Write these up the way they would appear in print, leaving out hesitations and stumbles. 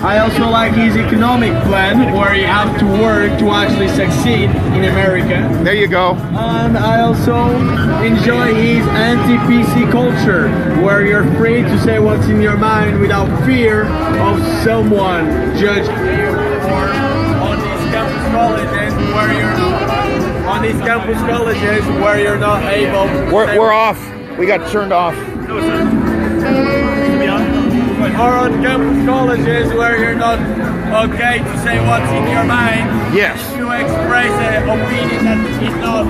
I also like his economic plan, where you have to work to actually succeed in America. There you go. And I also enjoy his anti-PC culture, where you're free to say what's in your mind without fear of someone judging you. Or on these campus colleges where you're not able to We're off. We got turned off. No, sir. Or on campus colleges where you're not okay to say what's in your mind. Yes. If you express an opinion that is not,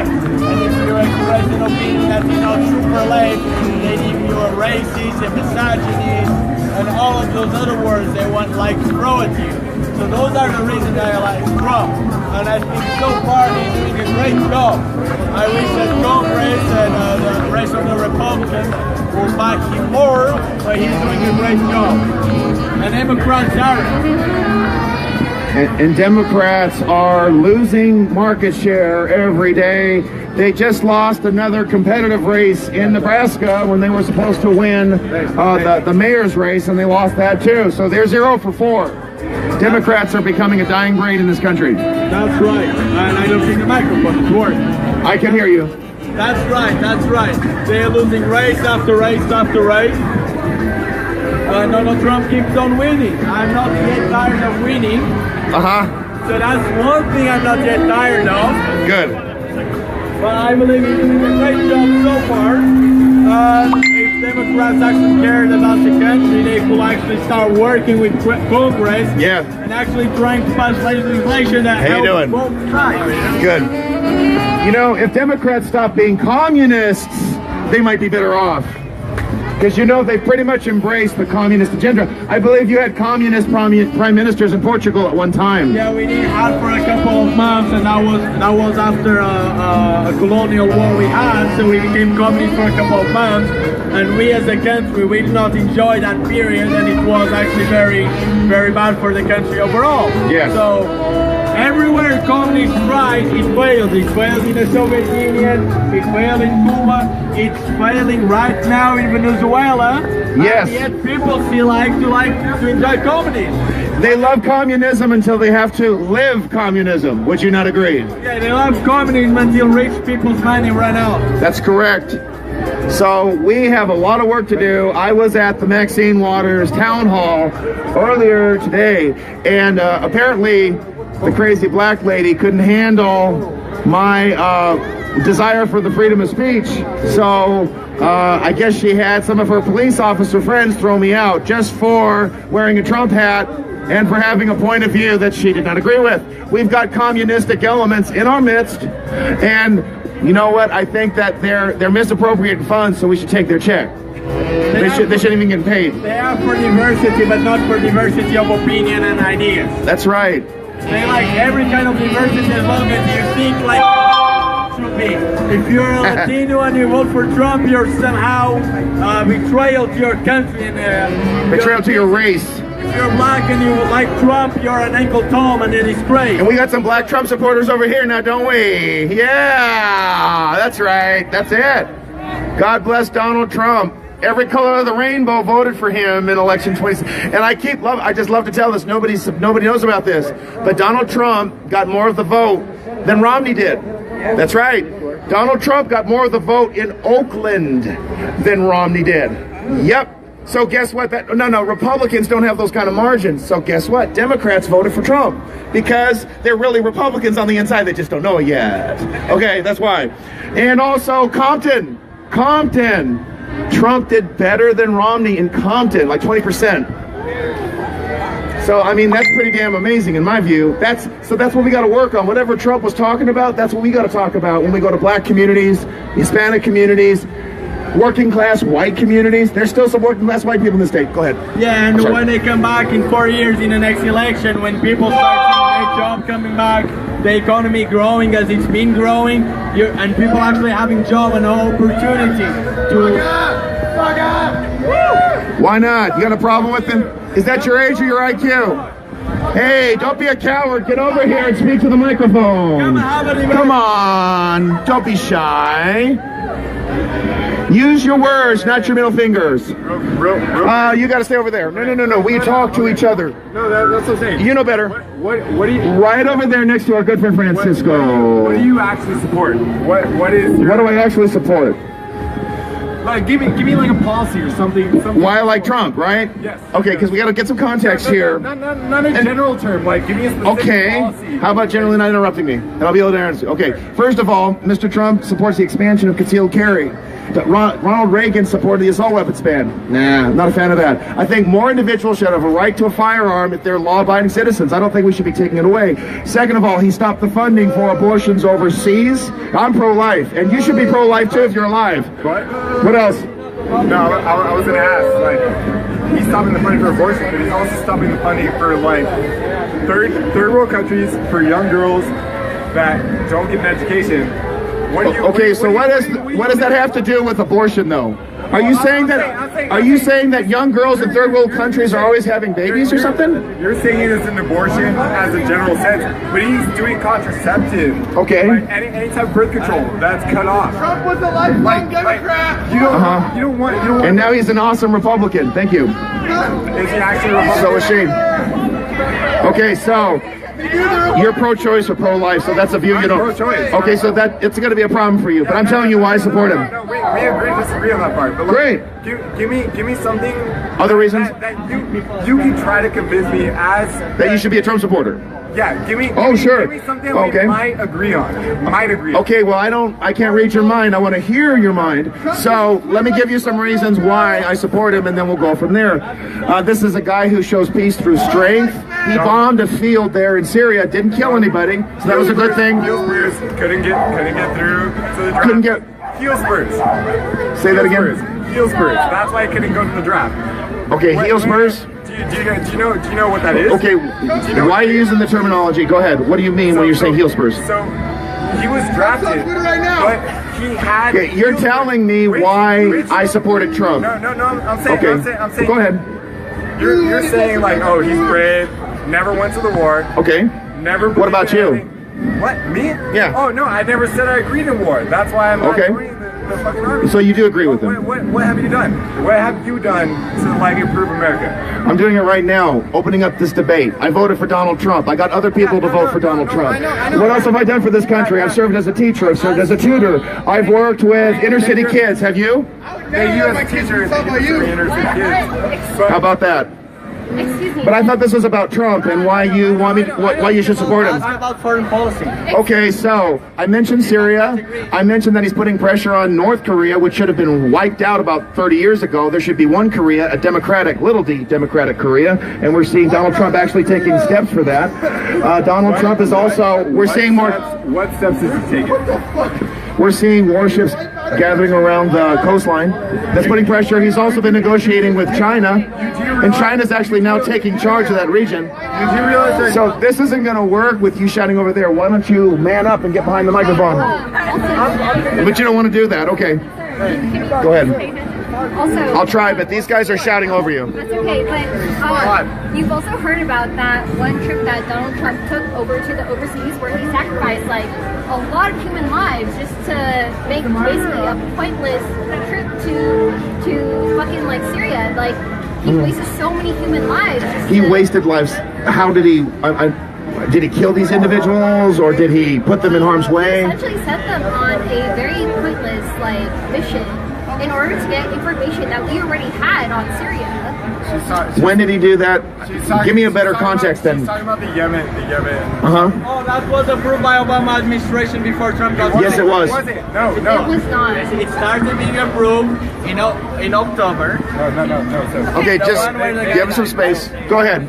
and if you express an opinion that is not super late, they give you a racist, a misogynist, and all of those other words they want like to throw at you. So those are the reasons I like Trump. And I think so far he's doing a great job. I wish that Congress and the rest of the Republicans will back him more, but he's doing a great job. And Democrats aren't. And Democrats are losing market share every day. They just lost another competitive race in Nebraska when they were supposed to win the mayor's race, and they lost that too. So they're 0 for 4. Democrats are becoming a dying breed in this country. That's right. And I don't think the microphone is working. I can hear you. That's right, that's right. They're losing race after race after race. But Donald Trump keeps on winning. I'm not yet tired of winning. Uh-huh. So that's one thing I'm not yet tired of. Good. But I believe he's doing a great job so far. If Democrats actually cared about the country, they could actually start working with Congress. Yeah. And actually trying to pass legislation that helps both sides. Good. You know, if Democrats stop being communists, they might be better off. Because you know they've pretty much embraced the communist agenda. I believe you had communist prime ministers in Portugal at one time. Yeah, we did have for a couple of months, and that was after a colonial war we had. So we became communist for a couple of months, and we as a country we did not enjoy that period, and it was actually very, very bad for the country overall. Yes. So everywhere communists tried, it failed. It failed in the Soviet Union, it failed in Cuba, it's failing right now in Venezuela. Yes. And yet people still like to enjoy communism. They love communism until they have to live communism. Would you not agree? Yeah, they love communism until rich people's money run out. That's correct. So we have a lot of work to do. I was at the Maxine Waters town hall earlier today, and apparently the crazy black lady couldn't handle my desire for the freedom of speech. So I guess she had some of her police officer friends throw me out just for wearing a Trump hat and for having a point of view that she did not agree with. We've got communistic elements in our midst, and you know what? I think that they're misappropriating funds, so we should take their check. They shouldn't even get paid. They are for diversity, but not for diversity of opinion and ideas. That's right. They like every kind of diversity as long as you think like should be. If you're a Latino and you vote for Trump, you're somehow betrayal to your country and betrayal to your race. If you're black and you like Trump, you're an Uncle Tom and a disgrace. And we got some black Trump supporters over here now, don't we? Yeah, that's right. That's it. God bless Donald Trump. Every color of the rainbow voted for him in election 20. And I just love to tell this. Nobody knows about this. But Donald Trump got more of the vote than Romney did. That's right. Donald Trump got more of the vote in Oakland than Romney did. Yep. So guess what? No, Republicans don't have those kind of margins. So guess what? Democrats voted for Trump because they're really Republicans on the inside. They just don't know it yet. Okay, that's why. And also Compton. Trump did better than Romney in Compton, like 20%. So, I mean, that's pretty damn amazing in my view. That's what we got to work on. Whatever Trump was talking about, that's what we got to talk about when we go to black communities, Hispanic communities, working class white communities. There's still some working class white people in the state. Go ahead. Yeah, and when they come back in 4 years in the next election, when people start seeing their job coming back, the economy growing as it's been growing, and people actually having job and opportunity to... Fuck up! Why not? You got a problem with them? Is that your age or your IQ? Hey, don't be a coward. Get over here and speak to the microphone. Come on, don't be shy. Use your words, not your middle fingers. You got to stay over there. No. We talk to each other. No, that's what I'm saying. You know better. What do you? Right over there next to our good friend Francisco. What do you actually support? What do I actually support? Like, give me like a policy or something. Why I like Trump, right? Yes. Okay, because we got to get some context here. Not a general term. Like, give me a specific policy. How about generally not interrupting me? And I'll be able to answer. Okay. First of all, Mr. Trump supports the expansion of concealed carry. Ronald Reagan supported the assault weapons ban. Nah, not a fan of that. I think more individuals should have a right to a firearm if they're law-abiding citizens. I don't think we should be taking it away. Second of all, he stopped the funding for abortions overseas. I'm pro-life, and you should be pro-life too if you're alive. What else? No, I was going to ask, like, he's stopping the funding for abortion, but he's also stopping the funding for, like, third world countries, for young girls that don't get an education. What does that have to do with abortion, though? Are you saying that young girls in third world countries are always having babies or something? You're saying it is an abortion as a general sense, but he's doing contraceptive. Okay. Like any type of birth control that's cut off. Trump was a lifelong Democrat. You don't want. And now he's an awesome Republican. Thank you. Is he actually a Republican? So is she. Okay, so. You're pro-choice or pro-life, so that's a view you don't. Pro-choice. Okay, so it's going to be a problem for you. But I'm telling you why I support him. No, we agree to disagree on that part. But great. Give me something. Other reasons that you can try to convince me as that you should be a Trump supporter. Yeah, give me. Sure. Give me something that we might agree on. Okay, well I can't read your mind. I want to hear your mind. So let me give you some reasons why I support him, and then we'll go from there. This is a guy who shows peace through strength. He bombed a field there in Syria, didn't kill anybody, so that was a good thing. Heel spurs couldn't get through to the draft. Couldn't get heel spurs. Say that again. Heel spurs. That's why he couldn't go to the draft. Okay, heel spurs. Do you know what that is? Okay, why are you using the terminology? Go ahead. What do you mean when you're saying heel spurs? So he was drafted, but he had. Okay, you're telling me why I supported Trump. No. I'm saying. Okay. I'm saying. Go ahead. You're saying like, oh, he's brave. Never went to the war. Okay. Never. What about you? What, me? Yeah. Oh no, I never said I agreed in war. That's why I'm not joining the fucking army. So you do agree with him? What have you done? What have you done to like improve America? I'm doing it right now, opening up this debate. I voted for Donald Trump. I got other people to vote for Donald Trump. I know. What else have I done for this country? I've served as a teacher. I've served as a tutor. I've worked with inner city kids. Have you? Yeah, you as a teacher, inner city kids. How about that? Excuse me. But I thought this was about Trump and why you want me, why you should support him. It's about foreign policy. Okay, so I mentioned Syria. I mentioned that he's putting pressure on North Korea, which should have been wiped out about 30 years ago. There should be one Korea, a democratic, little d democratic Korea, and we're seeing Donald Trump actually taking steps for that. Donald Trump is also, we're seeing more. What steps is he taking? We're seeing warships gathering around the coastline. That's putting pressure. He's also been negotiating with China, and China's actually now taking charge of that region. Did you realize that? So this isn't going to work with you shouting over there. Why don't you man up and get behind the microphone? But you don't want to do that. Okay. Go ahead. Also, I'll try, but these guys are shouting over you. that's okay, but you've also heard about that one trip that Donald Trump took over to the overseas where he sacrificed like a lot of human lives just to make basically a pointless trip to fucking like Syria. Like he wasted so many human lives. He wasted lives. How did he? Did he kill these individuals, or did he put them in harm's way? Essentially set them on a very pointless like mission in order to get information that we already had on Syria. When did he do that? Give me a better context then. She's talking about the Yemen. Uh-huh. Oh, that was approved by Obama administration before Trump got Yes, it was. Was it? No. It was not. It started being approved in October. No. Okay, just give him some space. Go ahead.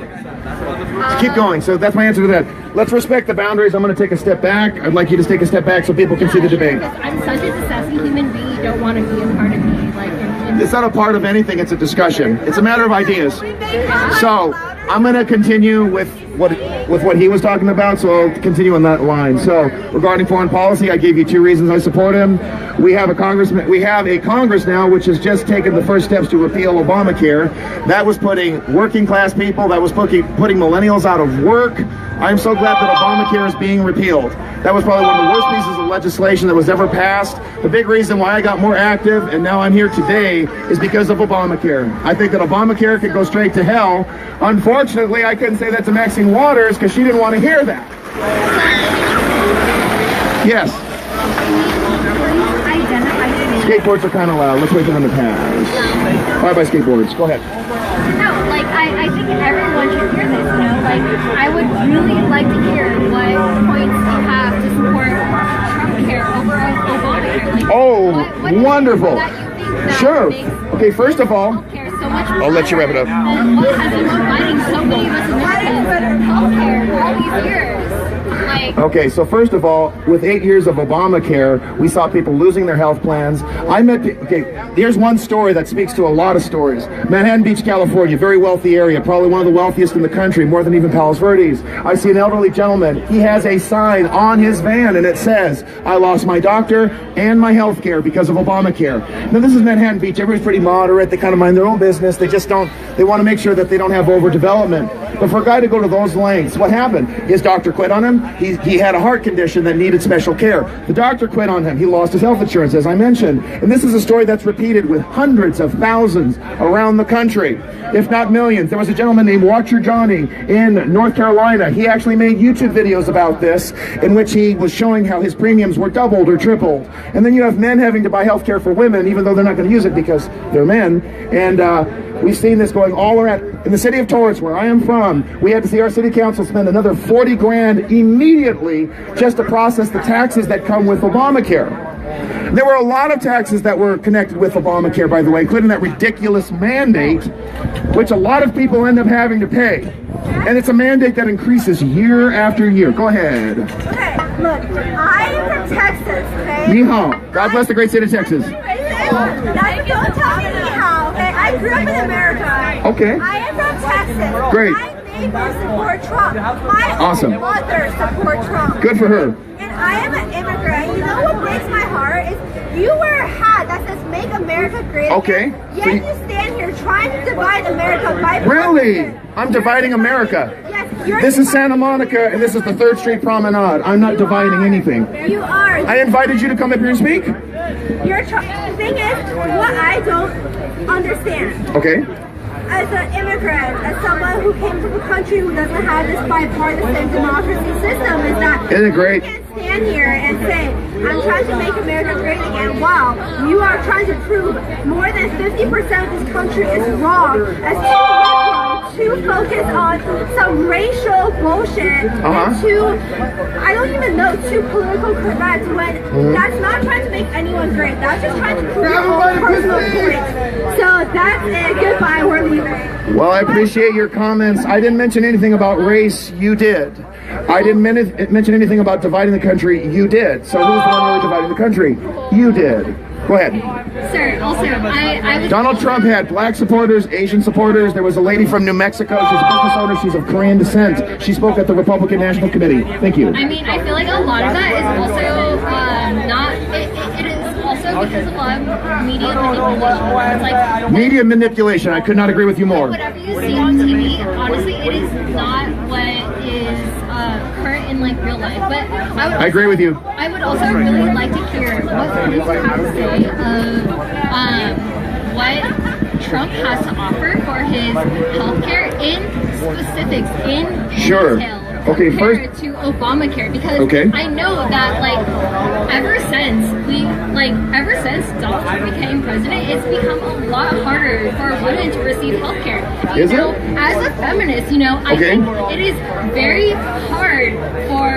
Keep going. So that's my answer to that. Let's respect the boundaries. I'm going to take a step back. I'd like you to take a step back so people can see the debate. I'm such a sassy human being. You don't want to be a part of me. Like, It's not a part of anything. It's a discussion. It's a matter of ideas. So I'm going to continue with what he was talking about, so I'll continue on that line. So regarding foreign policy, I gave you 2 reasons I support him. We have a Congress now which has just taken the first steps to repeal Obamacare. That was putting working class people, that was putting millennials out of work. I'm so glad that Obamacare is being repealed. That was probably one of the worst pieces of legislation that was ever passed. The big reason why I got more active and now I'm here today is because of Obamacare. I think that Obamacare could go straight to hell. Unfortunately, I couldn't say that to Maxine Waters because she didn't want to hear that. Yes. Skateboards are kind of loud. Let's wait for them to pass. Bye-bye skateboards. Go ahead. No, like I think everyone should hear this, you know, like I would really like to hear what points you have to support Trump care over Obamacare. Like, what wonderful. That you think that Sure. makes Okay, first of all, so much I'll let you wrap it up. And what has been providing so many of us Americans healthcare for all these years? Like, okay, so first of all, with 8 years of Obamacare, we saw people losing their health plans. Here's one story that speaks to a lot of stories. Manhattan Beach, California, very wealthy area, probably one of the wealthiest in the country, more than even Palos Verdes. I see an elderly gentleman. He has a sign on his van and it says, "I lost my doctor and my health care because of Obamacare." Now this is Manhattan Beach. Everybody's pretty moderate. They kind of mind their own business. They want to make sure that they don't have overdevelopment. But for a guy to go to those lengths, what happened? His doctor quit on him. He had a heart condition that needed special care. The doctor quit on him. He lost his health insurance, as I mentioned. And this is a story that's repeated with hundreds of thousands around the country, if not millions. There was a gentleman named Watcher Johnny in North Carolina. He actually made YouTube videos about this in which he was showing how his premiums were doubled or tripled. And then you have men having to buy health care for women, even though they're not going to use it because they're men. And we've seen this going all around. In the city of Torrance, where I am from, we had to see our city council spend another 40 grand immediately just to process the taxes that come with Obamacare. There were a lot of taxes that were connected with Obamacare, by the way, including that ridiculous mandate, which a lot of people end up having to pay. And it's a mandate that increases year after year. Go ahead. Okay, look, I am from Texas, okay? Yeehaw. God bless the great state of Texas. Don't tell me yeehaw, okay? I grew up in America. Okay. I am from Texas. Great. My neighbors support Trump. My Awesome. mother support Trump. Good for her. And I am an immigrant. You know what breaks my heart is you wear a hat that says "Make America Great Again." Okay. Yet So you stand here trying to divide America by Really? partisan. I'm dividing America. Yes, you're This is dividing- Santa Monica, and this is the 3rd Street Promenade. I'm not dividing anything. You are. I invited you to come up here and speak. The thing is, what I don't understand, Okay. as an immigrant, as someone who came from a country who doesn't have this bipartisan democracy system, is that Isn't it great? you can't stand here and say, "I'm trying to make America great again," while you are trying to prove more than 50% of this country is wrong, as to focus on some racial bullshit and to, I don't even know, too political correct when that's not trying to make anyone great. That's just trying to prove your own personal point. So that's it. Goodbye. We're leaving. Well, I appreciate your comments. I didn't mention anything about race. You did. I didn't mention anything about dividing the country. You did. So who's the one really dividing the country? You did. Go ahead. sir, also, I was... Donald Trump had black supporters, Asian supporters. There was a lady from New Mexico. She's a business owner. She's of Korean descent. She spoke at the Republican National Committee. Thank you. I mean, I feel like a lot of that is also not... It is also because of a lot of media manipulation. It's like... Media manipulation. I could not agree with you more. Whatever you see on TV, honestly, it is not what is current in like real life. But I agree with you. I would also really like to hear what police have to say of what Trump has to offer for his healthcare in specifics, in Sure. detail. Okay, compared to Obamacare, because Okay. I know that ever since Donald Trump became president, it's become a lot harder for women to receive healthcare. Is it? As a feminist, I Okay. think it is very hard for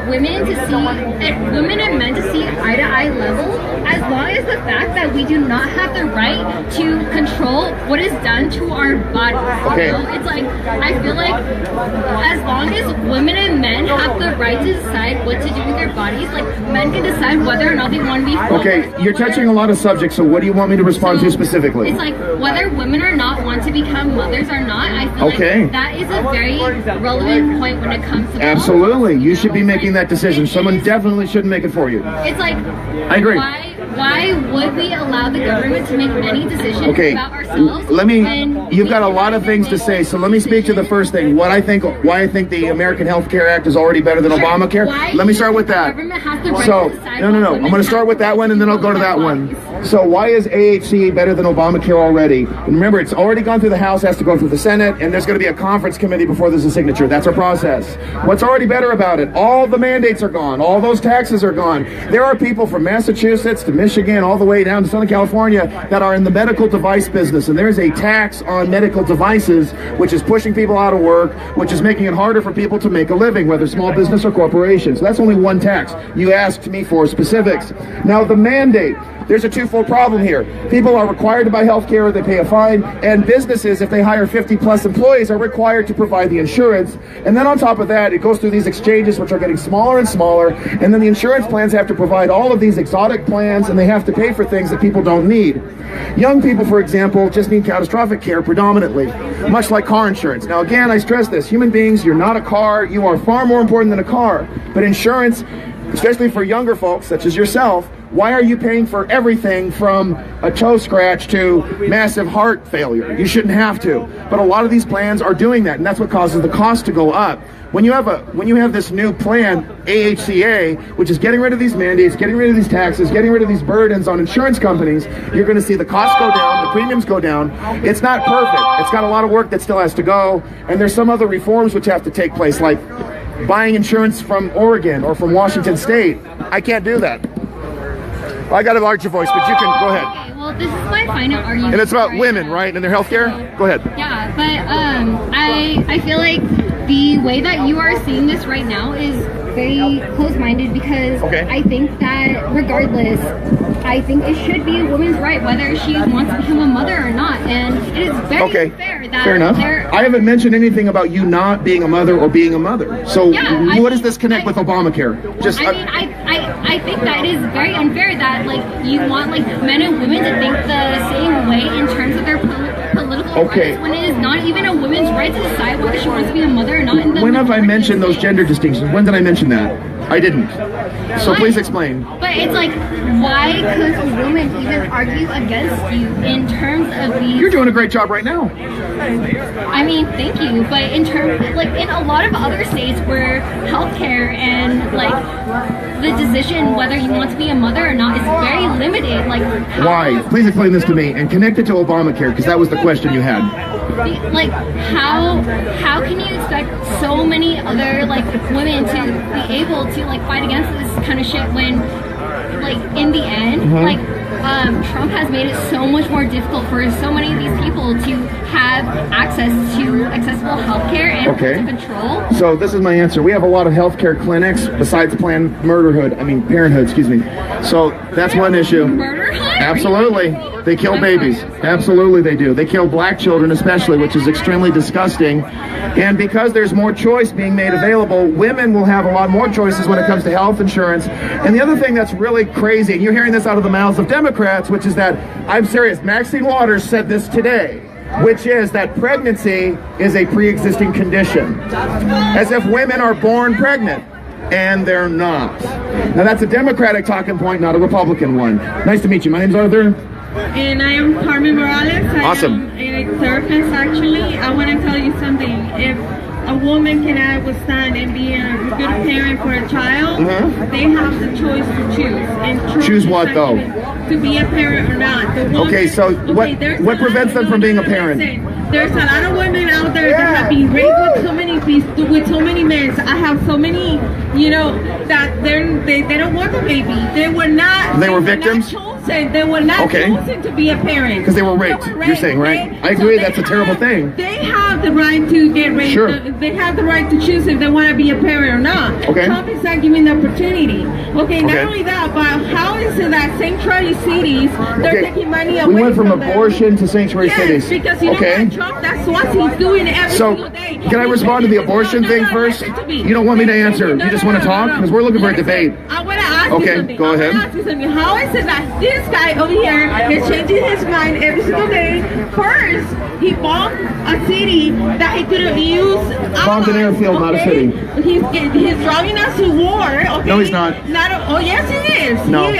women and men to see eye to eye level, as long as the fact that we do not have the right to control what is done to our bodies. Okay. It's like, I feel like as long as women and men have the right to decide what to do with their bodies. Like, men can decide whether or not they want to be full. Okay, you're touching a lot of subjects, so what do you want me to respond to specifically? It's like whether women or not want to become mothers or not. I feel like that is a very relevant point when it comes to Absolutely. You should be making that decision. Someone definitely shouldn't make it for you. It's like, I agree. Why would we allow the government to make any decisions about ourselves? You've got a lot of things to say, so let me speak to the first thing. Why I think the American Health Care Act is already better than Obamacare. Let me start with that. No. I'm going to start with that one, and then I'll go to that one. So why is AHC better than Obamacare already? And remember, it's already gone through the House, has to go through the Senate, and there's going to be a conference committee before there's a signature. That's our process. What's already better about it? All the mandates are gone. All those taxes are gone. There are people from Massachusetts to Michigan, all the way down to Southern California, that are in the medical device business, and there's a tax on medical devices, which is pushing people out of work, which is making it harder for people to make a living, whether small business or corporations. So that's only one tax. You asked me for specifics. Now, the mandate. There's a twofold problem here. People are required to buy health care, they pay a fine, and businesses, if they hire 50 plus employees, are required to provide the insurance. And then on top of that, it goes through these exchanges, which are getting smaller and smaller, and then the insurance plans have to provide all of these exotic plans, and they have to pay for things that people don't need. Young people, for example, just need catastrophic care predominantly, much like car insurance. Now again, I stress this, human beings, you're not a car, you are far more important than a car, but insurance, especially for younger folks such as yourself, why are you paying for everything from a toe scratch to massive heart failure? You shouldn't have to. But a lot of these plans are doing that, and that's what causes the cost to go up. When you have this new plan, AHCA, which is getting rid of these mandates, getting rid of these taxes, getting rid of these burdens on insurance companies, you're going to see the costs go down, the premiums go down. It's not perfect. It's got a lot of work that still has to go, and there's some other reforms which have to take place, like buying insurance from Oregon or from Washington State. I can't do that. I got a larger voice, but you can go ahead. Okay, well, this is my final argument. And it's about women, right, and their health care? Go ahead. Yeah, but I feel like the way that you are seeing this right now is very close-minded, because I think that regardless, I think it should be a woman's right whether she wants to become a mother or not, and it is very fair that fair enough. I haven't mentioned anything about you not being a mother or being a mother. So what does this connect with Obamacare? I think that it is very unfair that you want men and women to think the same way in terms of their political rights, when it is not even a woman's right to decide whether she wants to be a mother or not. When have I mentioned those gender distinctions? When did I mention that? I didn't. So please explain. But it's why could a woman even argue against you in terms of these? You're doing a great job right now. I mean, thank you. But in terms, in a lot of other states where healthcare and the decision whether you want to be a mother or not is very limited. Why? Please explain this to me and connect it to Obamacare, because that was the question you had. How can you expect so many other women to be able to fight against this kind of shit when in the end Trump has made it so much more difficult for so many of these people to have access to accessible healthcare and control? So this is my answer. We have a lot of healthcare clinics besides Planned Parenthood, excuse me. So that's one issue. Murderhood? Absolutely. They kill babies. Absolutely they do. They kill black children especially, which is extremely disgusting. And because there's more choice being made available, women will have a lot more choices when it comes to health insurance. And the other thing that's really crazy, and you're hearing this out of the mouths of Democrats, which is that, I'm serious, Maxine Waters said this today, which is that pregnancy is a pre-existing condition. As if women are born pregnant. And they're not. Now that's a Democratic talking point, not a Republican one. Nice to meet you. My name's Arthur. And I am Carmen Morales. Awesome. I am a therapist, actually. I want to tell you something. If a woman cannot withstand and be a good parent for a child, they have the choice to choose. And choose what, though? To be a parent or not. The woman, what prevents them from being a parent? There's a lot of women out there that have been raped with so many men. I have so many, that they don't want a baby. They were not. They were victims? Not chosen. innocent. They were not Okay. chosen to be a parent. Because they were raped. You're saying, right? okay? I agree, So that's they a terrible have- thing. They have the right to get raped. Sure. They have the right to choose if they want to be a parent or not. Okay. Trump is not giving the opportunity. Okay, not Okay. only that, but how is it that sanctuary cities, they're Okay. taking money away We went from them? abortion to sanctuary Yes, cities. because you Okay. know what, Trump, that's what he's doing every So, single day. can I respond to the abortion thing first? You don't want me to answer. You just want to talk? Because we're looking for a debate. I want to ask Okay, you something. go ahead. I wanna ask you something. How is it that this guy over here is changing his mind every single day? First, he bombed a city that he could have used. Bombed an airfield, not a city. He's driving us to war. Okay? No, he's not. Oh, yes, he is. No. He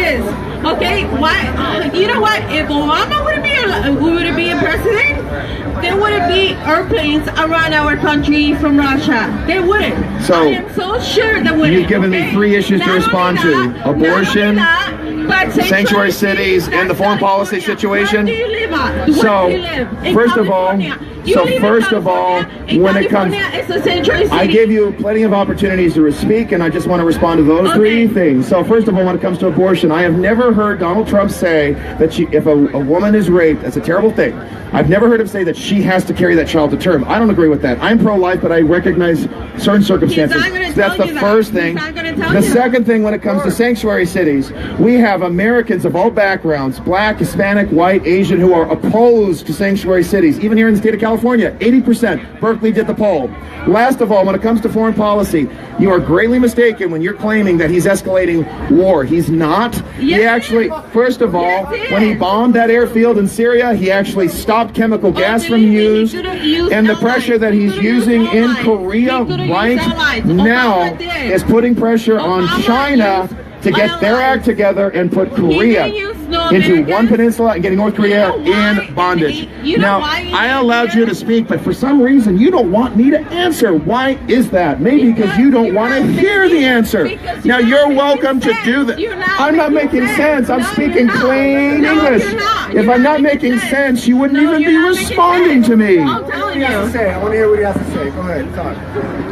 is. Okay, why? You know what? If Obama would be a president, there wouldn't be airplanes around our country from Russia. They wouldn't. So, I am so sure they wouldn't. you've given me okay? 3 issues to Not only respond to. that, Abortion, not only that, but sanctuary cities, and the that's foreign policy California. situation. Where do you live at? Where So, do you live? In first of all, California. You so live in first of all, California. In when it comes- California, it's a sanctuary city. I gave you plenty of opportunities to speak, and I just want to respond to those 3 things. So first of all, when it comes to abortion, I have never heard Donald Trump say that if a woman is raped, that's a terrible thing. I've never heard him say that she has to carry that child to term. I don't agree with that. I'm pro-life, but I recognize certain circumstances. He's not gonna So that's tell the you first that. thing. He's not gonna tell The you that. second thing, when it comes to sanctuary cities, we have Americans of all backgrounds, black, Hispanic, white, Asian, who are opposed to sanctuary cities. Even here in the state of California, 80%. Berkeley did the poll. Last of all, when it comes to foreign policy, you are greatly mistaken when you're claiming that he's escalating war. He's not. He Yes, actually, he is. first of all, Yes, he when he is. bombed that airfield in Syria, he actually stopped chemical gas from believe me, he use, could've used and the allies. pressure that He he's could've used using in allies. Korea He could've used right allies. now Obama did. is putting pressure on Obama China used to get their allies. act together and put Korea didn't use no into Americans. one peninsula and getting North Korea You know why? in bondage. You know Now, why he I did allowed that? you to speak, but for some reason you don't want me to answer. Why is that? Maybe because you don't want to hear the answer. Because Now, you're you're not welcome making to do sense. that. You're not I'm not making making sense. I'm No, speaking you're not. plain No, English. you're not. If You're I'm not not making making sense, you wouldn't No, even you're be not making responding sense. to me. I'm telling you. I want to hear what he has to say. Go ahead, talk.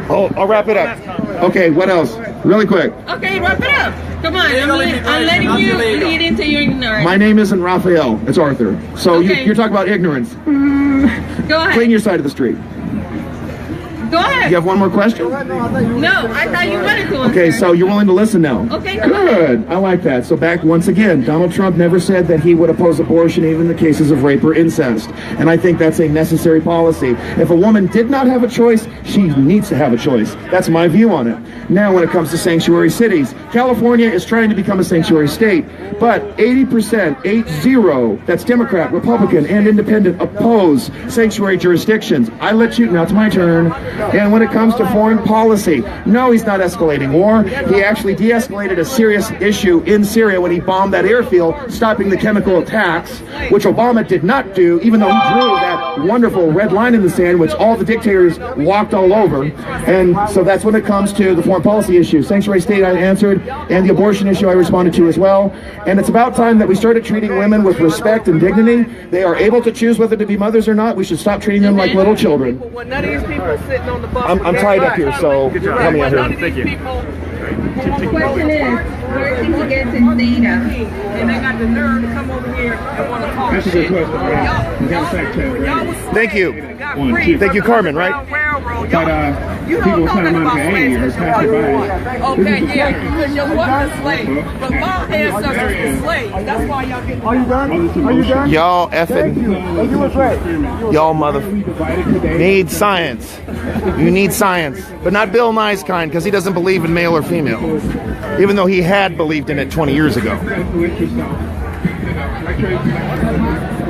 Oh, I'll wrap it up. Okay, what else? Really quick. Okay, wrap it up. Come on, I'm immigration, letting that's you illegal. lead into your ignorance. My name isn't Raphael. It's Arthur. So Okay. you're talking about ignorance. Go ahead. Clean your side of the street. Go ahead. You have one more question? No, I thought you wanted to. Okay, answer. so you're willing to listen now. Okay, go Good. I like that. So back once again, Donald Trump never said that he would oppose abortion even in the cases of rape or incest. And I think that's a necessary policy. If a woman did not have a choice, she needs to have a choice. That's my view on it. Now, when it comes to sanctuary cities, California is trying to become a sanctuary state, but 80%, 80, that's Democrat, Republican, and Independent, oppose sanctuary jurisdictions. I let you, now it's my turn. And when it comes to foreign policy, no, he's not escalating war. He actually de-escalated a serious issue in Syria when he bombed that airfield, stopping the chemical attacks, which Obama did not do, even though he drew that wonderful red line in the sand, which all the dictators walked all over. And so that's when it comes to the foreign policy issue. Sanctuary state I answered, and the abortion issue I responded to as well. And it's about time that we started treating women with respect and dignity. They are able to choose whether to be mothers or not. We should stop treating them like little children. When none of these people sitting on the bus. I'm tied up here, so help me out None of here. these people. The question is, where did he get his data? And they got the nerve to come over here and want to talk That's a good shit. question. We got a fact check, right? Y'all was Thank you. got One, free two. Thank you, from the Carmen, right? Underground Railroad. But Y'all- you people don't know tell nothing them about to aid you or slaves. pass it by. Okay, yeah, because you wasn't a slave. But my ancestors were slaves. That's why y'all get. Are you done? Y'all effing, You was right. y'all mother We divided today. need science. You need science, but not Bill Nye's kind, because he doesn't believe in male or female, even though he had believed in it 20 years ago. Collect yourself.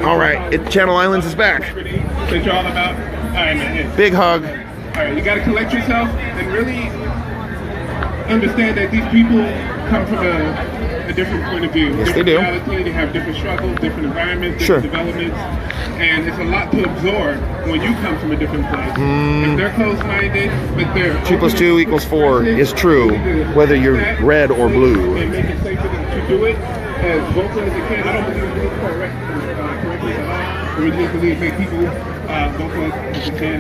All right, Channel Islands is back. That you're all about. All right, man. Big hug. All right, you got to collect yourself and really understand that these people come from a different point of view. Yes, they different do. reality, they have different struggles, different environments, Sure. different developments, and it's a lot to absorb when you come from a different place. If they're close-minded, but they're 2 + 2 = 4 is true, whether you're red or blue. and make it safe for them to do it as vocally as they can. I don't believe in correctly at all. I really believe make people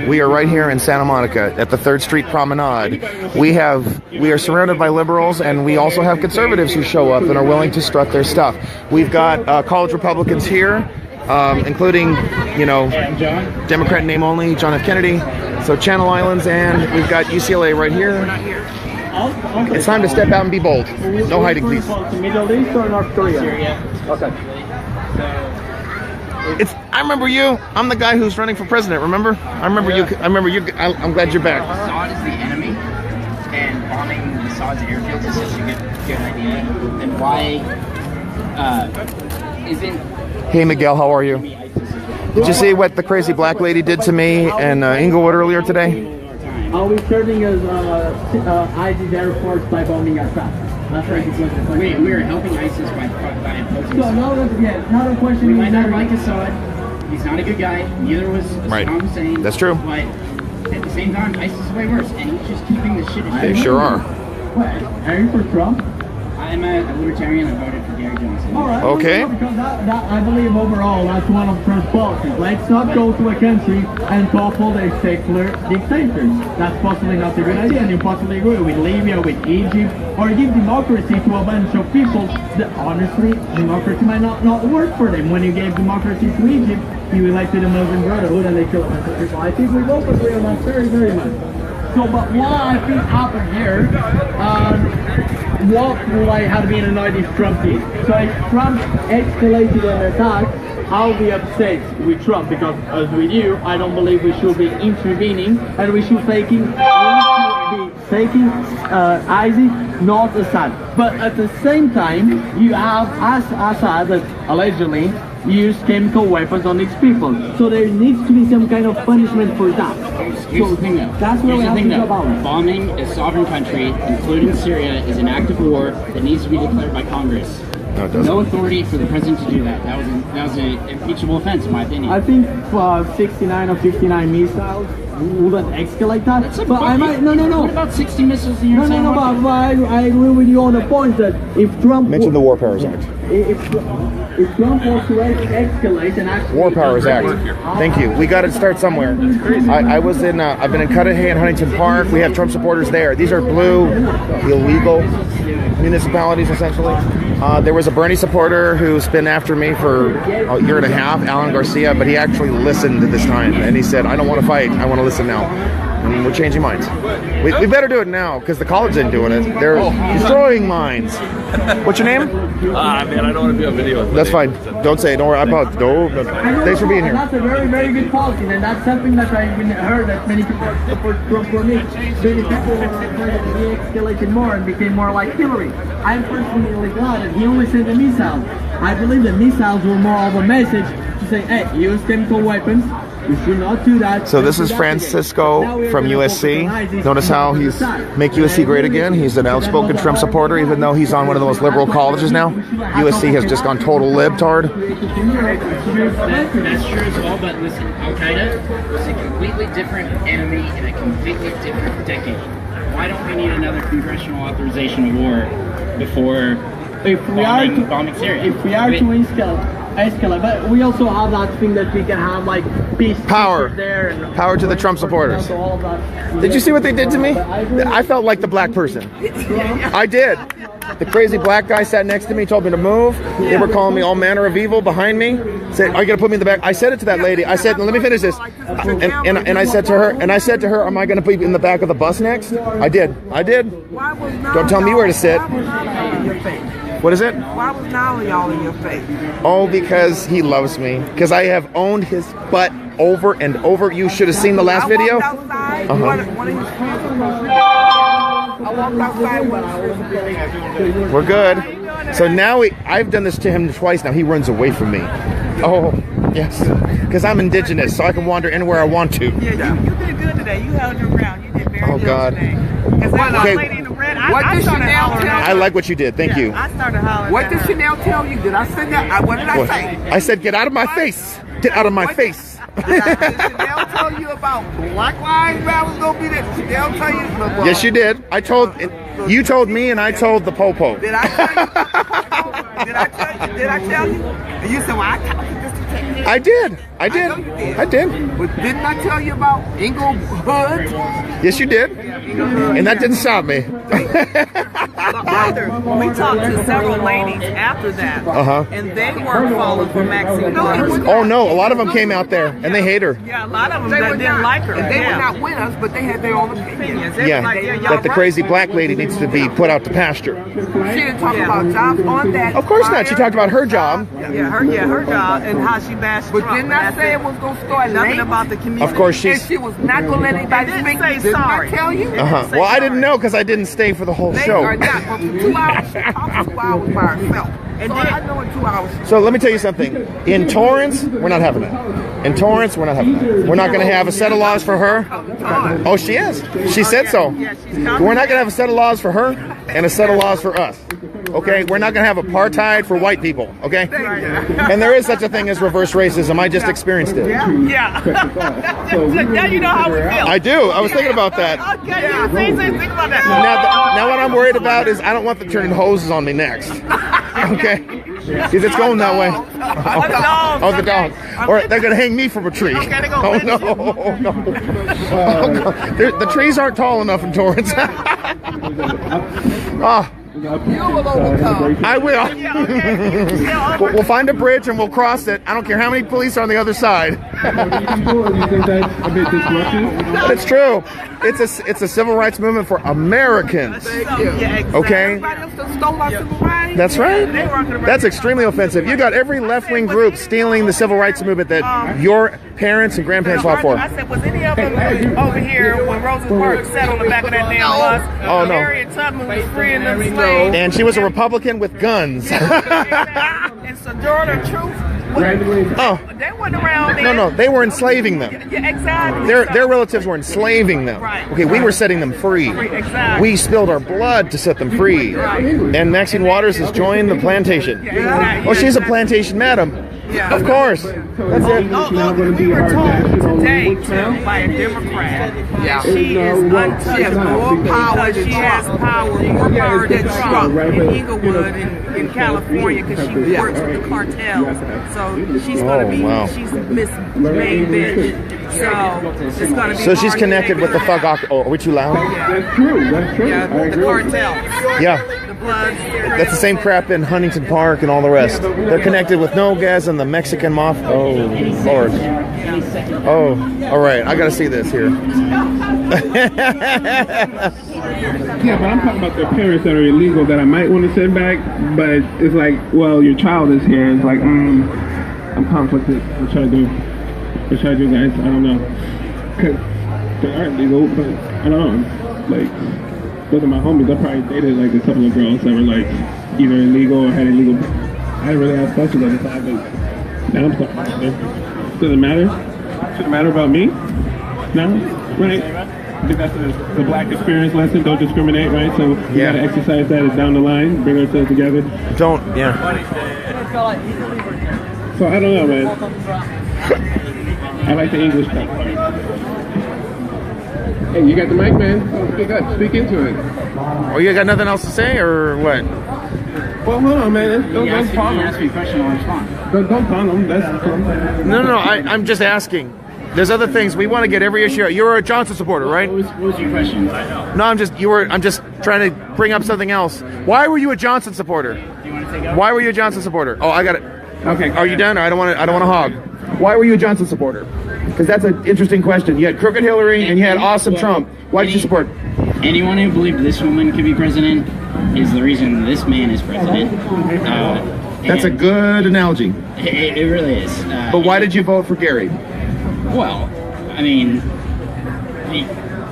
We are right here in Santa Monica at the 3rd Street Promenade. We are surrounded by liberals, and we also have conservatives who show up and are willing to strut their stuff. We've got college Republicans here, including, Democrat name only, John F. Kennedy, so Channel Islands, and we've got UCLA right here. It's time to step out and be bold. No hiding, please. Middle East or North Korea? Syria. Okay. I remember you. I'm the guy who's running for president. Remember? I remember you. I'm glad you're back. Assad is the enemy, and bombing Assad's airfields is such a good idea. And why isn't? Hey Miguel, how are you? Did you see what the crazy black lady did to me in Inglewood earlier today? Are we serving as ISIS Air Force by bombing Assad? That's right. We are helping ISIS by opposing. So not a question. We might not like Assad. He's not a good guy. Neither was Saddam Hussein. That's true. But at the same time, ISIS is way worse, and he's just keeping the shit. They sure are. What? Are you for Trump? I'm a libertarian. I voted for Gary Johnson. All right. Okay. Because that, I believe overall that's one of Trump's policies. Let's not go to a country and topple their secular dictators. That's possibly not a good idea. And you possibly agree with Libya, with Egypt, or give democracy to a bunch of people that honestly, democracy might not work for them. When you gave democracy to Egypt, you elected a Muslim Brotherhood and they killed a bunch of people. I think we both agree on that very, very much. So, but what I think happened here, what will I have been annoyed if Trump did? So if Trump escalated an attack, I'll be upset with Trump because, as with you, I don't believe we should be intervening and we should be faking ISIS, not Assad. But at the same time, you have Assad that allegedly used chemical weapons on its people. So there needs to be some kind of punishment for that. Here's the thing though. That's what we have to do about it. Bombing a sovereign country, including Syria, is an act of war that needs to be declared by Congress. No, it doesn't. No authority for the president to do that. That was an impeachable offense, in my opinion. I think 69 or 59 missiles wouldn't escalate that. That's but I might no. What about 60 missiles in your No, but I agree with you on the point that if Trump Mention the War Powers Act. If Trump wants to escalate and actually War Powers Act. Thank you. We got to start somewhere. I've been in Cudahy and Huntington Park. We have Trump supporters there. These are blue, illegal municipalities, essentially. There was a Bernie supporter who's been after me for a year and a half, Alan Garcia, but he actually listened this time, and he said, I don't want to fight. I want to listen now. And we're changing minds. We better do it now, because the college isn't doing it. They're destroying minds. What's your name? Man, I don't want to be on video. That's fine. Don't say it. Don't worry. I apologize. No. Thanks for being here. That's a very, very good policy, and that's something that I've heard that many people support Trump for me. Many people heard that he escalated more and became more like Hillary. I'm personally glad that he only sent the missiles. I believe the missiles were more of a message to say, hey, use chemical weapons. You should not do that. So this is Francisco from USC. Notice how he's make USC great again. He's an outspoken Trump supporter, even though he's on one of the most liberal colleges now. USC has just gone total libtard. That's true as well, but listen, Al-Qaeda was a completely different enemy in a completely different decade. Why don't we need another congressional authorization of war before bombing Syria? If we are to escalate, but we also have that thing that we can have like peace Power. there and Power to the Trump supporters. all of that. Did you see what they did to me? I felt like the black person. I did. The crazy black guy sat next to me, told me to move. They were calling me all manner of evil behind me. Said, "Are you gonna put me in the back?" I said it to that lady. I said, "Let me finish this." And I said to her, "Am I gonna put you in the back of the bus next?" I did. Don't tell me where to sit. What is it? Why was Nolly all in your face? Oh, because he loves me. Because I have owned his butt over and over. You should have seen the last video. I walked outside. We're good. So now I've done this to him twice now. He runs away from me. Oh, yes. Because I'm indigenous, so I can wander anywhere I want to. Yeah, you did good today. You held your ground. You did very good today. Okay. I like what you did. Thank you. I started hollering. What did Chanel tell you? Did I say that? What did I say? I said, get out of my face. Get out of my face. Did Chanel tell you about Black Lives Matter was going to be there? Did Chanel tell you? Yes, you did. You told me and I told the Popo. Did I tell you? Did I tell you? And you said, well, I talked to this I did. I did. I did. But didn't I tell you about Inglewood? Yes, you did. And that didn't stop me. Either we talked to several ladies after that, and they weren't falling for Maxine Waters. Oh no, a lot of them came out there and they hate her. Yeah, a lot of them that didn't like her. And they were not with us, but they had their own opinions. They Yeah, was like, y'all that the right. crazy black lady needs to be put out to pasture. She didn't talk about jobs on that. Of course not. She talked about her job. Yeah, her job and how she bashed But Trump. didn't I say it was going to start nothing late? about the community. Of course, And she's. she was not going to let anybody They speak. didn't say Didn't sorry. I tell you? Well, I didn't know because I didn't stay for the whole They show. are not. But for 2 hours, she talked for 2 hours by herself. And So then- I know in 2 hours. So let me tell you something. In Torrance, we're not having it. In Torrance, we're not having it. We're not going to have a set of laws for her. Oh, she is. She said so. Yeah, she's We're not going to have a set of laws for her and a set of laws for us. Okay? We're not going to have apartheid for white people. Okay? And there is such a thing as reverse racism. I just experienced it. Yeah. Now you know how we feel. I do. I was thinking about that. Okay, you think about that. Now what I'm worried about is I don't want them turning hoses on me next. Okay? Because it's going that way. Oh, the dog. Or they're going to hang me from a tree. Okay, they Oh, gonna no. Oh, no. Oh, no. The trees aren't tall enough in Torrance. Oh, I will. We'll find a bridge and we'll cross it. I don't care how many police are on the other side. But it's true. It's a civil rights movement for Americans. Okay? Everybody else done stole our civil rights. That's right. That's extremely offensive. You got every left-wing group stealing the civil rights movement that your parents and grandparents fought for. I said, was any of them over here when Rosa Parks sat on the back of that damn bus? Oh, no. Harriet Tubman was freeing them slaves. And she was a Republican with guns. And Sojourner Truth. Oh. They weren't around then. No, they were enslaving them. Yeah, exactly. Their relatives were enslaving them. Right. Okay, we were setting them free. Exactly. We spilled our blood to set them free. And Maxine Waters has joined the plantation. exactly. Oh, she's a plantation madam. Yeah. Of course. That's it. We were told today by a Democrat that she is untouchable. She has more power than She has Trump. more power than Trump in Inglewood in California because she works with the cartels. So she's going to be, she's Miss Main Bitch. So it's going to be So she's hard connected to with the figure fuck. Oh, are we too loud? That's true. That's true. Yeah, I the agree. cartels. Yeah. The Bloods. That's the same crap in Huntington Park and all the rest. They're connected with no gas and the Mexican mafia. Oh, Lord. Oh, all right. I got to see this here. Yeah, but I'm talking about the parents that are illegal that I might want to send back, but it's like, well, your child is here. It's like, I'm conflicted. What should I do? What should I do, guys? I don't know. Because they are illegal, but I don't know. Like, those are my homies. I probably dated like a couple of girls that were like either illegal or had illegal. I didn't really have questions on the side, but now I'm talking about it. Does it matter? Should it matter about me? No? Right? I think that's the black experience lesson. Don't discriminate, right? So we gotta exercise that down the line, bring ourselves together. Don't, yeah. So I don't know, man. I like the English stuff. Hey, you got the mic, man. Speak up. Speak into it. Oh, you got nothing else to say or what? Well, hold on, man. Don't You taunt ask me a question, I'll respond. them. Don't taunt them. That's cool. No, I'm just asking. There's other things. We want to get every issue out. You're a Johnson supporter, right? What was your question? No, I'm just trying to bring up something else. Why were you a Johnson supporter? Do you want to take over? Why were you a Johnson supporter? Oh, I got it. Okay. Are you done? Or I don't want to hog. Why were you a Johnson supporter? Because that's an interesting question. You had crooked Hillary and you had awesome Trump. Why did you support? Anyone who believed this woman could be president is the reason this man is president. That's a good analogy. It really is. But why did you vote for Gary? Well, I mean,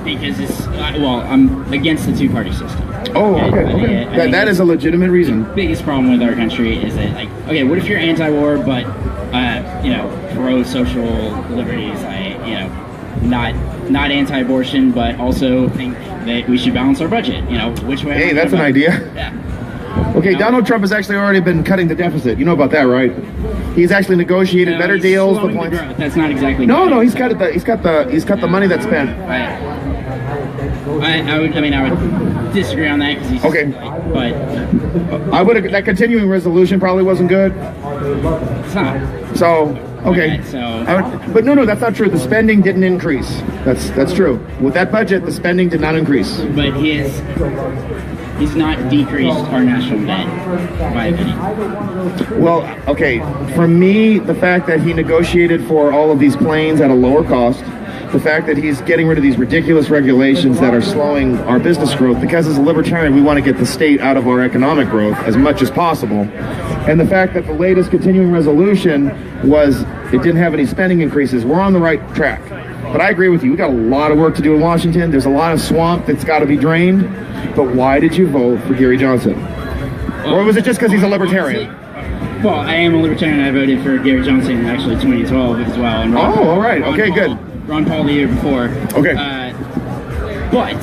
because it's I'm against the two-party system. Oh, okay. That is a legitimate reason. The biggest problem with our country is that, like, okay, what if you're anti-war, but pro-social liberties? Not anti-abortion, but also think that we should balance our budget. Which way? Hey, that's an idea. Yeah. Okay, Donald Trump has actually already been cutting the deficit. You know about that, right? He's actually negotiated better he's deals. slowing the growth. That's not exactly. No, he's got the money that's spent. Right. I would disagree on that because he's Okay. But that continuing resolution probably wasn't good. it's not. So, okay. So But no, that's not true. The spending didn't increase. That's true. With that budget, the spending did not increase. but he's not decreased our national debt, in my opinion. Well, okay. For me, the fact that he negotiated for all of these planes at a lower cost, the fact that he's getting rid of these ridiculous regulations that are slowing our business growth, because as a libertarian, we want to get the state out of our economic growth as much as possible. And the fact that the latest continuing resolution was it didn't have any spending increases, we're on the right track. But I agree with you. We got a lot of work to do in Washington. There's a lot of swamp that's got to be drained. But why did you vote for Gary Johnson? Or was it just because he's a libertarian? Well, I am a libertarian. I voted for Gary Johnson in actually 2012 as well. And all right. Okay, good. Ron Paul the year before. Okay. But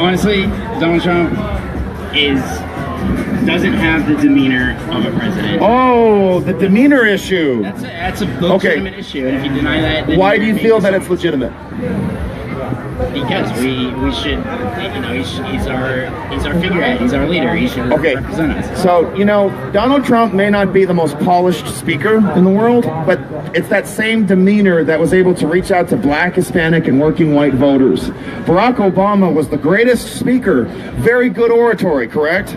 honestly, Donald Trump doesn't have the demeanor of a president. Oh, the demeanor issue. That's a legitimate issue, and if you deny that, then why do you feel that it's legitimate? Because we should, he's our figurehead, he's our leader, he should represent us. So, Donald Trump may not be the most polished speaker in the world, but it's that same demeanor that was able to reach out to black, Hispanic, and working white voters. Barack Obama was the greatest speaker, very good oratory, correct?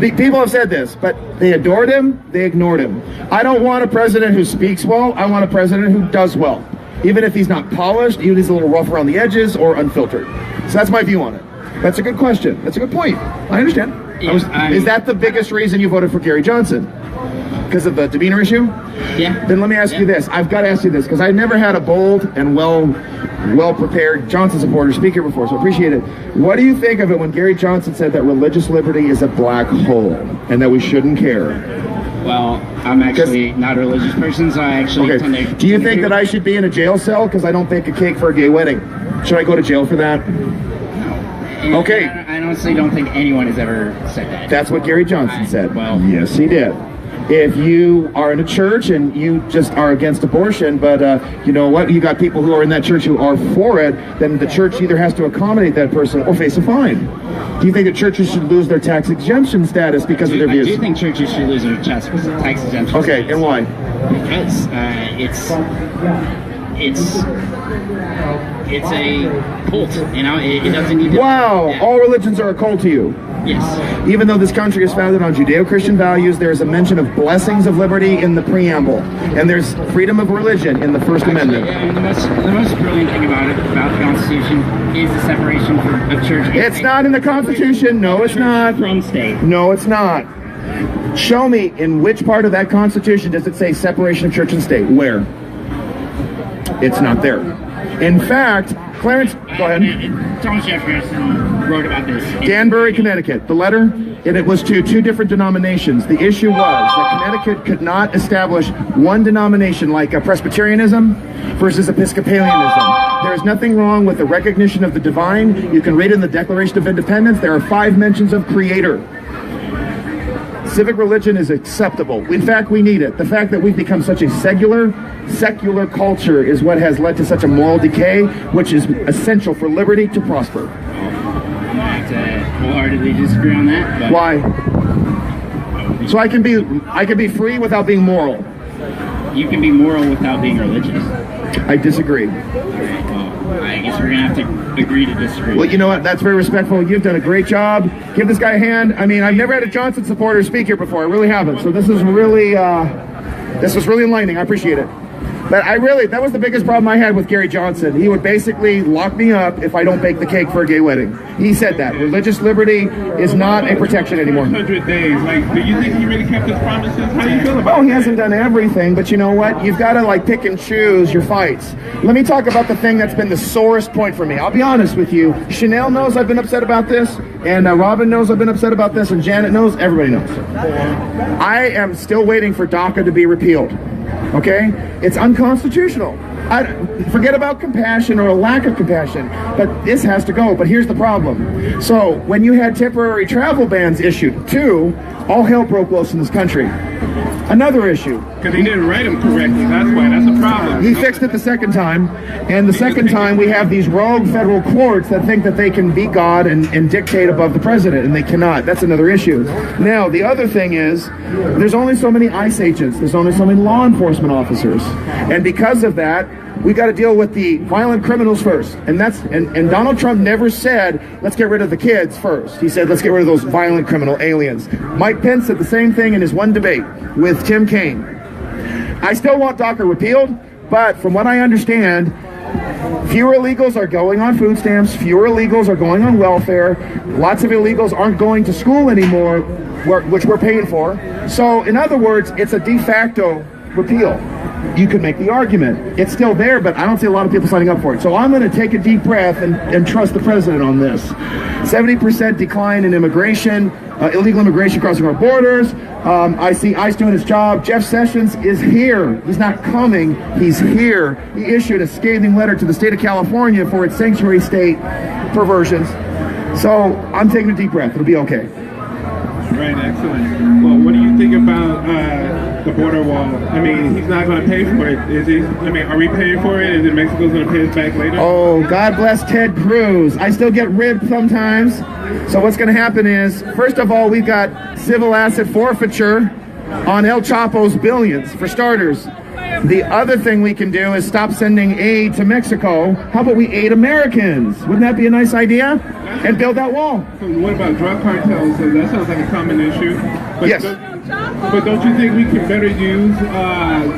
People have said this, but they adored him, they ignored him. I don't want a president who speaks well, I want a president who does well. Even if he's not polished, even if he's a little rough around the edges or unfiltered. So that's my view on it. That's a good question. That's a good point. I understand. Is that the biggest reason you voted for Gary Johnson? Because of the demeanor issue? Yeah. Then let me ask you this. I've got to ask you this, because I've never had a bold and well-prepared Johnson supporter speaker before, so I appreciate it. What do you think of it when Gary Johnson said that religious liberty is a black hole and that we shouldn't care? Well, I'm actually not a religious person, so I actually tend to... Do you think that I should be in a jail cell because I don't bake a cake for a gay wedding? Should I go to jail for that? No. Okay. I honestly don't think anyone has ever said that. That's what Gary Johnson said. Well, yes, he did. If you are in a church and you just are against abortion, but you know what, you got people who are in that church who are for it, then the church either has to accommodate that person or face a fine. Do you think that churches should lose their tax exemption status because of their views? I do think churches should lose their tax exemption. Okay, and why? Because it's a cult, it doesn't need to... Wow, all religions are a cult to you. Yes. Even though this country is founded on Judeo-Christian values, there is a mention of blessings of liberty in the preamble, and there's freedom of religion in the First Amendment. The most brilliant thing about the Constitution is the separation of church. It's not in the Constitution. No, it's not. From state. No, it's not. Show me in which part of that Constitution does it say separation of church and state. Where? It's not there. In fact, Clarence, go ahead. Thomas Jefferson wrote about this. Danbury, Connecticut. The letter, and it was to two different denominations. The issue was that Connecticut could not establish one denomination like Presbyterianism versus Episcopalianism. There is nothing wrong with the recognition of the divine. You can read in the Declaration of Independence, there are 5 mentions of Creator. Civic religion is acceptable. In fact, we need it. The fact that we've become such a secular culture is what has led to such a moral decay, which is essential for liberty to prosper. I have to wholeheartedly disagree on that. But why? So I can be free without being moral. You can be moral without being religious. I disagree. I guess we're going to have to agree to disagree. Well, you know what? That's very respectful. You've done a great job. Give this guy a hand. I mean, I've never had a Johnson supporter speak here before. I really haven't. So this is really, this was really enlightening. I appreciate it. But that was the biggest problem I had with Gary Johnson. He would basically lock me up if I don't bake the cake for a gay wedding. He said that. Religious liberty is not a protection anymore. 100 days. Do you think he really kept his promises? How do you feel about it? Oh, he hasn't done everything, but you know what? You've got to pick and choose your fights. Let me talk about the thing that's been the sorest point for me. I'll be honest with you. Chanel knows I've been upset about this, and Robin knows I've been upset about this, and Janet knows, everybody knows. I am still waiting for DACA to be repealed. Okay? It's unconstitutional. Forget about compassion or a lack of compassion, but this has to go. But here's the problem. So when you had temporary travel bans issued, too, all hell broke loose in this country. Another issue. Because he didn't write them correctly. That's why. That's a problem. He fixed it the second time, and the second time we have these rogue federal courts that think that they can be God and dictate above the president, and they cannot. That's another issue. Now, the other thing is, there's only so many ICE agents. There's only so many law enforcement officers. And because of that, we got to deal with the violent criminals first. And and Donald Trump never said, let's get rid of the kids first. He said, let's get rid of those violent criminal aliens. Mike Pence said the same thing in his one debate with Tim Kaine. I still want DACA repealed, but from what I understand, fewer illegals are going on food stamps, fewer illegals are going on welfare, lots of illegals aren't going to school anymore, which we're paying for. So, in other words, it's a de facto repeal. You could make the argument. It's still there, but I don't see a lot of people signing up for it. So I'm going to take a deep breath and trust the president on this. 70% decline in immigration, illegal immigration crossing our borders. I see ICE doing its job. Jeff Sessions is here. He's not coming. He's here. He issued a scathing letter to the state of California for its sanctuary state perversions. So I'm taking a deep breath. It'll be okay. Right, excellent. Well, what do you think about the border wall? I mean, he's not going to pay for it, is he? I mean, are we paying for it? Is it Mexico's going to pay us back later? Oh, God bless Ted Cruz. I still get ribbed sometimes. So what's going to happen is, first of all, we've got civil asset forfeiture on El Chapo's billions, for starters. The other thing we can do is stop sending aid to Mexico. How about we aid Americans? Wouldn't that be a nice idea? And build that wall. So what about drug cartels? So that sounds like a common issue. But yes. But don't you think we can better use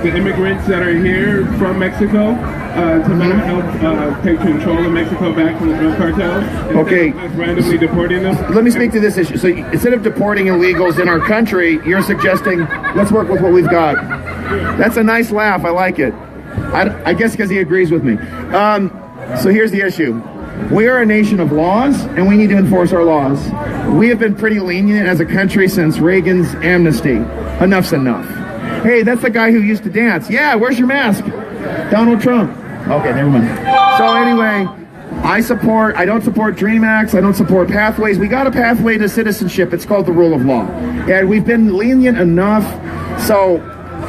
the immigrants that are here from Mexico to better help take control of Mexico back from the drug cartels? Okay. Instead of randomly deporting them? Let me speak to this issue. So instead of deporting illegals in our country, you're suggesting let's work with what we've got. That's a nice laugh. I like it. I guess because he agrees with me. So here's the issue. We are a nation of laws, and we need to enforce our laws. We have been pretty lenient as a country since Reagan's amnesty. Enough's enough. Hey, that's the guy who used to dance. Yeah, where's your mask? Donald Trump. Okay, never mind. So anyway, I don't support DREAM Acts. I don't support pathways. We got a pathway to citizenship. It's called the rule of law. And we've been lenient enough. So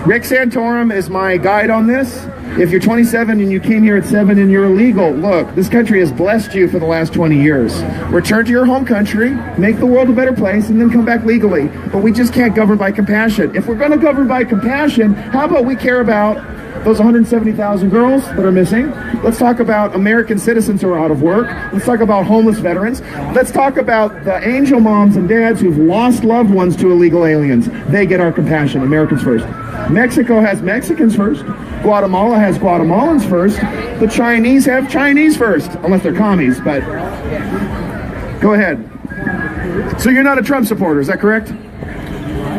Rick Santorum is my guide on this. If you're 27 and you came here at 7 and you're illegal, look, this country has blessed you for the last 20 years. Return to your home country, make the world a better place, and then come back legally. But we just can't govern by compassion. If we're going to govern by compassion, how about we care about those 170,000 girls that are missing? Let's talk about American citizens who are out of work. Let's talk about homeless veterans. Let's talk about the angel moms and dads who've lost loved ones to illegal aliens. They get our compassion. Americans first. Mexico has Mexicans first. Guatemala has Guatemalans first. The Chinese have Chinese first, unless they're commies, but go ahead. So you're not a Trump supporter, is that correct?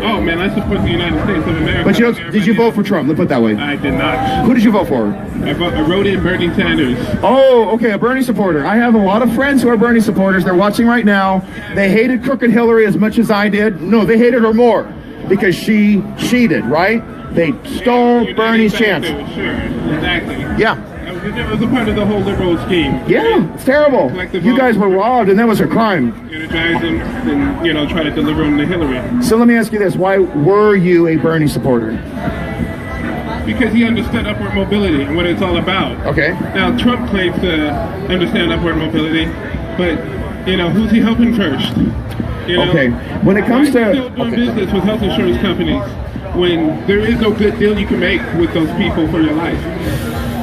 Oh man, I support the United States of America. But did you vote for Trump? Let's put it that way. I did not. Who did you vote for? I wrote in Bernie Sanders. Oh, okay, a Bernie supporter. I have a lot of friends who are Bernie supporters. They're watching right now. They hated crooked Hillary as much as I did. No, they hated her more because she cheated, right? They stole Bernie's chance. Sure, exactly. Yeah. It was a part of the whole liberal scheme. Yeah, it's terrible. You guys were robbed, and that was a crime. Energize them and, try to deliver them to Hillary. So let me ask you this. Why were you a Bernie supporter? Because he understood upward mobility and what it's all about. Okay. Now, Trump claims to understand upward mobility, but, who's he helping first? Okay. When it comes to... still doing business with health insurance companies when there is no good deal you can make with those people for your life.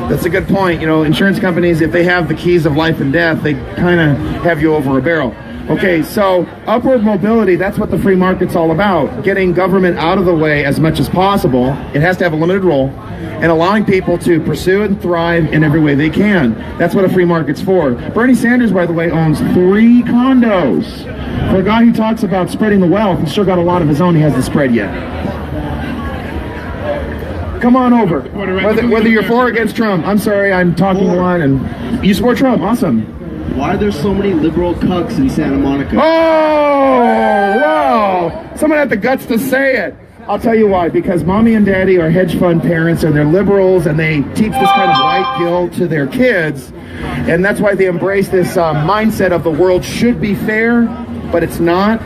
That's a good point. Insurance companies, if they have the keys of life and death, they kind of have you over a barrel. Okay, so upward mobility, that's what the free market's all about. Getting government out of the way as much as possible. It has to have a limited role. And allowing people to pursue and thrive in every way they can. That's what a free market's for. Bernie Sanders, by the way, owns 3 condos. For a guy who talks about spreading the wealth, he's still got a lot of his own he hasn't spread yet. Come on over. Whether you're for or against Trump. I'm sorry, I'm talking a lot. And you support Trump. Awesome. Why are there so many liberal cucks in Santa Monica? Oh, wow. Someone had the guts to say it. I'll tell you why. Because mommy and daddy are hedge fund parents and they're liberals and they teach this kind of white guilt to their kids. And that's why they embrace this mindset of the world should be fair, but it's not.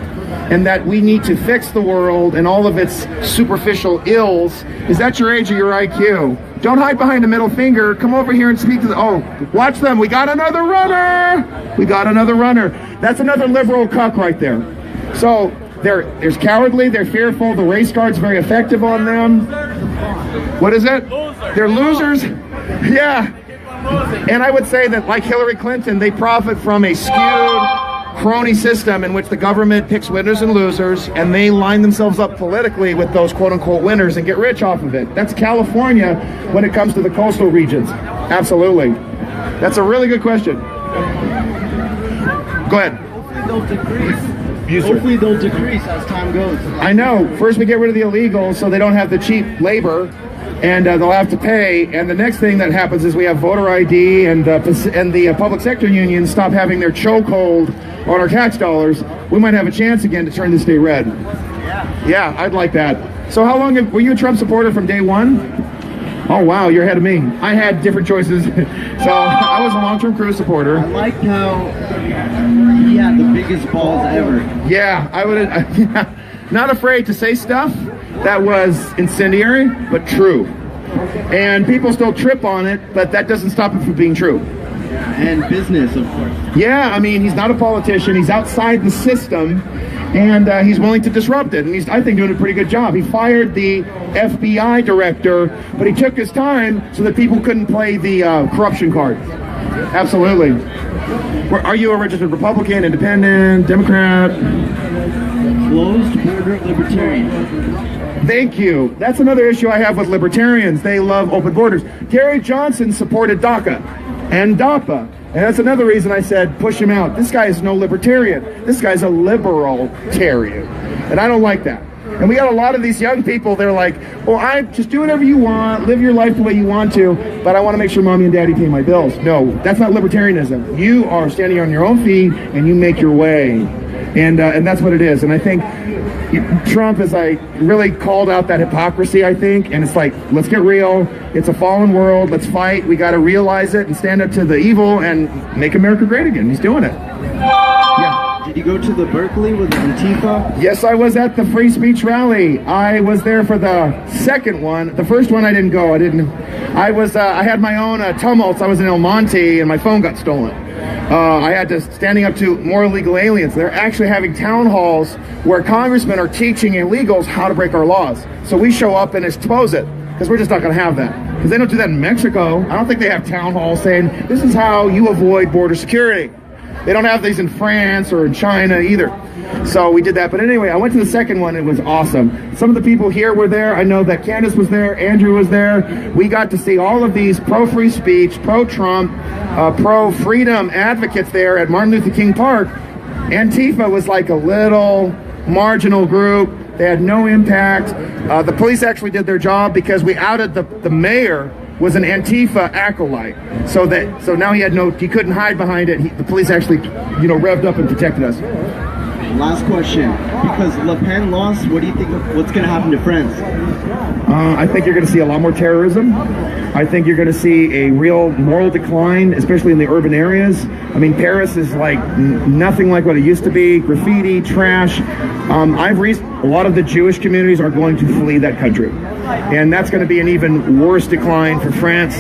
and that we need to fix the world and all of its superficial ills. Is that your age or your IQ? Don't hide behind a middle finger. Come over here and speak to the, oh, watch them. We got another runner. We got another runner. That's another liberal cuck right there. So there's cowardly, they're fearful. The race guard's very effective on them. What is it? They're losers. Yeah. And I would say that, like Hillary Clinton, they profit from a skewed crony system in which the government picks winners and losers, and they line themselves up politically with those quote-unquote winners and get rich off of it. That's California when it comes to the coastal regions. Absolutely. That's a really good question. Go ahead. Hopefully they'll decrease as time goes. I know. First we get rid of the illegals so they don't have the cheap labor, and they'll have to pay. And the next thing that happens is we have voter ID, and the public sector unions stop having their chokehold on our tax dollars. We might have a chance again to turn the state red. Yeah, I'd like that. So how long were you a Trump supporter from day one? Oh wow, you're ahead of me. I had different choices. So I was a long-term Cruz supporter. I liked how he had the biggest balls ever. Yeah, I would. Not afraid to say stuff that was incendiary, but true. And people still trip on it, but that doesn't stop it from being true. And business, of course. Yeah, I mean, he's not a politician. He's outside the system, and he's willing to disrupt it. And he's, I think, doing a pretty good job. He fired the FBI director, but he took his time so that people couldn't play the corruption card. Absolutely. Are you a registered Republican, Independent, Democrat? Closed border libertarian. Thank you. That's another issue I have with libertarians. They love open borders. Gary Johnson supported DACA and DAPA. And that's another reason I said push him out. This guy is no libertarian. This guy's a liberal-tarian. And I don't like that. And we got a lot of these young people, they're like, well, I just do whatever you want, live your life the way you want to, but I want to make sure mommy and daddy pay my bills. No, that's not libertarianism. You are standing on your own feet and you make your way. And that's what it is. And I think Trump is really called out that hypocrisy, I think, and it's like, let's get real. It's a fallen world. Let's fight. We got to realize it and stand up to the evil and make America great again. He's doing it. Yeah. Did you go to the Berkeley with Antifa? Yes, I was at the free speech rally. I was there for the second one. The first one I didn't go. I had my own tumults. I was in El Monte and my phone got stolen. I had to standing up to more illegal aliens. They're actually having town halls where congressmen are teaching illegals how to break our laws. So we show up and expose it, because we're just not going to have that. Because they don't do that in Mexico. I don't think they have town halls saying, this is how you avoid border security. They don't have these in France or in China either. So we did that. But anyway, I went to the second one. It was awesome. Some of the people here were there. I know that Candace was there. Andrew was there. We got to see all of these pro-free speech, pro-Trump, pro-freedom advocates there at Martin Luther King Park. Antifa was like a little marginal group. They had no impact. The police actually did their job because we outed the mayor was an Antifa acolyte. So now he couldn't hide behind it. The police actually, revved up and protected us. Last question. Because Le Pen lost, what do you think what's going to happen to France? I think you're going to see a lot more terrorism. I think you're going to see a real moral decline, especially in the urban areas. I mean, Paris is like nothing like what it used to be. Graffiti, trash. A lot of the Jewish communities are going to flee that country. And that's going to be an even worse decline for France,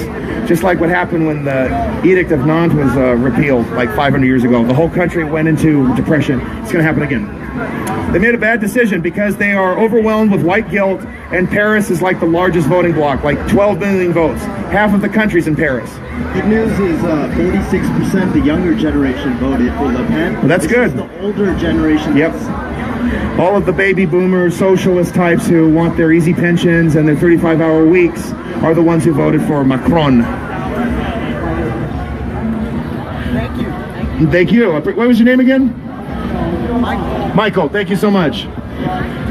just like what happened when the Edict of Nantes was repealed like 500 years ago. The whole country went into depression. It's going to happen again. They made a bad decision because they are overwhelmed with white guilt, and Paris is like the largest voting bloc, like 12 million votes. Half of the country's in Paris. Good news is 46% the younger generation voted for Le Pen. Well, that's good. The older generation. Yep. All of the baby boomers, socialist types who want their easy pensions and their 35-hour weeks are the ones who voted for Macron. Thank you. What was your name again? Michael, thank you so much.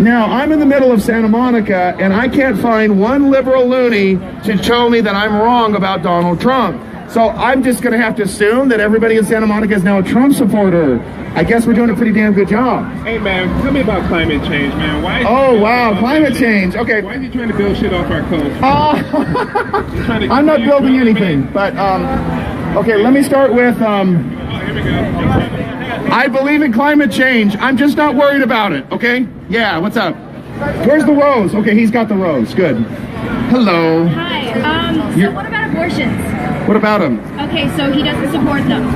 Now, I'm in the middle of Santa Monica, and I can't find one liberal loony to tell me that I'm wrong about Donald Trump. So I'm just going to have to assume that everybody in Santa Monica is now a Trump supporter. I guess we're doing a pretty damn good job. Hey, man, tell me about climate change, man. Climate change. Okay. Why are you trying to build shit off our coast? I'm not building anything, but, okay, let me start with, I believe in climate change. I'm just not worried about it, okay? Yeah, what's up? Where's the rose? Okay, he's got the rose. Good. Hello. Hi. So what about abortions? What about him? Okay, so he doesn't support them.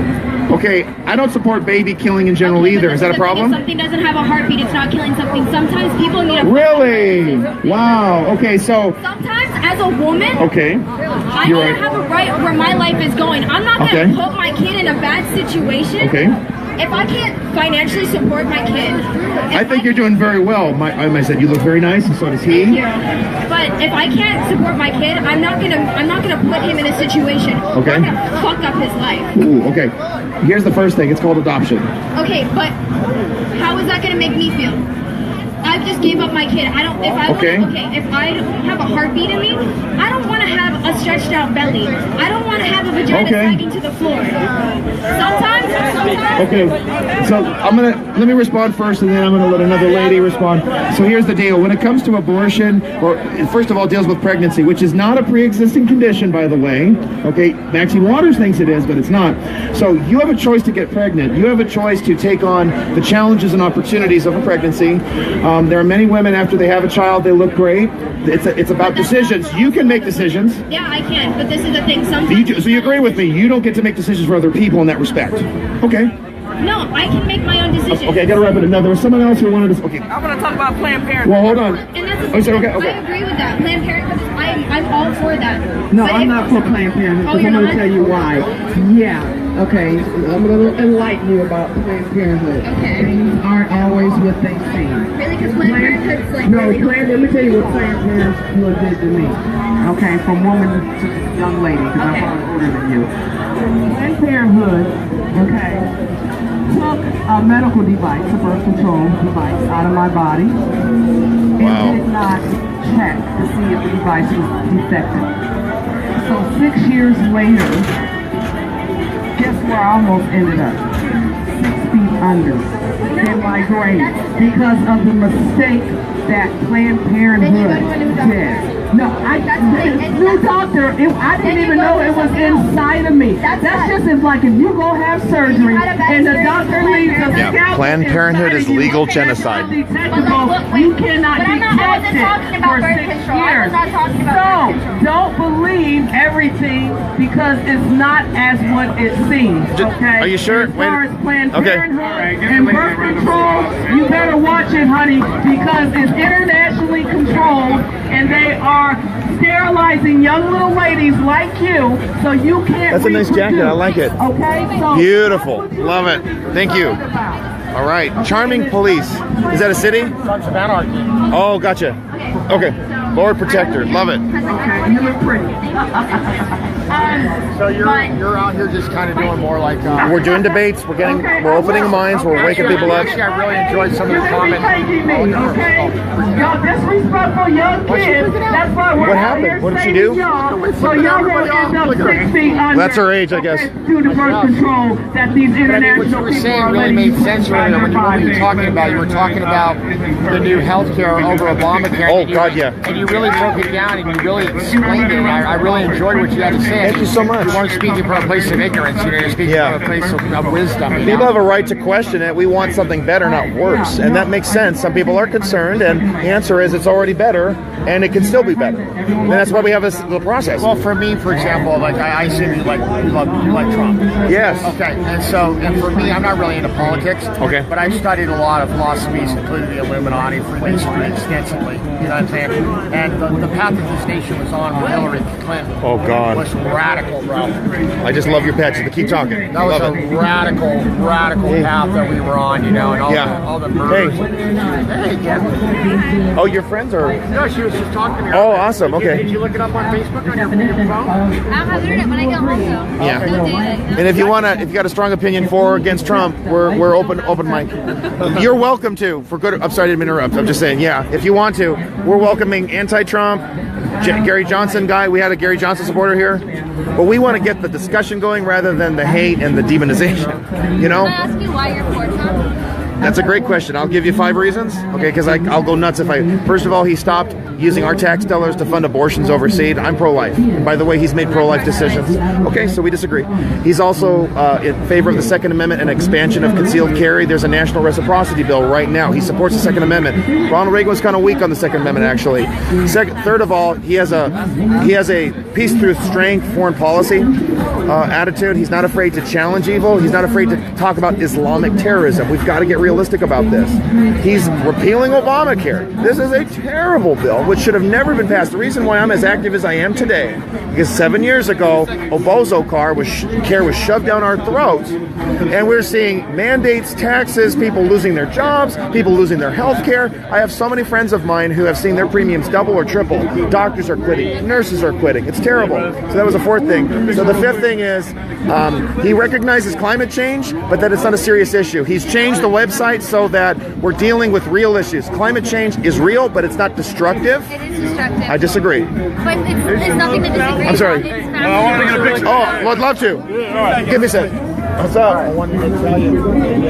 Okay, I don't support baby killing in general either. Is that a problem? If something doesn't have a heartbeat, it's not killing something. Sometimes people need a... Really? Wow. Okay, so... Sometimes, as a woman, okay. I need to have a right where my life is going. I'm not going to put my kid in a bad situation. Okay. If I can't financially support my kid... I think you're doing very well. I said you look very nice, and so does he. Thank you. But if I can't support my kid, I'm not gonna put him in a situation where I'm gonna fuck up his life. Ooh, okay. Here's the first thing. It's called adoption. Okay, but how is that gonna make me feel? I just gave up my kid. If I don't have a heartbeat in me, I don't want to have a stretched out belly. I don't want to have a vagina sagging to the floor. Sometimes. Okay, so let me respond first, and then I'm gonna let another lady respond. So here's the deal. When it comes to abortion, or first of all, deals with pregnancy, which is not a pre-existing condition, by the way. Okay, Maxine Waters thinks it is, but it's not. So you have a choice to get pregnant. You have a choice to take on the challenges and opportunities of a pregnancy. There are many women after they have a child, they look great. It's about decisions. You can make decisions. Yeah, I can, but this is the thing. Sometimes. So you agree with me? You don't get to make decisions for other people in that respect. Okay. No, I can make my own decisions. Okay, I gotta wrap it up. Now, there was someone else who wanted to. Okay. I want to talk about Planned Parenthood. Well, hold on. And that's okay. I agree with that. Planned Parenthood, I'm all for that. No, I'm not for Planned Parenthood. Oh, you're I'm going not? to tell you why. Yeah. Okay, I'm going to enlighten you about Planned Parenthood. Okay. Things aren't always what they seem. Really? Because Planned Parenthood's like... No, let me tell you what Planned Parenthood did to me. Okay, from woman to young lady, because I'm far older than you. Planned Parenthood, okay, took a medical device, a birth control device, out of my body, and did not check to see if the device was defective. So 6 years later, guess where I almost ended up? 6 feet under in my grave because of the mistake that Planned Parenthood did. No, new doctor, I didn't even know it was inside of me. That's just as like if you go have surgery and the doctor leaves a scalpel. Planned Parenthood is legal genocide. You cannot detect it for 6 years. So don't believe everything because it's not as what it seems. Okay? Are you sure? As far as Planned Parenthood and birth control, you better watch it, honey, because it's internationally controlled and they are sterilizing young little ladies like you, so you can't. That's a nice jacket. I like it. Okay. So beautiful. Love it. Thank you. All right. Charming Police. Is that a city? Sons of Anarchy. Oh, gotcha. Okay. Lord Protector. Love it. Okay. You look pretty. So you're out here just kind of doing more like we're doing debates. We're opening minds. We're waking people up. Actually, I really enjoyed some of the comments. Okay, y'all disrespectful young kids. That's why we're What happened? What did she do? So y'all gonna end up 6 feet under. That's her age, I guess. Due to birth control that these international people what you were saying really made sense earlier when you were talking about. You were talking about the new health care over Obamacare. Oh God, yeah. And you really broke it down and you really explained it. I really enjoyed what you had to say. Thank you so much. You weren't speaking from a place of ignorance. You're speaking from a place of wisdom. People have a right to question it. We want something better, not worse, and that makes sense. Some people are concerned, and the answer is it's already better, and it can still be better. And that's why we have this little process. Well, for me, for example, like I assume you like Trump. Yes. Okay, and for me, I'm not really into politics. Okay. But I've studied a lot of philosophies, including the Illuminati, Freemasonry, extensively. You know what I'm saying? And the path that this nation was on with Hillary Clinton. Oh God. Was radical, bro. I just love your patches, but keep talking. That was radical path that we were on, you know, and all the murders. Hey, Kevin. Oh, your friends are? No, she was just talking to me. Oh, awesome. Okay. Did you look it up on Facebook on your phone? I'll learn it when I get home, though. Yeah. And if you got a strong opinion for or against Trump, we're open mic. You're welcome to. For good. I'm sorry to interrupt. I'm just saying. Yeah. If you want to, we're welcoming anti-Trump. Gary Johnson guy. We had a Gary Johnson supporter here, but we want to get the discussion going rather than the hate and the demonization. You know. Can I ask you why you're for Trump? That's a great question. I'll give you 5 reasons. Okay, because I'll go nuts if I. First of all, he stopped using our tax dollars to fund abortions overseas. I'm pro-life. By the way, he's made pro-life decisions. Okay, so we disagree. He's also in favor of the Second Amendment and expansion of concealed carry. There's a national reciprocity bill right now. He supports the Second Amendment. Ronald Reagan was kind of weak on the Second Amendment, actually. Third of all, he has a peace through strength foreign policy attitude. He's not afraid to challenge evil. He's not afraid to talk about Islamic terrorism. We've got to get realistic about this. He's repealing Obamacare. This is a terrible bill, which should have never been passed. The reason why I'm as active as I am today, because 7 years ago, Obamacare was shoved down our throats, and we're seeing mandates, taxes, people losing their jobs, people losing their health care. I have so many friends of mine who have seen their premiums double or triple. Doctors are quitting. Nurses are quitting. It's terrible. So that was the 4th thing. So the 5th thing is he recognizes climate change, but that it's not a serious issue. He's changed the website so that we're dealing with real issues. Climate change is real, but it's not destructive. It is destructive. I disagree. But it's nothing to disagree. I'm sorry. It's I want to get a picture. Oh, well, I'd love to. Give me a sec. What's up? I wanted to tell you. Alright,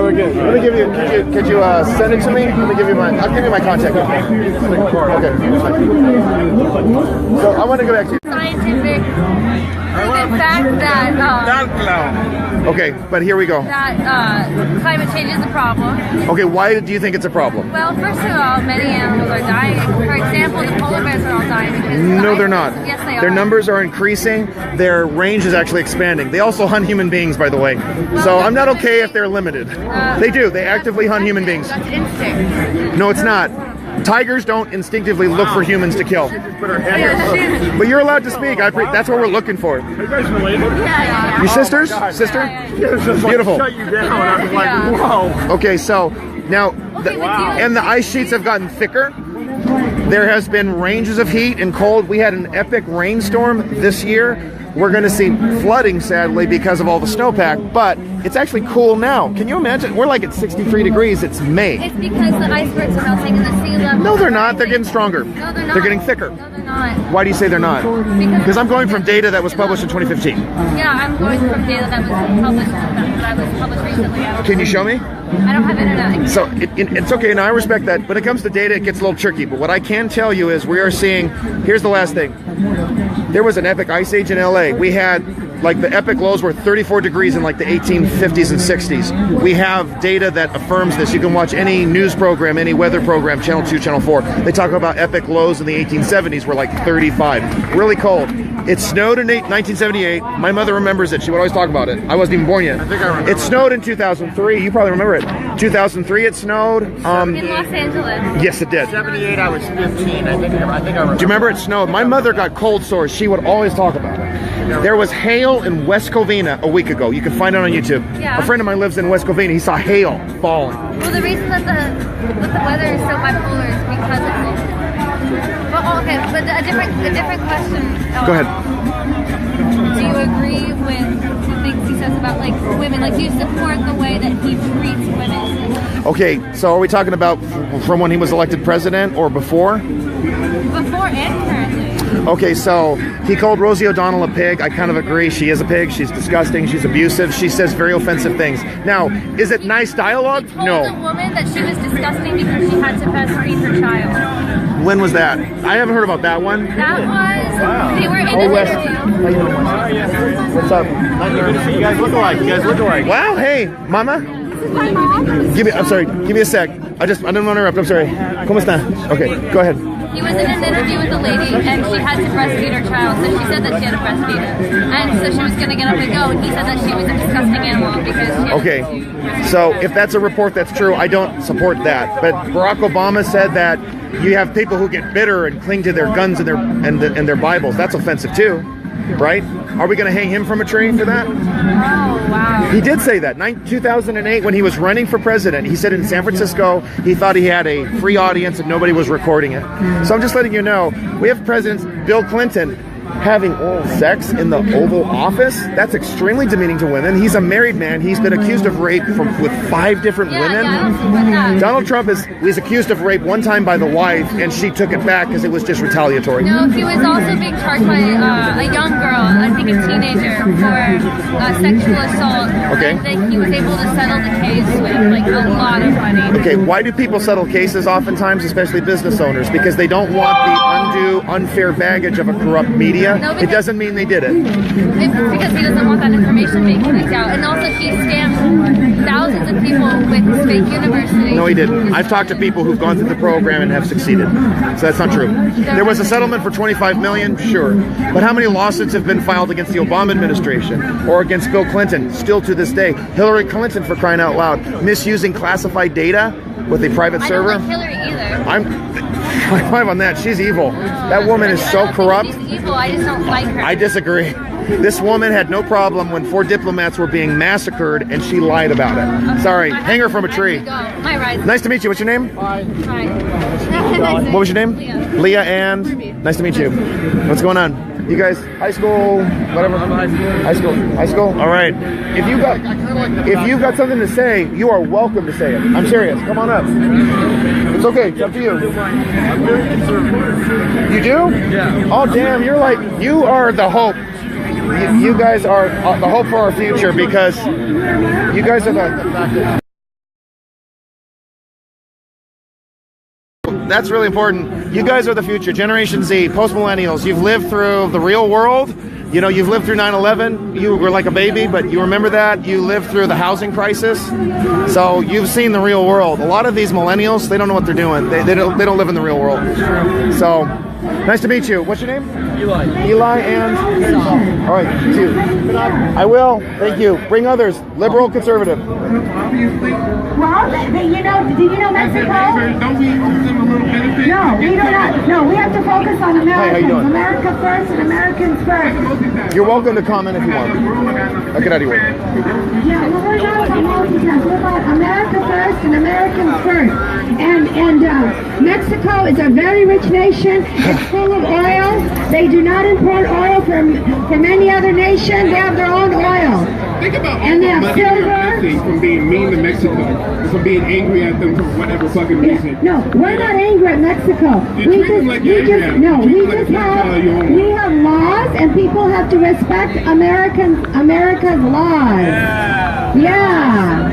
we're good. Let me give you. Could you send it to me? Let me give you my. I'll give you my contact. Okay. So I want to go back to you. Scientific proven fact that Okay, but here we go. that climate change is a problem. Okay, why do you think it's a problem? Well, first of all, many animals are dying. For example, the polar bears are all dying because No, they're not. Yes, they are. Their numbers are increasing. Their range is actually expanding. They also hunt human beings, by the way. So I'm not okay if they're limited. They do. They actively hunt human beings. That's instinct. No, it's not. Tigers don't instinctively look for humans to kill. But you're allowed to speak. That's what we're looking for. Are you guys related? Yeah. Your sisters? Sister? Beautiful. Shut you down. I was like, whoa. Okay, so now, and the ice sheets have gotten thicker. There has been ranges of heat and cold. We had an epic rainstorm this year. We're going to see flooding, sadly, because of all the snowpack, but it's actually cool now. Can you imagine? We're like at 63 degrees. It's May. It's because the icebergs are melting and the sea level. No, they're not. They're getting stronger. No, they're not. They're getting thicker. No, they're not. Why do you say they're not? Because I'm going from data that was published in 2015. Yeah, I'm going from data that was published recently. Can you show me? I don't have internet. So it's okay, and I respect that. When it comes to data, it gets a little tricky. But what I can tell you is we are seeing, here's the last thing. There was an epic ice age in LA. We had, like, the epic lows were 34 degrees in like the 1850s and 60s. We have data that affirms this. You can watch any news program, any weather program, Channel 2, Channel 4. They talk about epic lows in the 1870s were like 35. Really cold. It snowed in 1978. My mother remembers it. She would always talk about it. I wasn't even born yet. I think I remember. It snowed in 2003. You probably remember it. 2003 it snowed. In Los Angeles. Yes, it did. 78, I was 15. I think I remember. Do you remember it snowed? My mother got cold sores. She would always talk about it. There was hail in West Covina a week ago. You can find it on YouTube. Yeah. A friend of mine lives in West Covina. He saw hail falling. Well, the reason that the weather is so bipolar is because of. Well, okay, but a different question. Go ahead. Do you agree with the things he says about, like, women? Like, do you support the way that he treats women? Okay, so are we talking about from when he was elected president or before? Before and currently. Okay, so he called Rosie O'Donnell a pig. I kind of agree. She is a pig. She's disgusting. She's abusive. She says very offensive things. Now, is it nice dialogue? He told No. a woman that she was disgusting because she had to breastfeed her child. When was that? I haven't heard about that one. That was, they were in Oh, an Wes. interview. How you doing, Wes? What's up? You guys look alike. You guys look alike. Wow, hey, mama. My mom. I'm sorry, give me a sec. I didn't want to interrupt, I'm sorry. ¿Cómo está? Okay, go ahead. He was in an interview with a lady, and she had to breastfeed her child, so she said that she had to breastfeed her. And so she was going to get up and go, and he said that she was a disgusting animal because she had Okay, so if that's a report that's true, I don't support that. But Barack Obama said that you have people who get bitter and cling to their guns and their Bibles. That's offensive too, right? Are we going to hang him from a tree for that? Oh, wow. He did say that. 2008, when he was running for president, he said in San Francisco he thought he had a free audience and nobody was recording it. So I'm just letting you know, we have presidents, Bill Clinton, having oral sex in the Oval Office. That's extremely demeaning to women. He's a married man. He's been accused of rape with 5 different women. Donald Trump was accused of rape one time by the wife, and she took it back because it was just retaliatory. No, he was also being charged by a young girl, I think a teenager, for sexual assault. Okay. And then he was able to settle the case with like a lot of money. Okay, why do people settle cases oftentimes, especially business owners? Because they don't want the undue, unfair baggage of a corrupt media. No, it doesn't mean they did it. It's because he doesn't want that information being leaked out. And also he scammed thousands of people with his fake university. No, he didn't. I've talked to people who've gone through the program and have succeeded. So that's not true. There was a settlement for $25 million, sure. But how many lawsuits have been filed against the Obama administration or against Bill Clinton, still to this day? Hillary Clinton, for crying out loud, misusing classified data with a private server. I don't like Hillary either. I'm 5 on that. She's evil. That woman is so corrupt. She's evil. I just don't like her. I disagree. This woman had no problem when 4 diplomats were being massacred, and she lied about it. Sorry, hang her from a tree. My rise. Nice to meet you. What's your name? Hi. What was your name? Leah and nice to meet you. What's going on? You guys, high school, whatever. High school. All right. If you've got something to say, you are welcome to say it. I'm serious. Come on up. It's okay. It's up to you. I'm very conservative. You do? Yeah. Oh damn! You are the hope. You guys are the hope for our future because you guys are the. That's really important. You guys are the future. Generation Z, post-millennials. You've lived through the real world. You know, you've lived through 9/11. You were like a baby, but you remember that. You lived through the housing crisis. So you've seen the real world. A lot of these millennials, they don't know what they're doing. They don't live in the real world. So nice to meet you. What's your name? Eli. Eli and all right, you too. I will. Thank you. Bring others. Liberal, conservative. Well, did you know Mexico? Don't we owe them a little benefit? No, we don't have. No, we have to focus on Americans. Hi, how you doing? America first and Americans first. You're welcome to comment if you want. I'll get out of your way. Yeah, well, we're not about multitask. We're about America first and Americans first. And Mexico is a very rich nation. It's full of oil. They do not import oil from any other nation. They have their own oil. Think about And they have money you're silver. missing from being mean to Mexico, from being angry at them for whatever fucking reason. No, we're not angry at Mexico. You treat them like you're angry at them. You treat them like We have laws, and people have to respect America's laws. Yeah.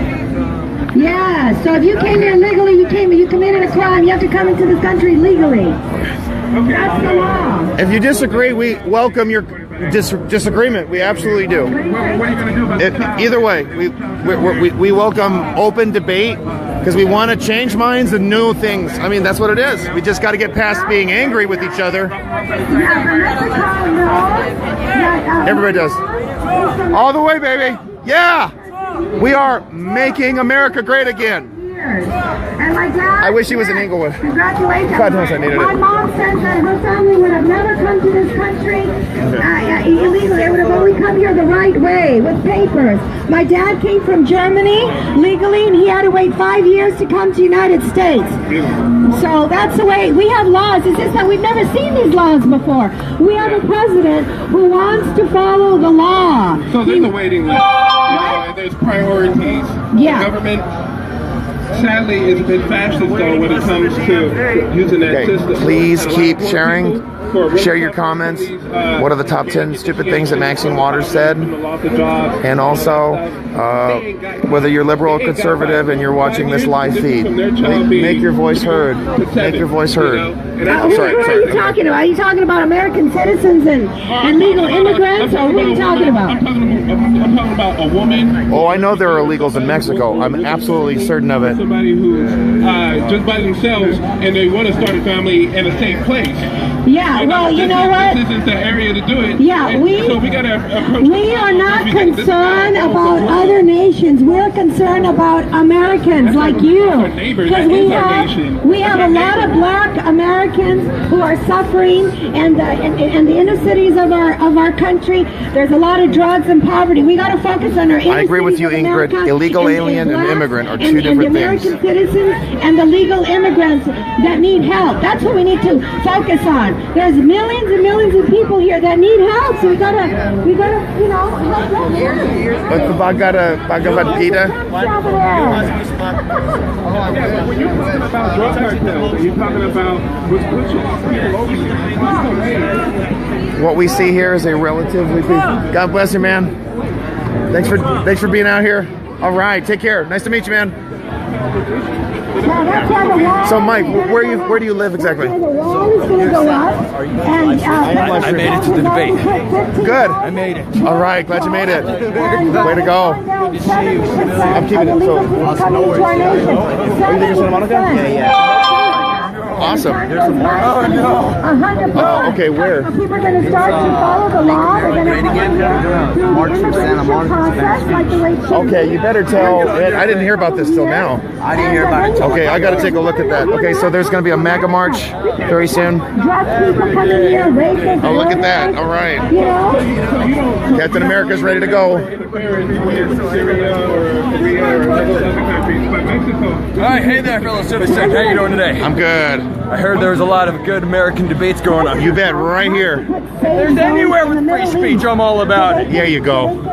So if you came here legally, you committed a crime. You have to come into this country legally. That's the law. If you disagree, we welcome your disagreement. We absolutely do. What are you going to do about it? Either way, we welcome open debate because we want to change minds and new things. I mean, that's what it is. We just got to get past being angry with each other. Everybody does. All the way, baby. Yeah. We are making America great again. And my dad, I wish he was in Inglewood. Congratulations. God knows I needed My it. mom says that her family would have never come to this country illegally. They would have only come here the right way, with papers. My dad came from Germany legally, and he had to wait 5 years to come to the United States. So that's the way. We have laws. It's just that we've never seen these laws before. We have a president who wants to follow the law. So there's a waiting list. There's priorities. Yeah. The government, sadly, has been fascist though when it comes to using that system. Please And a lot keep more sharing. people who are really Share your comments. What are the top 10 stupid things that Maxine Waters said? And also, whether you're liberal or conservative and you're watching this live feed, make your voice heard. Make your voice heard. Who are you talking about? Are you talking about American citizens and legal immigrants, or who are you talking about? I'm talking about a woman. Oh, I know there are illegals in Mexico. I'm absolutely certain of it. Somebody who's just by themselves and they want to start a family in a safe place. Yeah, well, you know what? This isn't the area to do it. Yeah, so we gotta approach. We are not concerned about other nations. We're concerned about Americans like you. Because we have a lot of black Americans who are suffering, and the inner cities of our country. There's a lot of drugs and poverty. We got to focus on our inner I agree with you, cities of Ingrid. America, Illegal alien and immigrant are two different things. The American citizens and the legal immigrants that need help. That's what we need to focus on. There's there's millions and millions of people here that need help. So we gotta, you know, help them. What's the Bhagavad Gita? When you're talking about drug cartels, you're talking about what's pushing people over here. What we see here is a relatively big. God bless you, man. Thanks for being out here. All right, take care. Nice to meet you, man. So, Mike, where do you live exactly? I made it to the debate. Good. I made it. All right, glad you made it. Way to go. Good to see you. I'm keeping it. So, are you leaving Santa Monica? Yeah. Awesome. There's some more. Oh, no. Okay, where? People are going to start to follow the law. They're going to March from Santa Monica. Okay, you better tell. I didn't hear about this till now. I didn't hear about it. Okay, I got to take a look at that. Okay, so there's going to be a MAGA march very soon. Oh, look at that. All right. Captain America's ready to go. All right, hey there, fellow citizen. How you doing today? I'm good. I heard there's a lot of good American debates going on. You bet, right here. If there's anywhere with free speech, I'm all about it. There you go.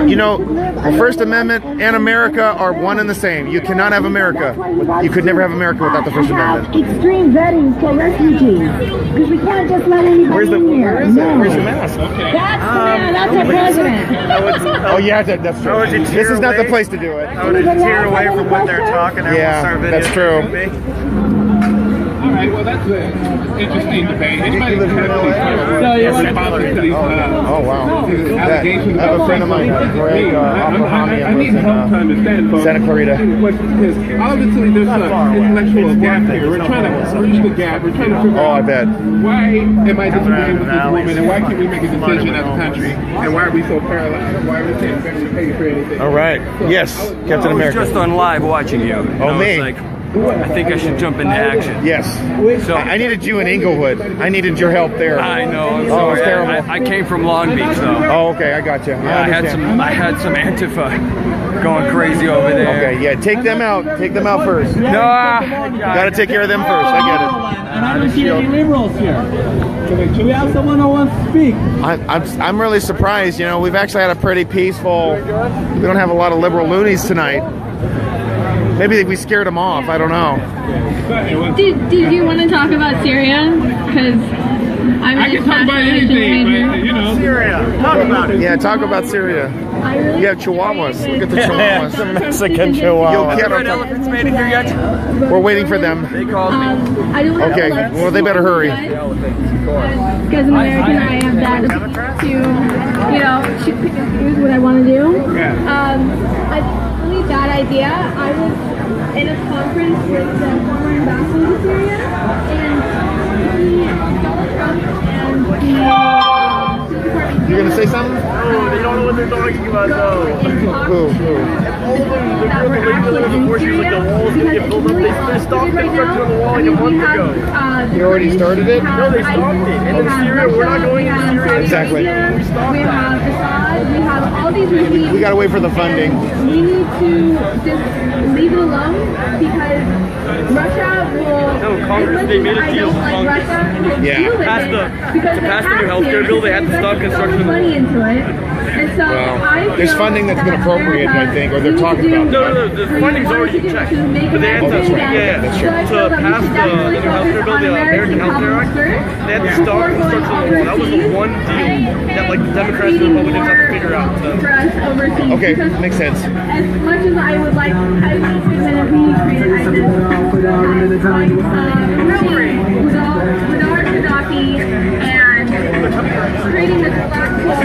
You know, the First Amendment and America are one and the same. You cannot have America. You could never have America without the First Amendment. Extreme vetting for refugees. Because we can't just let anybody in here. Where's your mask? Okay. That's our president. Oh, yeah, that's true. This is not the place to do it. I would tear away from what they're talking. Yeah, that's true. All right, well, that's an interesting debate. Anybody can have Oh, wow. I have a friend of mine, Greg Alfahami, I need help to understand, folks. Santa Clarita. Obviously, there's an intellectual gap here. We're trying to bridge the gap. We're trying to figure Oh, I out bet. why am I disagreeing with this woman, and why can't we make a decision as a country, and why are we so paralyzed? Why are we saying pay for anything? All right. Yes, Captain I was America. just on live watching you. Oh, me? Like, I think I should jump into action. Yes. So I needed you in Inglewood. I needed your help there. I know. I'm Oh, sorry. it's terrible. I came from Long Beach, though. Oh, okay. I got you. I had some Antifa going crazy over there. Okay, yeah. Take them out. Take them out first. No, Got to take care of them first. I get it. And I don't see any liberals here. Should we have someone who wants to speak? I'm really surprised. You know, we've actually had a pretty peaceful. We don't have a lot of liberal loonies tonight. Maybe we scared them off. I don't know. Do you want to talk about Syria? Because I'm I can talk about anything, but you know. Syria. Talk about it. Yeah, talk about Syria. You have chihuahuas. Look at the chihuahuas. Some Mexican chihuahua. Yo, Have red elephants made it here yet? we're waiting for them. They called me. Okay, well, they better hurry. Because I'm American, I have that to, you know, pick and choose what I want to do. I really bad idea. I was in a conference with the former ambassador to Syria, and Donald Trump and the You're gonna say something? Oh, they don't know what they're talking about, though. Who? That were actually in Syria, because it's really off-putting right now. I mean, we have, You already started it? No, they stopped it. And in Syria, we're not going into Syria. Exactly. We have Assad, we have all these regimes. We gotta wait for the funding. We need to just leave it alone because Russia will. No, Congress, they made a deal with like Congress. Russia will Yeah. deal with Pass it the- because to pass the new healthcare bill, they had to stop construction. money into it. And so Well, I there's feel funding that's been that appropriated, I America think, or they're needs to talking do about it. No, the funding's already in check. But they had to, that's right. yeah, That's true. to pass the new healthcare bill, the American Healthcare Act, they had to stop construction of the wall. That was the one deal that, like, the Democrats and Republicans had to figure out. So. For us overseas. Okay, because makes sense. As much as I would like, I would say that we created ISIS, with Gaddafi and creating this black hole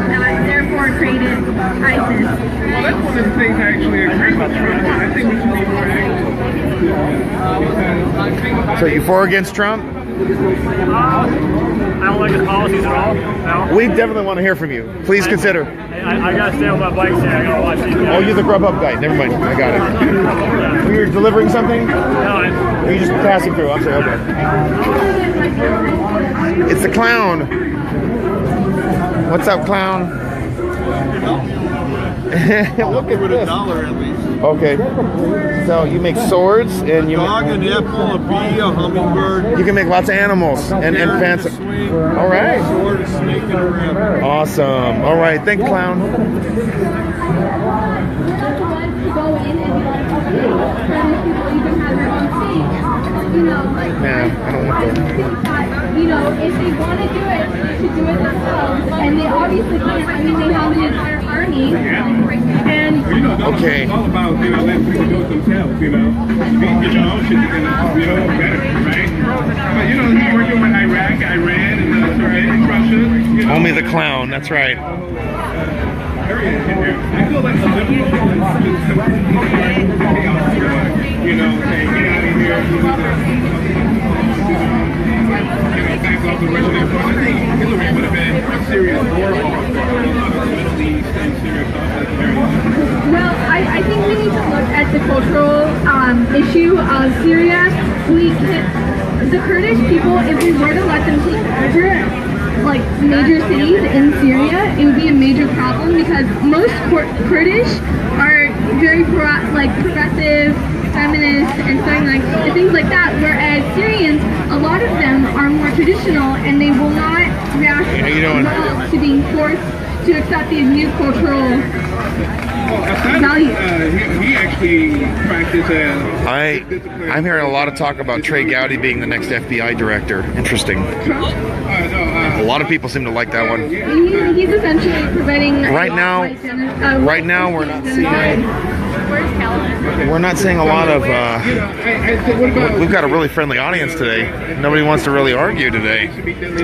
that therefore created ISIS. Well, that's one of the things I actually agree with Trump. I think we should be more active. So you for or against Trump? I don't like his policies at all. No. We definitely want to hear from you. Please consider. I gotta stay on my bike today. I gotta watch these guys. Oh, you're the Grubhub guy. Never mind. I got it. You're delivering something? No, Or you just passing through? I'm sorry. Okay. It's the clown. What's up, clown? Look at this. $1 at least. Okay. So you make swords and you Dog, an apple, a bee, a hummingbird. you can make lots of animals and fancy. All right. Sword, a snake, and a rabbit. Awesome. All right. Thank you, clown. Yeah, I don't want that. You know, if they want to do it, they should do it themselves. And they obviously can't. I mean, they have an entire army. And okay. It's all about, letting people do it themselves, If you can get your own shit together, better, right? But, he's working with Iraq, Iran, and Russia. Only the clown. That's right. I feel like the liberals hey, get out of here. Back off the Russian influence. I think Hillary would have been a serious war hawk for a lot of the Middle East and Syria conflict areas. well, I think we need to look at the cultural issue of Syria. The Kurdish people, if we were to let them take over like major cities in Syria, it would be a major problem because most Kurdish are very progressive, feminist, and things like that. Whereas Syrians, a lot of them are more traditional, and they will not react well to being forced to accept these new cultural values. He actually practiced as I'm hearing a lot of talk about Trey Gowdy being the next FBI director. Interesting. A lot of people seem to like that one. He's essentially preventing. Right now, we're not seeing. We're not seeing a lot of. We've got a really friendly audience today. Nobody wants to really argue today. It used to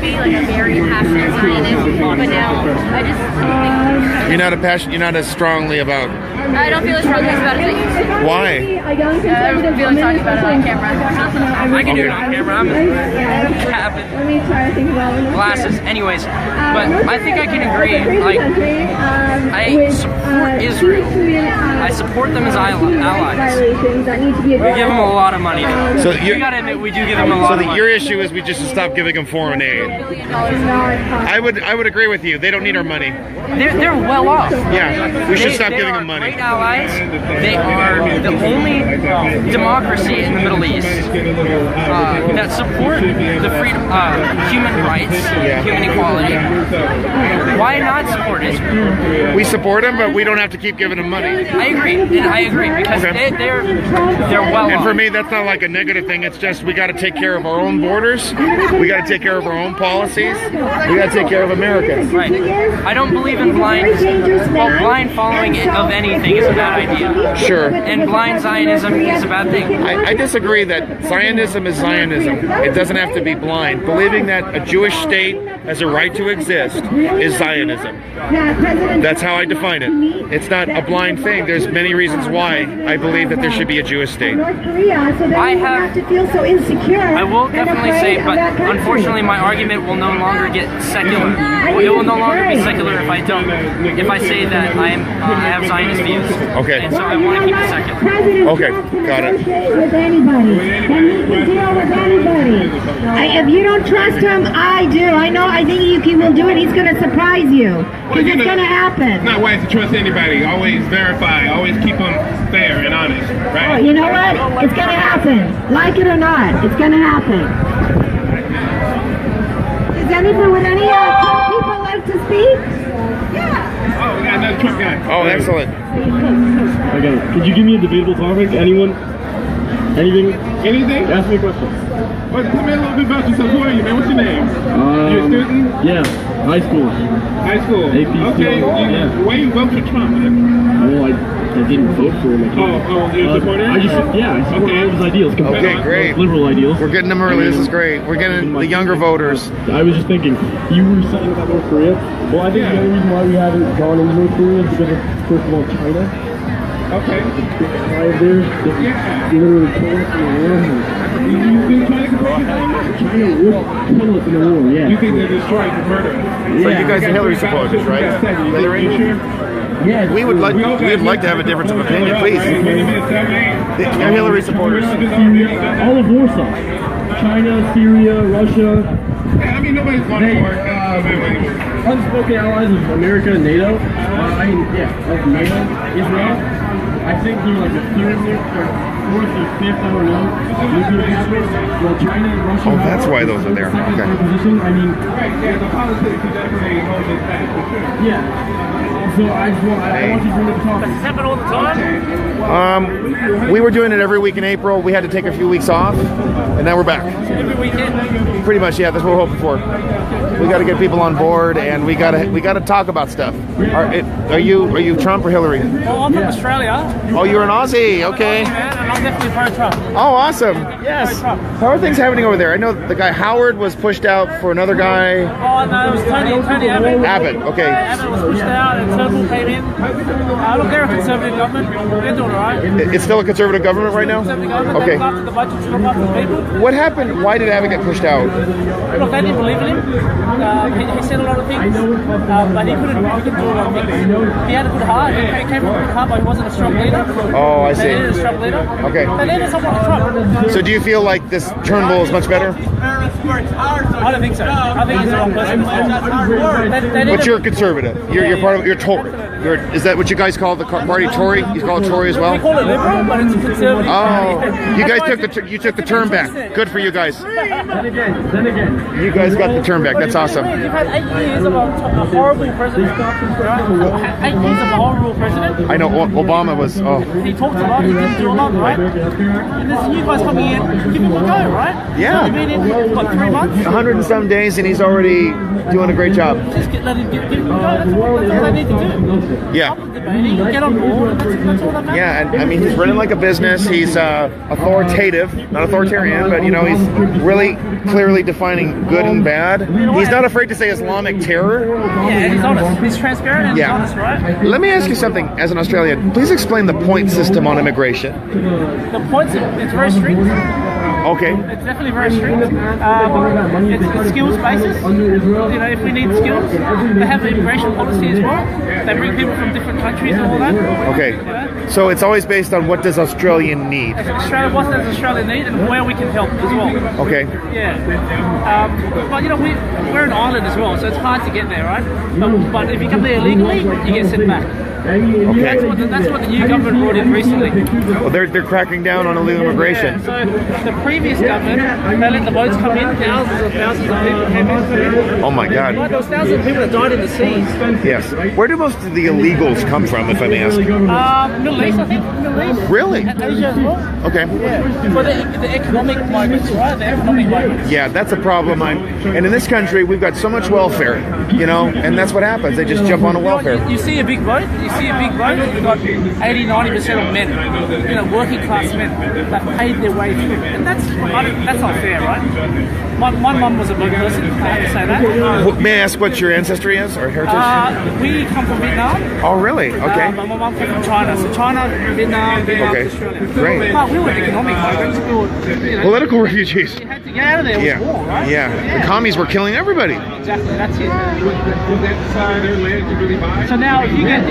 be like a very passionate Zionist, but now I just You're not a passion. You're not as strongly about. I don't feel as strongly about it as I used to. Why? I don't feel like talking about it on camera. I can do it on camera. I'm Let me try to think about it. glasses. Anyways, but I think I can agree. Like, I support Israel. I support them as allies. We give them a lot of money. So you gotta admit, we do give them a lot of money. Your issue is we just stop giving them foreign aid. I would agree with you. They don't need our money. They're well off. Yeah, we should stop giving them money. Great allies. They are the only democracy in the Middle East that support the freedom, human rights, human equality. Why not support Israel? We support them, but we don't have to keep giving them money. I agree because they're well And off. for me, that's not like a negative thing. It's just we got to take care of our own borders. We got to take care of our own policies. We got to take care of Americans. Right. I don't believe in blind following of anything is a bad idea. Sure. And blind Zionism is a bad thing. I disagree that Zionism is Zionism. It doesn't have to be blind. Believing that a Jewish state has a right to exist is Zionism. That's how I define it. It's not a blind thing. There's many reasons why I believe that there should be a Jewish state. I will definitely say, but unfortunately my argument will no longer get secular. It will no longer be secular if I say that I have Zionist views. Okay. And so I want to keep it secular. Okay, got it. With anybody, and he can deal with anybody. If you don't trust him, I do. I think he will do it. He's going to surprise you. Because it's going to happen. It's not wise to trust anybody. Always verify. Always keep them fair and honest, right? Oh, you know what? It's going to happen. Like it or not, it's going to happen. Does anyone with any people like to speak? Yeah. Oh, we got another Trump guy. Oh, excellent. Okay, could you give me a debatable topic? Anyone? Anything? Anything? Ask me a question. Well, tell me a little bit about yourself. Who are you, man? What's your name? You a student? Yeah, high school. High school. AP okay. student. Why you vote for Trump, man? Well, I didn't vote for him. You're a supporter? I support all of his ideals. Okay, great. Liberal ideals. We're getting them early. This is great. We're getting the younger voters. I was just thinking, you were saying about North Korea. Well, I think the only reason why we haven't gone into North Korea is because of, first of all, China. Okay. There's literally killing us in the war. You think China can break us? China would kill us in the war, yeah. You think they're destroying the murder? So you guys are Hillary supporters, right? Hillary? Yeah. We'd like to have a difference of opinion, please. They're Hillary supporters. All of Warsaw. China, Syria, Russia. I mean, nobody's going to war. unspoken allies of America and NATO. I mean, yeah, of NATO, Israel. I think they're like the third or fourth or fifth, I don't know, nuclear powers. Well, China and Russia. Oh, that's why those are there. Okay. Position. I mean, the politics is definitely holding back for sure. Yeah. So I want you to bring up the topic. Does this happen all the time? We were doing it every week in April. We had to take a few weeks off, and now we're back. Every weekend? Pretty much, yeah. That's what we're hoping for. We got to get people on board, and we got to talk about stuff. Are you Trump or Hillary? Well, I'm from Australia. Oh, you're an Aussie. Okay. And I'm definitely pro-Trump. Oh, awesome. Yes. How are things happening over there? I know the guy Howard was pushed out for another guy. Oh, no, it was Tony Abbott. Abbott, okay. Abbott was pushed out and Turnbull came in. Look, they're a conservative government. They're doing all right. It's still a conservative government right now? Conservative government. Okay. They look after the budget, they look after the people. What happened? Why did Abbott get pushed out? Look, they didn't believe in him. He said a lot of things, but he couldn't do a lot of things. He had a good heart. He came from a good heart, but he wasn't a strong leader. Oh, I see. They needed a strong leader. Okay. They needed someone like Trump. So do you feel like this Turnbull is much better? I don't think so. I think he's the wrong person. But you're conservative. You're part of. You're Tory. Is that what you guys call the party Tory? You call it Tory as well? We call it liberal, but it's a conservative. Oh, you guys took the term back. Good for you guys. Then again. You guys got the term back. That's awesome. You've had 8 years of a horrible president. 8 years of a horrible president. I know Obama was. Oh. He talked a lot. He didn't do a lot, right? And there's new guys coming in. Give him a go, right? Yeah. You've been in what, 3 months? 100 and some days, and he's already doing a great job. Just let him give him a go. That's all they need to do. Yeah. Get on board. That's all that matters. Yeah, and I mean, he's running like a business. He's authoritative, not authoritarian, but he's really clearly defining good and bad. He's not afraid to say Islamic terror. Yeah, and he's honest. He's transparent and he's honest, right? Let me ask you something. As an Australian, please explain the point system on immigration. The points, it's very strict. Okay. It's definitely very strict. It's skills basis. If we need skills, they have an immigration policy as well. They bring people from different countries and all that. Okay. So it's always based on what does Australia need. What does Australia need and where we can help as well. Okay. Yeah. But we're an island as well, so it's hard to get there, right? But if you come there illegally, you get sent back. Okay. That's what the new government brought in recently. Well, they're cracking down on illegal immigration. Yeah, so the previous government, they let the boats come in, thousands of people came in. Oh my God. There was thousands of people that died in the seas. Yes. Where do most of the illegals come from, if I may ask? Middle East, I think. Middle East. Really? And Asia as well. Okay. Yeah. For the economic migrants, right? The economic migrants. Yeah, that's a problem. And in this country, we've got so much welfare, and that's what happens. They just jump on a welfare. You see a big boat, you've got 80-90% of men, working class men that paid their way through. And that's not fair, right? My mum was a boat person, I have to say that. May I ask what your ancestry is or heritage? We come from Vietnam. Oh, really? Okay. My mum came from China. So China, Vietnam, Australia. Great. But we were economic migrants. Political refugees. You had to get out of there. It was war, right? Yeah. The commies were killing everybody. Exactly. That's it. So now, if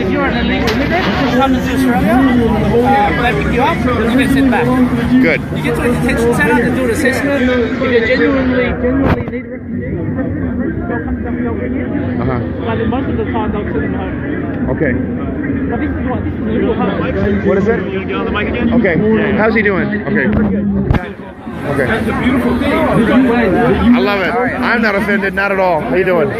you're an illegal immigrant, you come to Australia, they pick you up, you get sent back. Good. You get to a detention centre to do an assessment. If you genuinely need refugee, they'll come to you. But most of the time, they'll send them home. Okay. But this is legal home. What is it? You get on the mic again? Okay. How's he doing? Okay. Okay. That's a beautiful thing. I love it. I'm not offended, not at all. How you doing?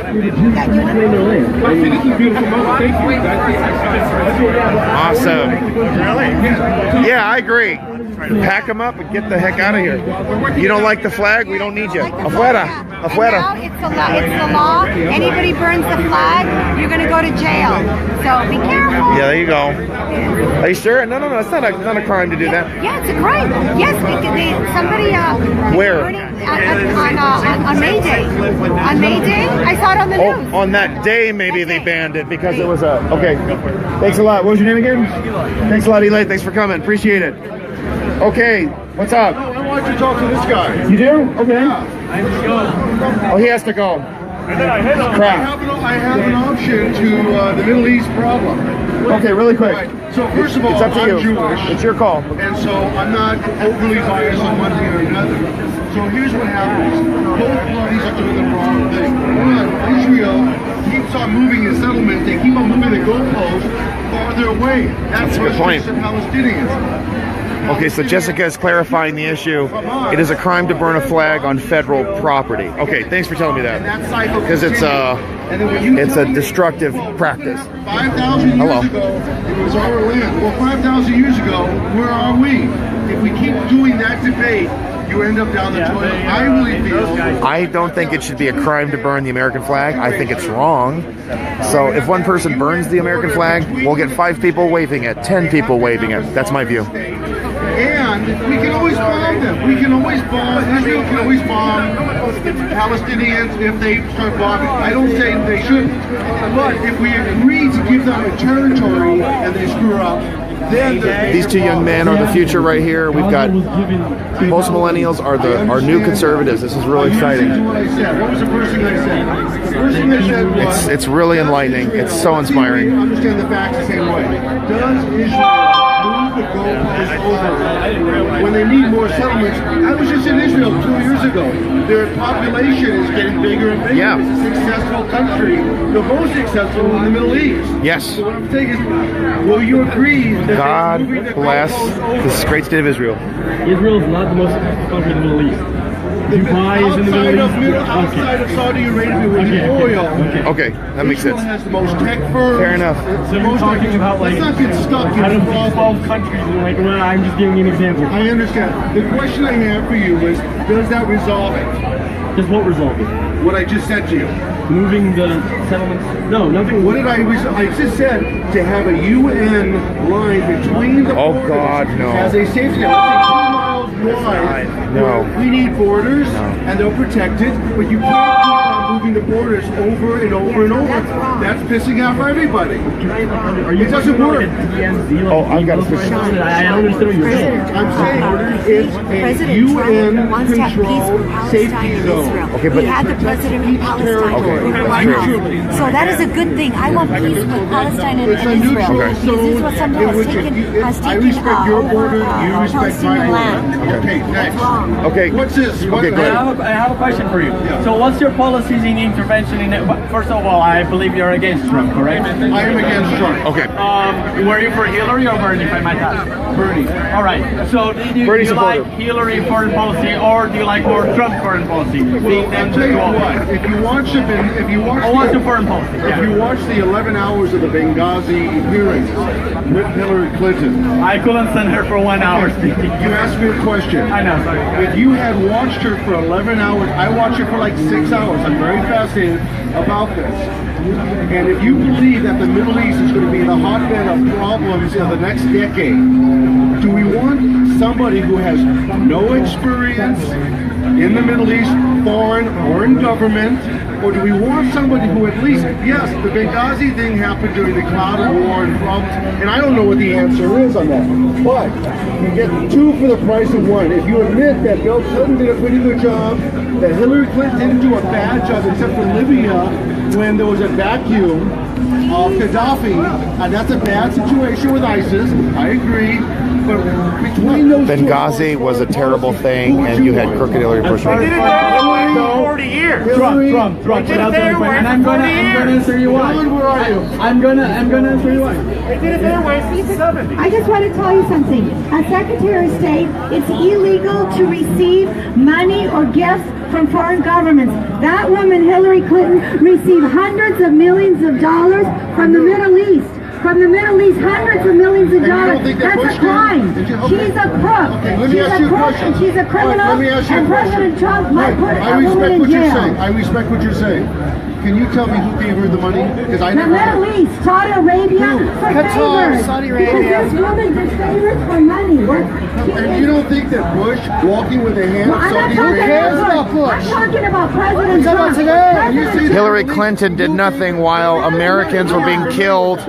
Awesome. Yeah, I agree. Pack them up and get the heck out of here. You don't like the flag? We don't need you. Afuera. Afuera. It's the law. Anybody burns the flag, you're going to go to jail. So be careful. Yeah, there you go. Are you sure? No. It's not a crime to do that. Yeah, it's a crime. Yes, somebody. Where? On May Day. On May Day, I saw it on the news. On that day, maybe they banned it because it was a. Okay. Thanks a lot. What was your name again? Thanks a lot, Eli. Thanks for coming. Appreciate it. Okay. What's up? I want you to talk to this guy. You do? Okay. Yeah. Oh, he has to go. Crap. I have an option to the Middle East problem. Okay, really quick. Right. So first of all, it's up to I'm you. Jewish. It's your call. And so I'm not overly biased on one thing or another. So here's what happens. Both parties are doing the wrong thing. One, Israel keeps on moving the settlements. They keep on moving the goalposts farther away. That's a good point. The Palestinians. Okay, so Jessica is clarifying the issue. It is a crime to burn a flag on federal property. Okay, thanks for telling me that. Because it's a destructive practice. 5,000 years ago, it was our land. Well, 5,000 years ago, where are we? If we keep doing that debate, you end up down the toilet. I really feel... I don't think it should be a crime to burn the American flag. I think it's wrong. So if one person burns the American flag, we'll get 5 people waving it, 10 people waving it. That's my view. And we can always bomb them. We can always bomb. Israel can always bomb Palestinians if they start bombing. I don't say they shouldn't. But if we agree to give them a territory and they screw up, then these 2 young men are the future right here. We've got most millennials are new conservatives. This is really exciting. What I said. What was the first thing I said? The first thing I said was... It's really enlightening. It's so inspiring. Understand the facts the same way. Does Israel move the goalposts over when they need more settlements? I was just in Israel 2 years ago. Their population is getting bigger and bigger. Yeah. It's a successful country, the most successful in the Middle East. Yes. So what I'm saying is, will you agree that God bless this great state of Israel. Israel is not the most successful country in the Middle East. Dubai is in the Middle East. Outside of Saudi Arabia with the oil. Okay, that makes sense. Israel has the most tech firms. Fair enough. So you're talking about like let's not get stuck out in of 12 countries. Like, well, I'm just giving you an example. I understand. The question I have for you is, does that resolve it? Just what resolve it? What I just said to you. Moving the settlements? No, nothing. What did I just said to have a UN line between the borders God, no. as a safety net. Let's say 2 miles wide. No. We need borders, and they'll protect it, but you can't keep on moving the borders over and over and over. That's pissing off everybody. It doesn't work. Oh, I've got to switch. I don't understand what you're saying. I'm saying it's a UN-controlled safety zone. Okay, but we had the president of Palestine over the White House. So that is a good thing. I want peace with Palestine and Israel. Because Israel somehow has taken Palestinian land. Okay, next. Okay. What's this? Okay, go ahead. I have a question for you. Yeah. So what's your policies in intervention in it? First of all, I believe you're against Trump, correct? I am against Trump. Okay. Were you for Hillary or Bernie, if I might ask? Bernie. All right. So do you like Hillary foreign policy or do you like more Trump foreign policy? Well, I'll tell you what. If you watch the foreign policy. If you watch the 11 hours of the Benghazi hearings with Hillary Clinton, I couldn't send her for 1 hour speaking. You asked me a question. I know. Sorry. If you had watched her for 11 hours, I watched her for like 6 hours. I'm very fascinated about this. And if you believe that the Middle East is going to be the hotbed of problems in the next decade, do we want somebody who has no experience in the Middle East, foreign or in government, or do we want somebody who at least, yes, the Benghazi thing happened during the cloud of war and problems, and I don't know what the answer is on that, but you get 2 for the price of 1. If you admit that Bill Clinton did a pretty good job, that Hillary Clinton didn't do a bad job except for Libya when there was a vacuum of Gaddafi, and that's a bad situation with ISIS, I agree. But between those Benghazi was a terrible thing, and you had crooked Hillary Bush. They did it their way for 40 years. Trump. And I'm gonna answer you why. Where are you? I'm gonna answer you why. They did it their way since the 70s. I just want to tell you something. As Secretary of State, it's illegal to receive money or gifts from foreign governments. That woman, Hillary Clinton, received hundreds of millions of dollars from the Middle East. From the Middle East, hundreds of millions of dollars. That's a crime. She's a crook. She's a crook and she's a criminal. And President Trump might put a woman in jail. I respect what you're saying. Can you tell me who gave her the money? Because I The never heard. Middle East, Saudi Arabia, for Qatar, favors. Saudi Because Arabia. this woman did favors for money. And you don't think that Bush walking with a hand Well, of I'm not Saudi talking Arabia? about Bush. I'm talking about President Trump. President Hillary Clinton did nothing while Americans were being killed in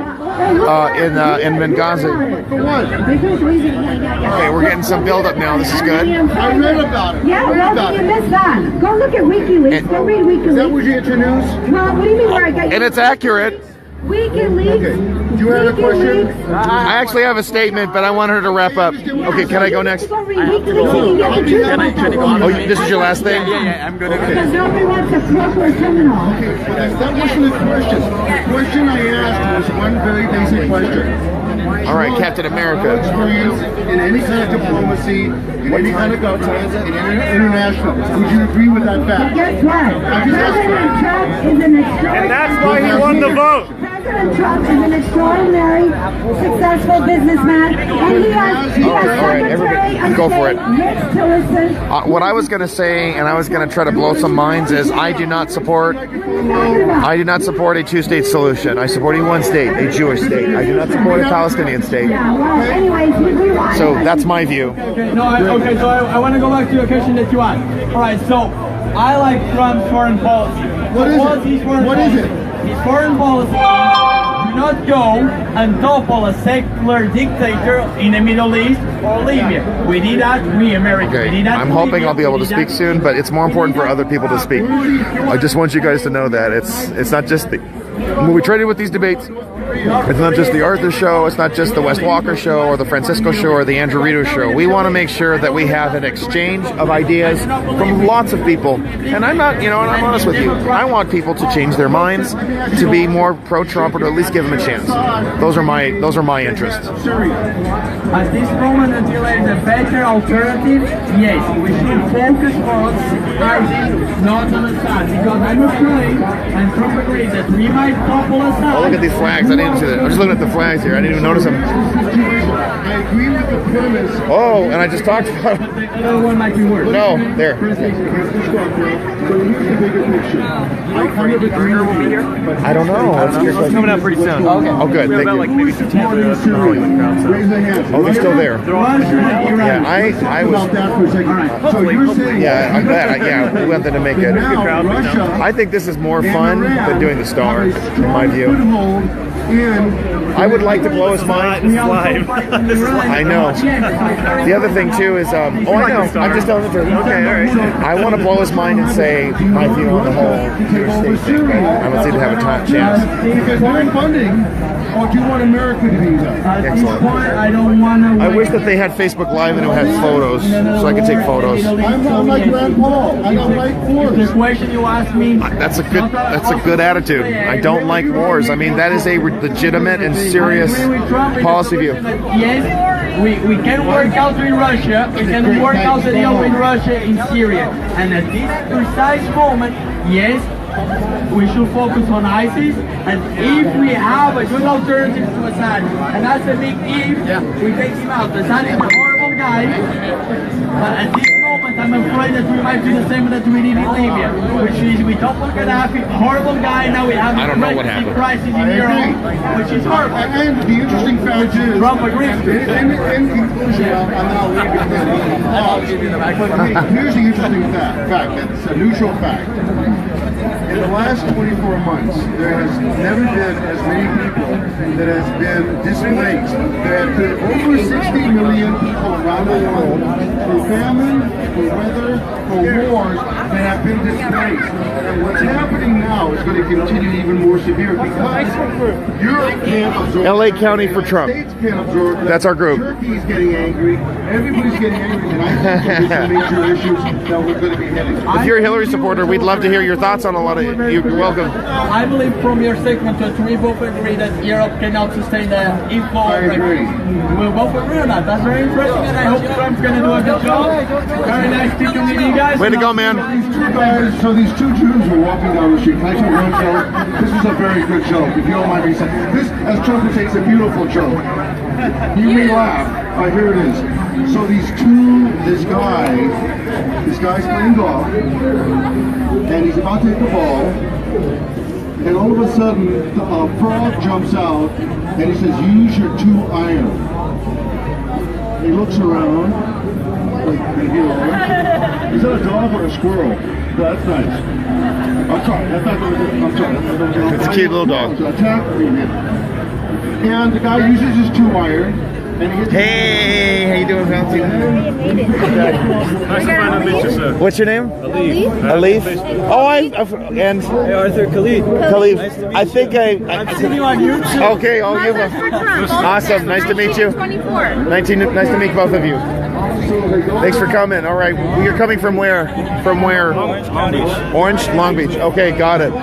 Benghazi. For what? Okay, we're getting some build-up now. This is good. I read about it. Yeah, well, you missed that. Go look at WikiLeaks. Go read WikiLeaks. Is that where you get your news? Well, what do you mean where I got And it's accurate. WikiLeaks? Do you have a question? I actually have a statement, but I want her to wrap up. Okay, can I go next? Go read WikiLeaks and you get the truth about that woman. Oh, this is your last thing? Yeah, I'm good. Because nobody wants to crook or criminal. Okay, but that wasn't the question. The question I asked was one very basic question. All right, Captain America. Experience in any kind of diplomacy, in any kind of government, in international. Would you agree with that fact? Guess what? President Trump is an extraordinary... And that's why he won the vote. President Trump is an extraordinary, successful businessman, and he has Secretary of go for it. State Nick Tillerson. What I was going to say, and I was going to try to blow some minds, is I do not support a two-state solution. I support a one state, a Jewish state. I do not support a Palestinian state. Yeah, well, anyways, we want... So that's my view. Okay, no, so I want to go back to the question that you asked. All right, so I like Trump's foreign policy. What is it? His foreign policy is do not go and topple a secular dictator in the Middle East or Libya. We did that, we Americans. Okay, We did that I'm to hoping Libya, I'll be able we to did speak that- soon, but it's more important for other people to speak. I just want you guys to know that it's not just the... When we traded with these debates, it's not just the Arthur show, it's not just the Wes Walker show or the Francisco show or the Andrew Rito show. We want to make sure that we have an exchange of ideas from lots of people. And I'm not, and I'm honest with you. I want people to change their minds, to be more pro-Trump, or to at least give them a chance. Those are my interests. At this moment, until there is a better alternative, yes, we should focus on Assad, not on Assad, because I'm afraid, and Trump agrees, that we might topple Assad. Oh, look at these flags. I didn't see that. I'm just looking at the flags here. I didn't even notice them. I agree with the premise. Oh, and I just talked about it. Another one might be worse. No, there. So here's the bigger picture. I kind of agree with you. I don't know. It's coming out pretty soon. Okay. Oh, good. We have Thank about you. like maybe 15 minutes. Raise the hand. Oh, they're still there. Yeah, I was. about that for a second. So you're saying... Yeah, I'm glad. We want them to make it. Now, Russia I think this is more fun than doing the star, in my view. foothold in... I would like to blow his mind. I know. The other thing too is, I know. I'm just telling the truth. Okay, all right. I want to blow his mind and say my view on the whole Jewish state thing. I don't seem to have a chance. Because we're funding, or do you want America to do that? Excellent. I don't want to. I wish that they had Facebook Live and it had photos, so I could take photos. I'm like Rand Paul. I don't like wars. The question you asked me. That's a good attitude. I don't like wars. I mean, that is a legitimate and serious policy view. Yes, we can work out in Russia. We can work out a deal with Russia in Syria. And at this precise moment, yes, we should focus on ISIS. And if we have a good alternative to Assad, and that's a big if, we take him out. Assad is a horrible guy. But at this moment, I'm afraid that we might do the same that we did in Libya, which is we topple Gaddafi, horrible guy. Now we have a refugee crisis in Europe, which is horrible. And the interesting fact is, Trump agrees. in conclusion, I'll give you the mic. Here's the interesting fact. It's a neutral fact. In the last 24 months, there has never been as many people that has been displaced. There have been over 60 million people around the world through famine, for weather, for wars that have been displaced. And what's happening now is going to continue even more severe because Europe can't absorb. LA County for Trump. States can't absorb. That's our group. Turkey's getting angry. Everybody's getting angry. And I think there's some major issues that we're going to be heading. If you're a Hillary supporter, we'd love to hear your thoughts on a lot of it. You're welcome. I believe from your statement that we both agree that Europe cannot sustain the inflow of refugees. We both agree on that. That's very interesting, and I hope Trump's going to do a good job. Very nice speaking with you guys. Way to go, man. These two guys, so these two Jews were walking down the street. Can I tell one joke? This is a very good joke, if you don't mind me saying. This, as Trump would say, is a beautiful joke. You may laugh. Here it is. So this guy's playing golf, and he's about to hit the ball, and all of a sudden, a frog jumps out, and he says, use your 2-iron. He looks around, like, is that a dog or a squirrel? That's nice. I'm sorry, I thought that was It's a cute little dog. And the guy uses his 2-iron. Hey, how you doing, Valentina? Nice to finally meet you, sir. What's your name? Alif. Alif. Oh, and hey, Arthur Khalid. Khalid. Nice I think I've seen you on YouTube. Okay. Oh, you. Awesome. Nice to meet you. 24. Nice to meet both of you. Thanks for coming. All right, you're coming from where? From where? Long Beach. Orange, Long Beach. Okay, got it. He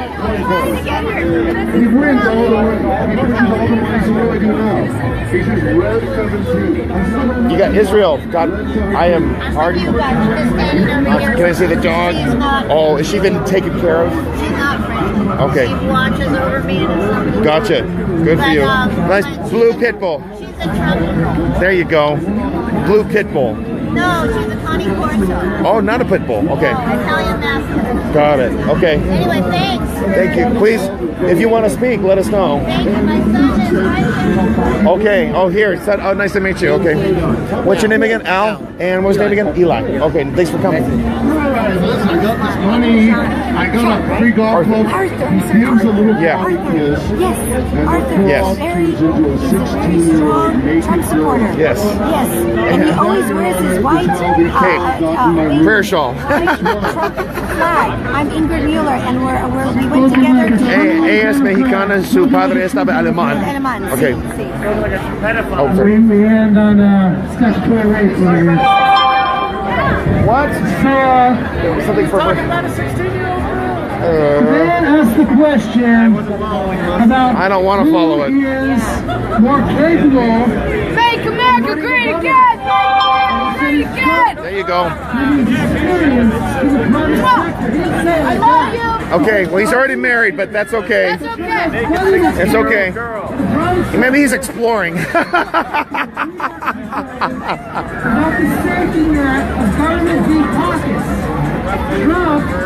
wins all the way. He pushes all the way. So what do I do now? He says red 17. You got Israel. God, I am already. Can I see the dog? Oh, has she been taken care of? She's not friendly. Okay. She watches over me and stuff. Gotcha. Good for you. Nice blue pit bull. She's a Trump. There you go. Blue pit bull. No, she's a Connie Corso. Oh, not a pit bull. Okay. Italian Mastiff. Got it. Okay. Anyway, thanks. Thank you. Please, if you want to speak, let us know. Thank you. My son is Isaac. Okay. Oh, here. Oh, nice to meet you. Okay. What's your name again? Al? And what's your name again? Eli. Okay. Thanks for coming. Listen, I got this money. I got a free golf club. He gives a little pocket kiss. Yes. Turns into a 16-year-old naked girl. Yes. Yes, and he always wears his white prayer shawl. Trump flag. I'm Ingrid Mueller, and we went together to... Ella es mexicana, su padre estaba alemán. Alemán, Okay. sí. Oh, We end on statutory rape lawyers. What? So, something for Talking about a 16-year-old then ask the question about I don't want to follow it. who is more capable. Make America great again! Make America great again! There you go. I love you! Okay, well, he's already married, but that's okay. That's okay. It's okay. Maybe he's exploring.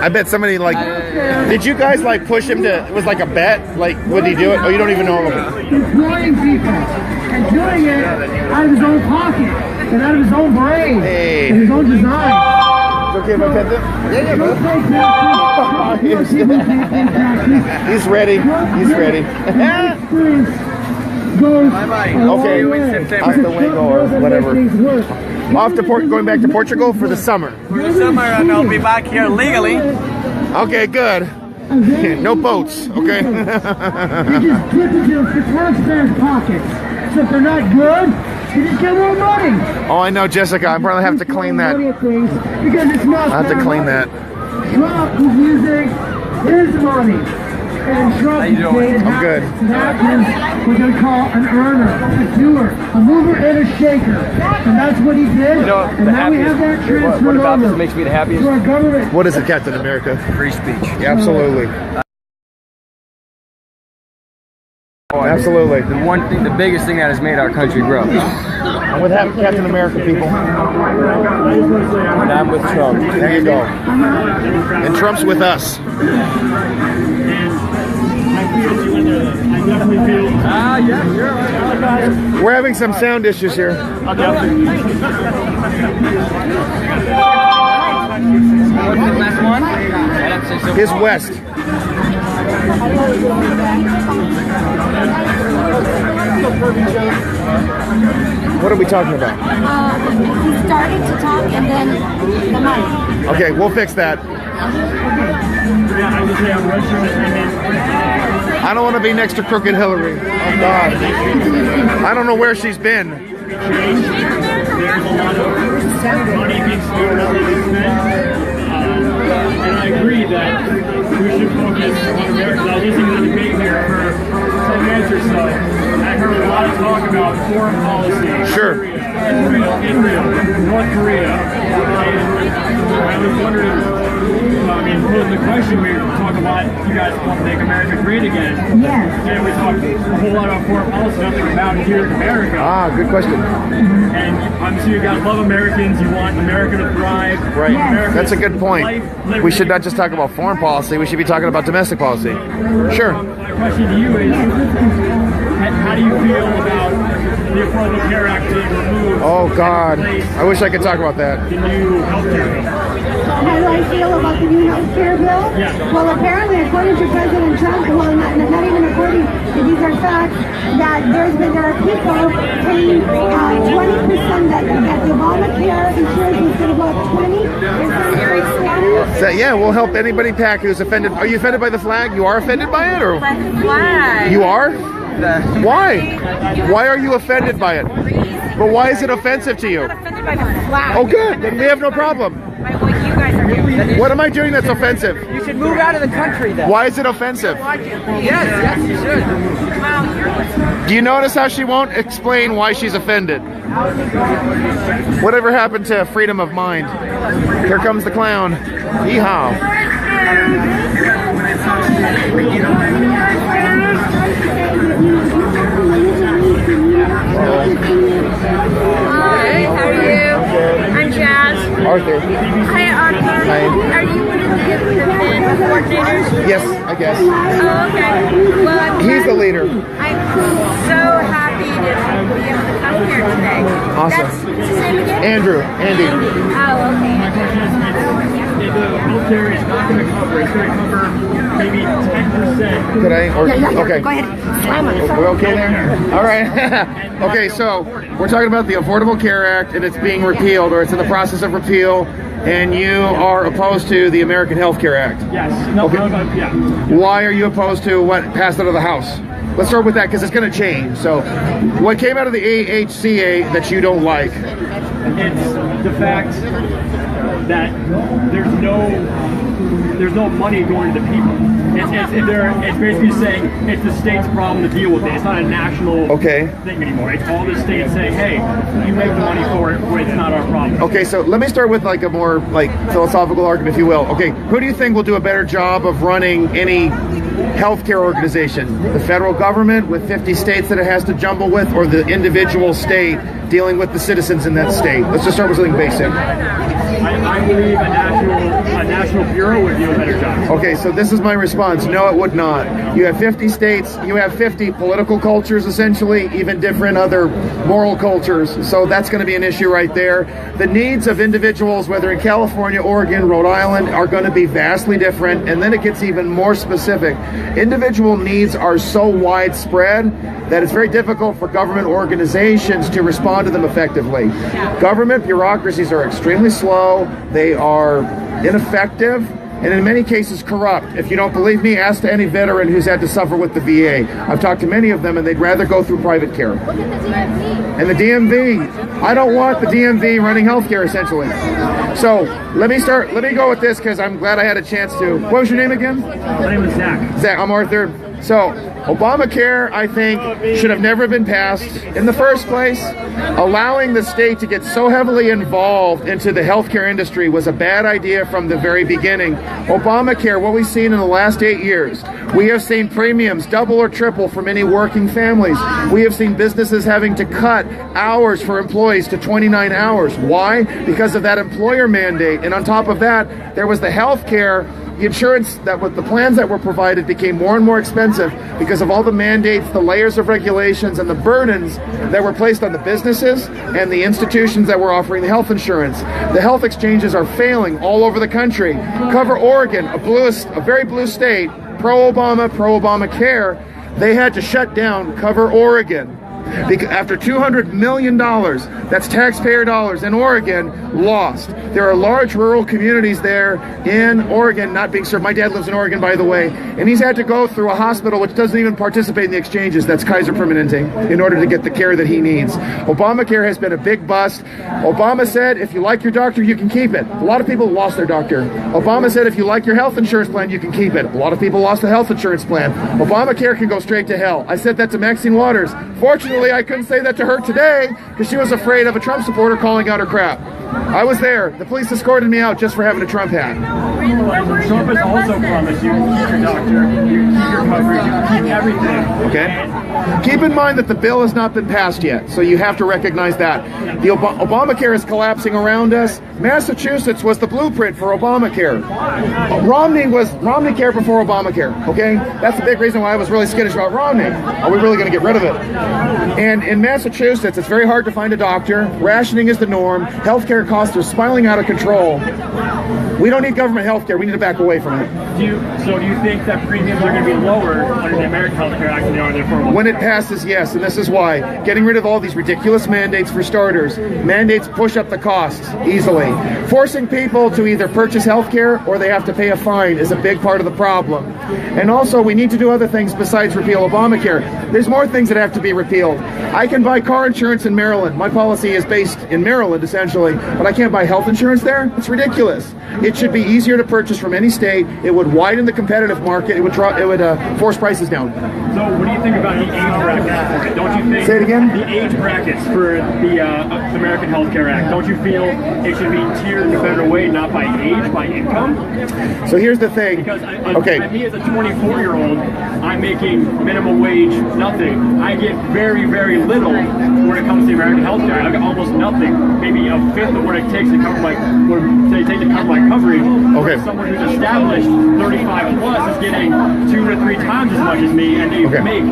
I bet somebody did you guys push him to, it was like a bet? Would he do it? Oh, you don't even know him. Employing people and doing it out of his own pocket and out of his own brain and his own design. It's okay if I pet them? He's ready. He's ready. Okay. Hasta luego or whatever. Off to going back to Portugal for the summer. For the summer, and I'll be back here legally. Okay, good. No boats, okay? You just dip into the taxpayers' pockets. So if they're not good, you just get more money. Oh, I know, Jessica. I probably have to clean that. Because it's not I have to clean that. Trump is using his money. And Trump is made I'm good. That is what they call an earner, a doer, a mover and a shaker. And that's what he did. You know, and now we have that transferred what about over this makes me the happiest? to our government. What is it, Captain America? Free speech. Yeah, absolutely. Absolutely. The one thing, the biggest thing that has made our country grow. I'm with Captain America, people. And I'm with Trump. There you go. And Trump's with us. Yeah, sure. We're having some sound issues here. What's the last one? His West. What are we talking about? He started to talk and then the money. Okay, we'll fix that. I don't want to be next to crooked Hillary. Oh God. I don't know where she's been. And I agree that we should focus on America. I was listening to the debate here for 10 minutes or so. I heard lot of talk about foreign policy. Sure. Israel, North Korea. And I was wondering, posing the question, we talk a lot, you guys want to make America great again. Yes. And we talk a whole lot about foreign policy, nothing about it here in America. Ah, good question. And I'm sure you guys love Americans, you want America to thrive. Right. America That's a good point. We should not just talk about foreign policy, we should be talking about domestic policy. Sure. My question to you is, how do you feel about the Affordable Care Act being removed? Oh, God. I wish I could talk about that. The new health care bill. How do I feel about the new health care bill? Yeah. Well, apparently, according to President Trump, well, not even according to these are facts, that there are people paying 20% that the Obamacare insurance is going to go up 20. So, yeah, we'll help anybody pack who's offended. Are you offended by the flag? You are offended by it? Or By the flag. you are? Why? Why are you offended by it? But why is it offensive to you? I'm not offended by the flag. Oh, good. Then we have no problem. By what you guys are doing. What am I doing that's offensive? You should move out of the country then. Why is it offensive? Yes, you should. Wow, you're Do you notice how she won't explain why she's offended? Whatever happened to freedom of mind? Here comes the clown. Yeehaw. Hi, how are you? I'm Jazz. Arthur. Hi, Arthur. Hi. Are you one of the event coordinators? Yes, I guess. Oh, okay. Well, He's the leader. I'm so happy to be able to come here today. Awesome. What's his name again? Andrew. Andy. Oh, okay. The health care is not going to cover, it's going to cover maybe 10%. Could I? Or, okay. Go ahead. Slam it. We're okay there? All right. Okay, so we're talking about the Affordable Care Act, and it's being repealed, or it's in the process of repeal, and you are opposed to the American Health Care Act. Yes. No, Okay. yeah. Why are you opposed to what passed out of the House? Let's start with that, because it's going to change. So what came out of the AHCA that you don't like? It's the fact that there's no money going to the people. It's basically saying it's the state's problem to deal with it. It's not a national thing anymore. It's all the states saying, hey, you make the money for it, or it's not our problem. Okay, so let me start with like a more like philosophical argument, if you will. Okay, who do you think will do a better job of running any healthcare organization? The federal government with 50 states that it has to jumble with, or the individual state dealing with the citizens in that state? Let's just start with something basic. I believe a national bureau would do a better job. Okay, so this is my response. No, it would not. You have 50 states, you have 50 political cultures, essentially, even different other moral cultures. So that's going to be an issue right there. The needs of individuals, whether in California, Oregon, Rhode Island, are going to be vastly different. And then it gets even more specific. Individual needs are so widespread that it's very difficult for government organizations to respond to them effectively. Government bureaucracies are extremely slow. They are ineffective, and in many cases corrupt. If you don't believe me, ask any veteran who's had to suffer with the VA. I've talked to many of them, and they'd rather go through private care. Look at the DMV. And the DMV, I don't want the DMV running healthcare, essentially. So let me go with this, because I'm glad I had a chance to. What was your name again? My name is Zach. Zach, I'm Arthur. So Obamacare, I think, should have never been passed in the first place. Allowing the state to get so heavily involved into the healthcare industry was a bad idea from the very beginning. Obamacare, what we've seen in the last 8 years, we have seen premiums double or triple for many working families. We have seen businesses having to cut hours for employees to 29 hours. Why? Because of that employer mandate. And on top of that, there was the healthcare. The insurance the plans that were provided became more and more expensive because of all the mandates, the layers of regulations, and the burdens that were placed on the businesses and the institutions that were offering the health insurance. The health exchanges are failing all over the country. Cover Oregon, a very blue state, pro-Obama, pro-Obamacare, they had to shut down Cover Oregon. After $200 million, that's taxpayer dollars in Oregon, lost. There are large rural communities there in Oregon not being served. My dad lives in Oregon, by the way, and he's had to go through a hospital which doesn't even participate in the exchanges. That's Kaiser Permanente, in order to get the care that he needs. Obamacare has been a big bust. Obama said, if you like your doctor, you can keep it. A lot of people lost their doctor. Obama said, if you like your health insurance plan, you can keep it. A lot of people lost the health insurance plan. Obamacare can go straight to hell. I said that to Maxine Waters. Fortunately, Unfortunately, I couldn't say that to her today because she was afraid of a Trump supporter calling out her crap. I was there. The police escorted me out just for having a Trump hat. Trump has also promised you keep your doctor, you keep your coverage, you keep everything. Okay. Keep in mind that the bill has not been passed yet, so you have to recognize that. The Obamacare is collapsing around us. Massachusetts was the blueprint for Obamacare. Romney cared before Obamacare, okay? That's the big reason why I was really skittish about Romney. Are we really going to get rid of it? And in Massachusetts, it's very hard to find a doctor. Rationing is the norm. Healthcare costs are spiraling out of control. We don't need government healthcare. We need to back away from it. Do you think that premiums are going to be lower under the American Health Care Act than they are under the Affordable? When it passes, yes, and this is why. Getting rid of all these ridiculous mandates for starters. Mandates push up the costs easily. Forcing people to either purchase health care or they have to pay a fine is a big part of the problem. And also, we need to do other things besides repeal Obamacare. There's more things that have to be repealed. I can buy car insurance in Maryland. My policy is based in Maryland, essentially, but I can't buy health insurance there? It's ridiculous. It should be easier to purchase from any state. It would widen the competitive market. It would force prices down. So what do you think about the age brackets for it? Don't you think... Say it again? The age brackets for the American Health Care Act. Don't you feel it should be tiered in a better way, not by age, by income? So here's the thing. Because me as a 24-year-old, I'm making minimum wage nothing. I get very, very little when it comes to the American Health Care. I get almost nothing. Maybe a fifth of what it takes to cover my coverage. Okay. Someone who's established 35 plus is getting 2 to 3 times as much as me, and they make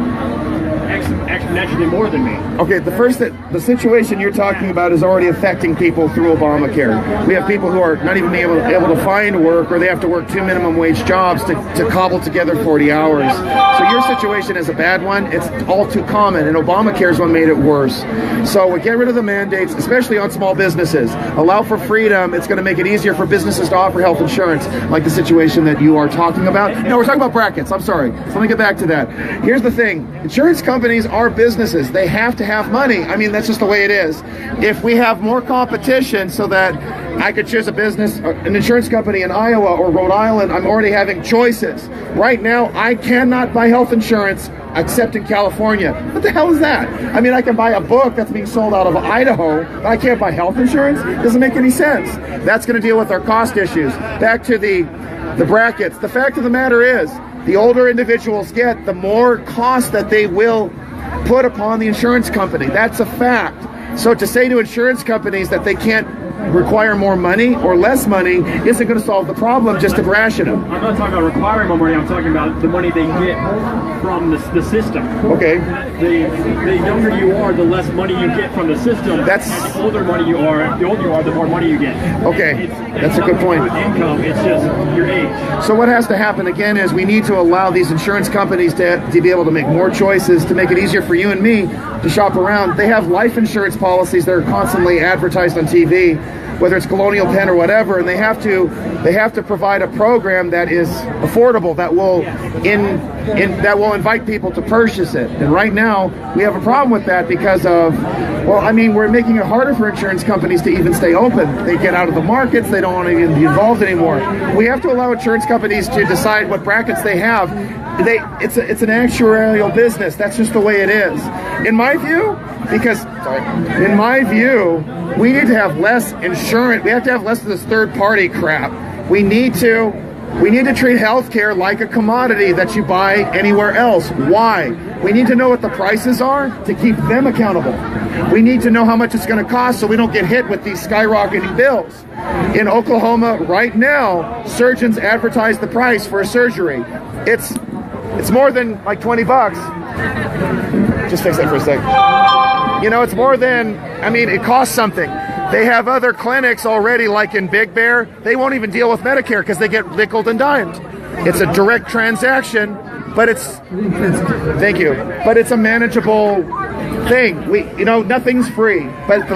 exponentially more than me. Okay, the situation you're talking about is already affecting people through Obamacare. We have people who are not even able to find work, or they have to work 2 minimum wage jobs to cobble together 40 hours. So your situation is a bad one. It's all too common, and Obamacare's one made it worse. So we get rid of the mandates, especially on small businesses. Allow for freedom. It's going to make it easier for businesses to offer health insurance, like the situation that you are talking about. No, we're talking about brackets. I'm sorry. So let me get back to that. Here's the thing. Insurance companies are businesses. They have to have money. I mean, that's just the way it is. If we have more competition so that I could choose a business, an insurance company in Iowa or Rhode Island, I'm already having choices. Right now, I cannot buy health insurance except in California. What the hell is that? I mean, I can buy a book that's being sold out of Idaho, but I can't buy health insurance? It doesn't make any sense. That's going to deal with our cost issues. Back to the brackets. The fact of the matter is, the older individuals get, the more cost that they will put upon the insurance company. That's a fact. So to say to insurance companies that they can't require more money or less money isn't going to solve the problem, just to ration them. I'm not talking about requiring more money, I'm talking about the money they get from the system. Okay. The younger you are, the less money you get from the system. And the older you are, the more money you get. Okay, that's a good point. Income, it's just your age. So what has to happen again is we need to allow these insurance companies to be able to make more choices, to make it easier for you and me to shop around. They have life insurance policies that are constantly advertised on TV, whether it's Colonial Penn or whatever, and they have to provide a program that is affordable, that will invite people to purchase it. And right now we have a problem with that because of, we're making it harder for insurance companies to even stay open. They get out of the markets, they don't want to even be involved anymore. We have to allow insurance companies to decide what brackets they have. It's an actuarial business. That's just the way it is. In my view, we need to have less insurance. We have to have less of this third-party crap. We need to treat healthcare like a commodity that you buy anywhere else. Why? We need to know what the prices are to keep them accountable. We need to know how much it's going to cost so we don't get hit with these skyrocketing bills. In Oklahoma right now, surgeons advertise the price for a surgery. It's more than like $20. Just fix that for a second. It's more than, it costs something. They have other clinics already, like in Big Bear. They won't even deal with Medicare because they get nickeled and dimed. It's a direct transaction, but thank you. But it's a manageable thing. Nothing's free. But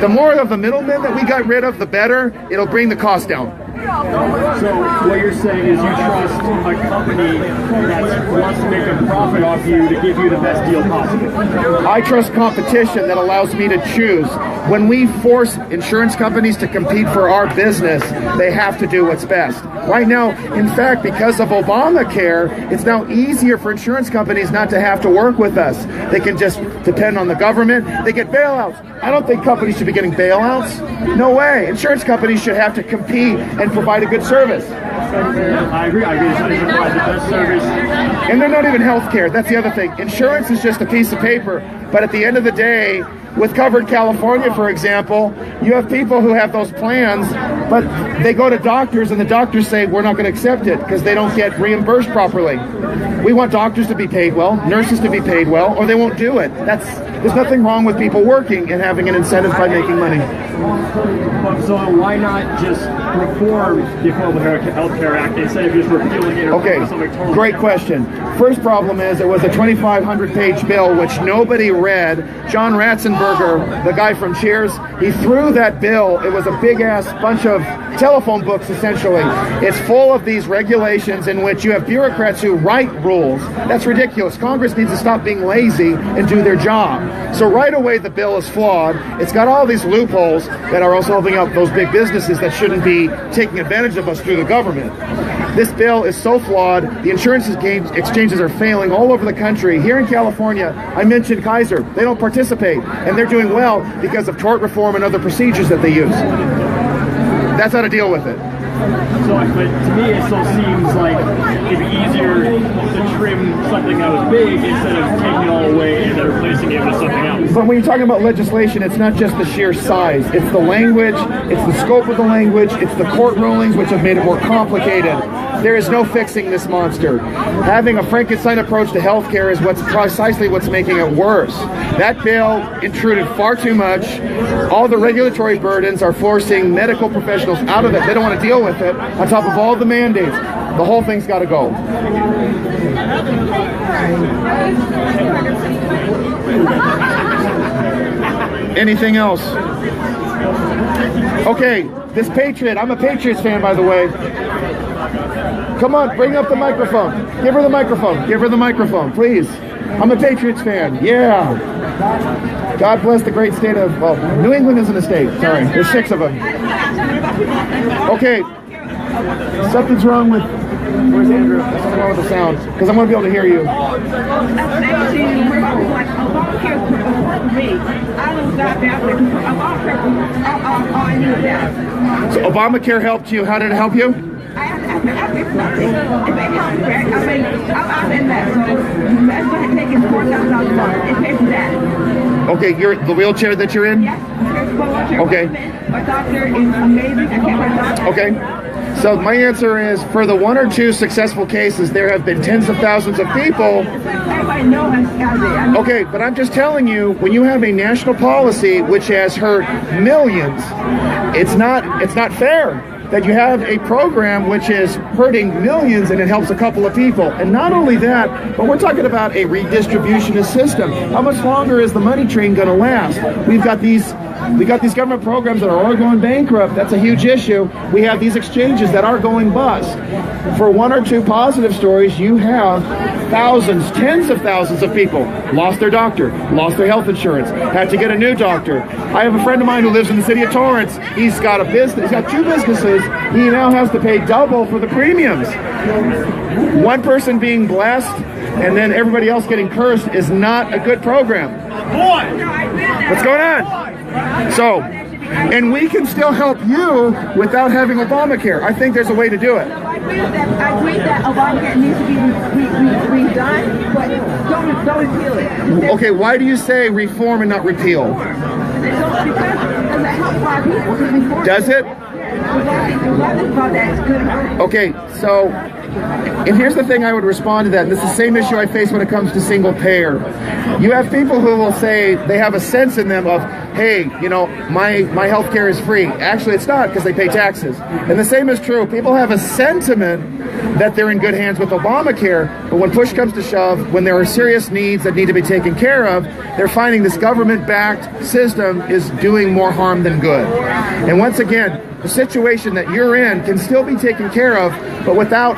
the more of the middlemen that we got rid of, the better. It'll bring the cost down. So what you're saying is you trust a company that wants to make a profit off you to give you the best deal possible. I trust competition that allows me to choose. when we force insurance companies to compete for our business, they have to do what's best. Right now, in fact, because of Obamacare, it's now easier for insurance companies not to have to work with us. They can just depend on the government. They get bailouts. I don't think companies should be getting bailouts. No way. Insurance companies should have to compete and provide a good service. I agree. They provide the best service. And they're not even healthcare. That's the other thing. Insurance is just a piece of paper. But at the end of the day, with Covered California, for example, you have people who have those plans, but they go to doctors and the doctors say, we're not going to accept it because they don't get reimbursed properly. We want doctors to be paid well, nurses to be paid well, or they won't do it. There's nothing wrong with people working and having an incentive by making money. So why not just reform the Affordable Health Care Act instead of just repealing it? Okay, great question. First problem is it was a 2,500-page bill which nobody read. John Ratzenberger, the guy from Cheers, he threw that bill. It was a big-ass bunch of telephone books, essentially. It's full of these regulations in which you have bureaucrats who write rules. That's ridiculous. Congress needs to stop being lazy and do their job. So right away, the bill is flawed. It's got all these loopholes that are also helping out those big businesses that shouldn't be taking advantage of us through the government. This bill is so flawed. The insurance exchanges are failing all over the country. Here in California, I mentioned Kaiser. They don't participate, and they're doing well because of tort reform and other procedures that they use. That's how to deal with it. So, but to me, it still seems like it'd be easier to trim something that was big instead of taking it all away and then replacing it with something else. But when you're talking about legislation, it's not just the sheer size. It's the language, it's the scope of the language, it's the court rulings which have made it more complicated. There is no fixing this monster. Having a Frankenstein approach to healthcare is precisely what's making it worse. That bill intruded far too much. All the regulatory burdens are forcing medical professionals out of it. They don't want to deal with it, on top of all the mandates. The whole thing's got to go. Anything else? Okay, this Patriot. I'm a Patriots fan, by the way. Come on, bring up the microphone. Give her the microphone. Give her the microphone, please. I'm a Patriots fan. Yeah. God bless the great state of, well, New England isn't a state. Sorry, there's 6 of them. Okay. Something's wrong with, where's Andrew? Something wrong with the sound, because I want to be able to hear you. So Obamacare helped you. How did it help you? Okay, you're the wheelchair that you're in? Okay. My doctor is amazing. I can't my doctor. Okay. So my answer is, for the 1 or 2 successful cases, there have been tens of thousands of people. Okay, but I'm just telling you, when you have a national policy which has hurt millions, it's not fair that you have a program which is hurting millions and it helps a couple of people. And not only that, but we're talking about a redistributionist system. How much longer is the money train going to last? We've got these government programs that are all going bankrupt. That's a huge issue. We have these exchanges that are going bust. For 1 or 2 positive stories, you have thousands, tens of thousands of people lost their doctor, lost their health insurance, had to get a new doctor. I have a friend of mine who lives in the city of Torrance. He's got a business. He's got 2 businesses. He now has to pay double for the premiums. One person being blessed and then everybody else getting cursed is not a good program. What's going on? So, and we can still help you without having Obamacare. I think there's a way to do it. I agree that Obamacare needs to be redone, but don't repeal it. Okay, why do you say reform and not repeal? Does it? Okay, so, and here's the thing I would respond to that, and this is the same issue I face when it comes to single payer. You have people who will say they have a sense in them of, hey, you know, my health care is free. Actually, it's not, because they pay taxes. And the same is true. People have a sentiment that they're in good hands with Obamacare, but when push comes to shove, when there are serious needs that need to be taken care of, they're finding this government-backed system is doing more harm than good. And once again, the situation that you're in can still be taken care of, but without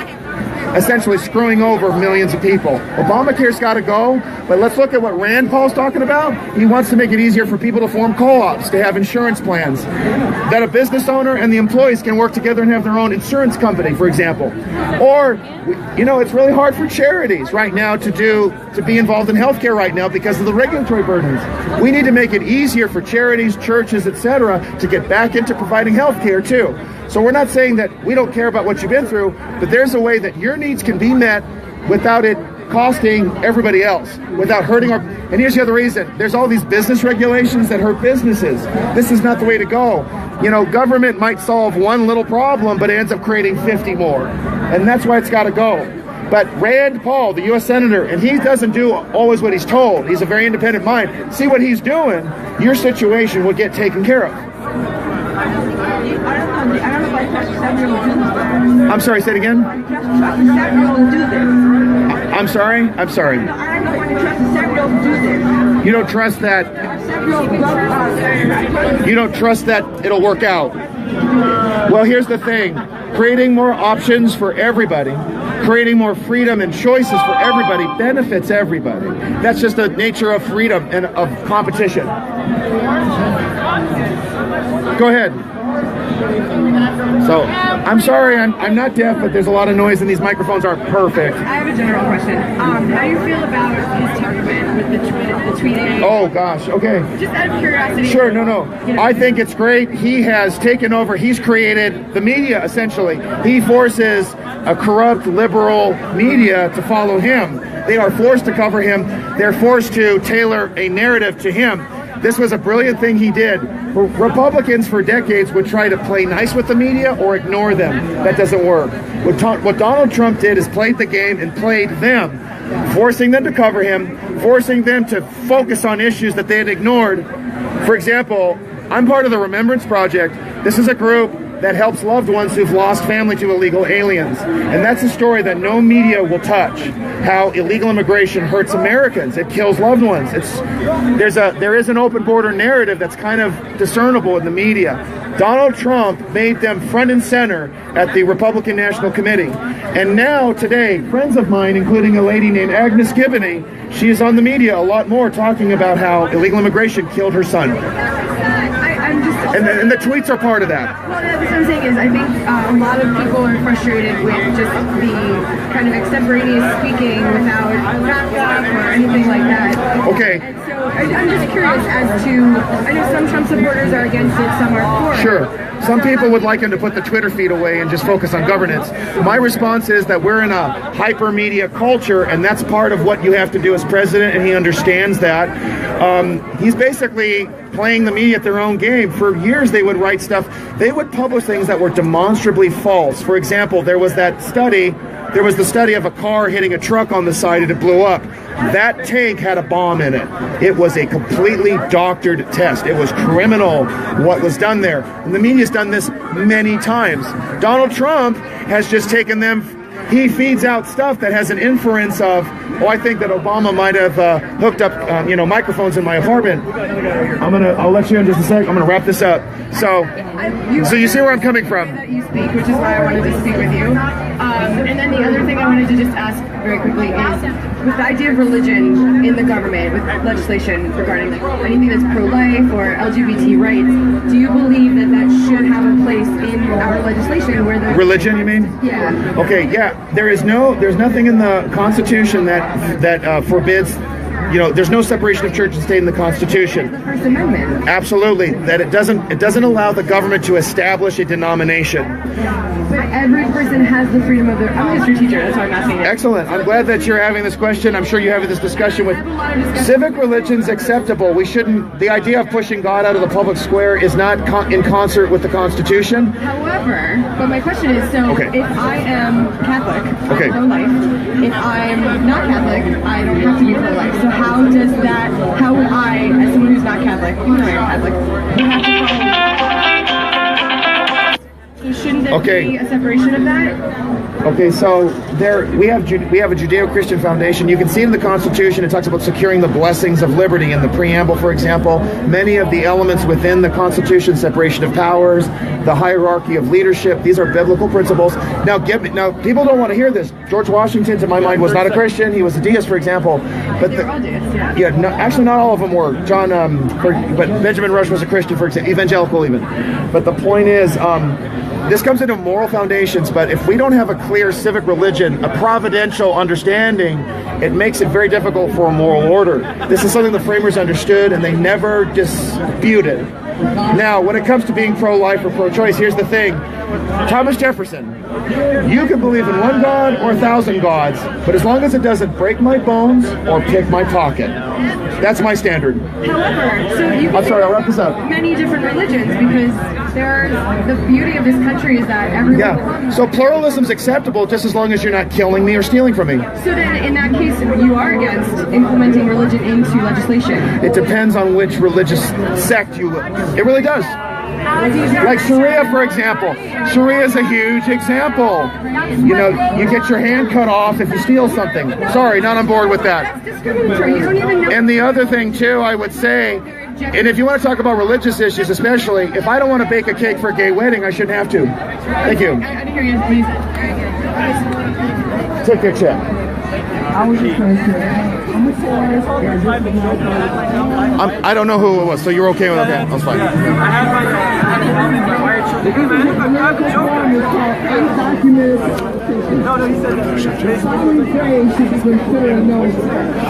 essentially screwing over millions of people. Obamacare's got to go, but let's look at what Rand Paul's talking about. He wants to make it easier for people to form co-ops, to have insurance plans, that a business owner and the employees can work together and have their own insurance company, for example. Or, you know, it's really hard for charities right now to be involved in healthcare right now because of the regulatory burdens. We need to make it easier for charities, churches, etc., to get back into providing healthcare too. So we're not saying that we don't care about what you've been through, but there's a way that your needs can be met without it costing everybody else, without hurting our... And here's the other reason. There's all these business regulations that hurt businesses. This is not the way to go. You know, government might solve one little problem, but it ends up creating 50 more. And that's why it's got to go. But Rand Paul, the U.S. Senator, and he doesn't do always what he's told. He's a very independent mind. See what he's doing, your situation will get taken care of. I'm sorry, say it again? I'm sorry? I'm sorry. You don't trust that? You don't trust that it'll work out? Well, here's the thing. Creating more options for everybody, creating more freedom and choices for everybody benefits everybody. That's just the nature of freedom and of competition. Go ahead. So, I'm sorry, I'm not deaf, but there's a lot of noise and these microphones aren't perfect. I have a general question. How do you feel about his temperament with the tweeting? Oh gosh, okay. Just out of curiosity. Sure, no. I think it's great. He has taken over, he's created the media, essentially. He forces a corrupt liberal media to follow him. They are forced to cover him. They're forced to tailor a narrative to him. This was a brilliant thing he did. Republicans for decades would try to play nice with the media or ignore them. That doesn't work. What Donald Trump did is played the game and played them, forcing them to cover him, forcing them to focus on issues that they had ignored. For example, I'm part of the Remembrance Project. This is a group that helps loved ones who've lost family to illegal aliens. And that's a story that no media will touch, how illegal immigration hurts Americans. It kills loved ones. There is an open border narrative that's kind of discernible in the media. Donald Trump made them front and center at the Republican National Committee. And now, today, friends of mine, including a lady named Agnes Gibney, she is on the media a lot more talking about how illegal immigration killed her son. And the tweets are part of that. Well, that's what I'm saying is I think a lot of people are frustrated with just the kind of extemporaneous speaking without backup or anything like that. Okay. And so I'm just curious as to, I know some Trump supporters are against it, some are for it. Sure. Some people would like him to put the Twitter feed away and just focus on governance. My response is that we're in a hyper media culture, and that's part of what you have to do as president, and he understands that. He's basically playing the media at their own game. For years, they would write stuff. They would publish things that were demonstrably false. For example, there was the study of a car hitting a truck on the side and it blew up. That tank had a bomb in it. It was a completely doctored test. It was criminal what was done there. And the media's done this many times. Donald Trump has just taken them. He feeds out stuff that has an inference of, oh, I think that Obama might have hooked up, microphones in my apartment. I'll let you in just a sec. I'm gonna wrap this up. So you see where I'm coming from. That you speak, which is why I wanted to speak with you. And then the other thing I wanted to just ask very quickly is, with the idea of religion in the government, with legislation regarding anything that's pro-life or LGBT rights, do you believe that that should have a place in our legislation where the religion, you mean? Yeah. Okay. Yeah. There's nothing in the Constitution that forbids. There's no separation of church and state in the Constitution. The First Amendment. Absolutely. That it doesn't allow the government to establish a denomination. But every person has the freedom of their... I'm a history teacher, that's why I'm asking you. Excellent. I'm glad that you're having this question. I'm sure you're having this discussion with... Civic religion's acceptable. We shouldn't... The idea of pushing God out of the public square is not in concert with the Constitution. Would my question is, so if I am Catholic, pro-life, if I'm not Catholic, I don't have to be pro-life. So how would I, as someone who's not Catholic, even though I am Catholic, you have to follow... So shouldn't there be a separation of that? Okay, so we have a Judeo-Christian foundation. You can see in the Constitution it talks about securing the blessings of liberty in the preamble, for example. Many of the elements within the Constitution, separation of powers, the hierarchy of leadership, these are biblical principles. Now, people don't want to hear this. George Washington, to my mind, was not a Christian. He was a deist, for example. But They're all deists, yeah. Yeah, no, actually, not all of them were. But Benjamin Rush was a Christian, for example, evangelical even. But the point is, this comes into moral foundations, but if we don't have a clear civic religion, a providential understanding, it makes it very difficult for a moral order. This is something the framers understood, and they never disputed. Now, when it comes to being pro-life or pro-choice, here's the thing. Thomas Jefferson, you can believe in one God or 1,000 gods, but as long as it doesn't break my bones or pick my pocket. That's my standard. However, so you I'm sorry, I'll wrap this up. Many different religions, because the beauty of this country is that everyone belongs. So pluralism's acceptable just as long as you're not killing me or stealing from me. So then, in that case, you are against implementing religion into legislation. It depends on which religious sect you live. It really does. Like Sharia, for example. Sharia is a huge example. You know, you get your hand cut off if you steal something. Sorry, not on board with that. That's discriminatory. You don't even know. And the other thing, too, I would say, and if you want to talk about religious issues especially, if I don't want to bake a cake for a gay wedding, I shouldn't have to. Thank you. I didn't hear you. Please. Take your check. I was just going to say, I don't know who it was, so you're okay with that? That's fine.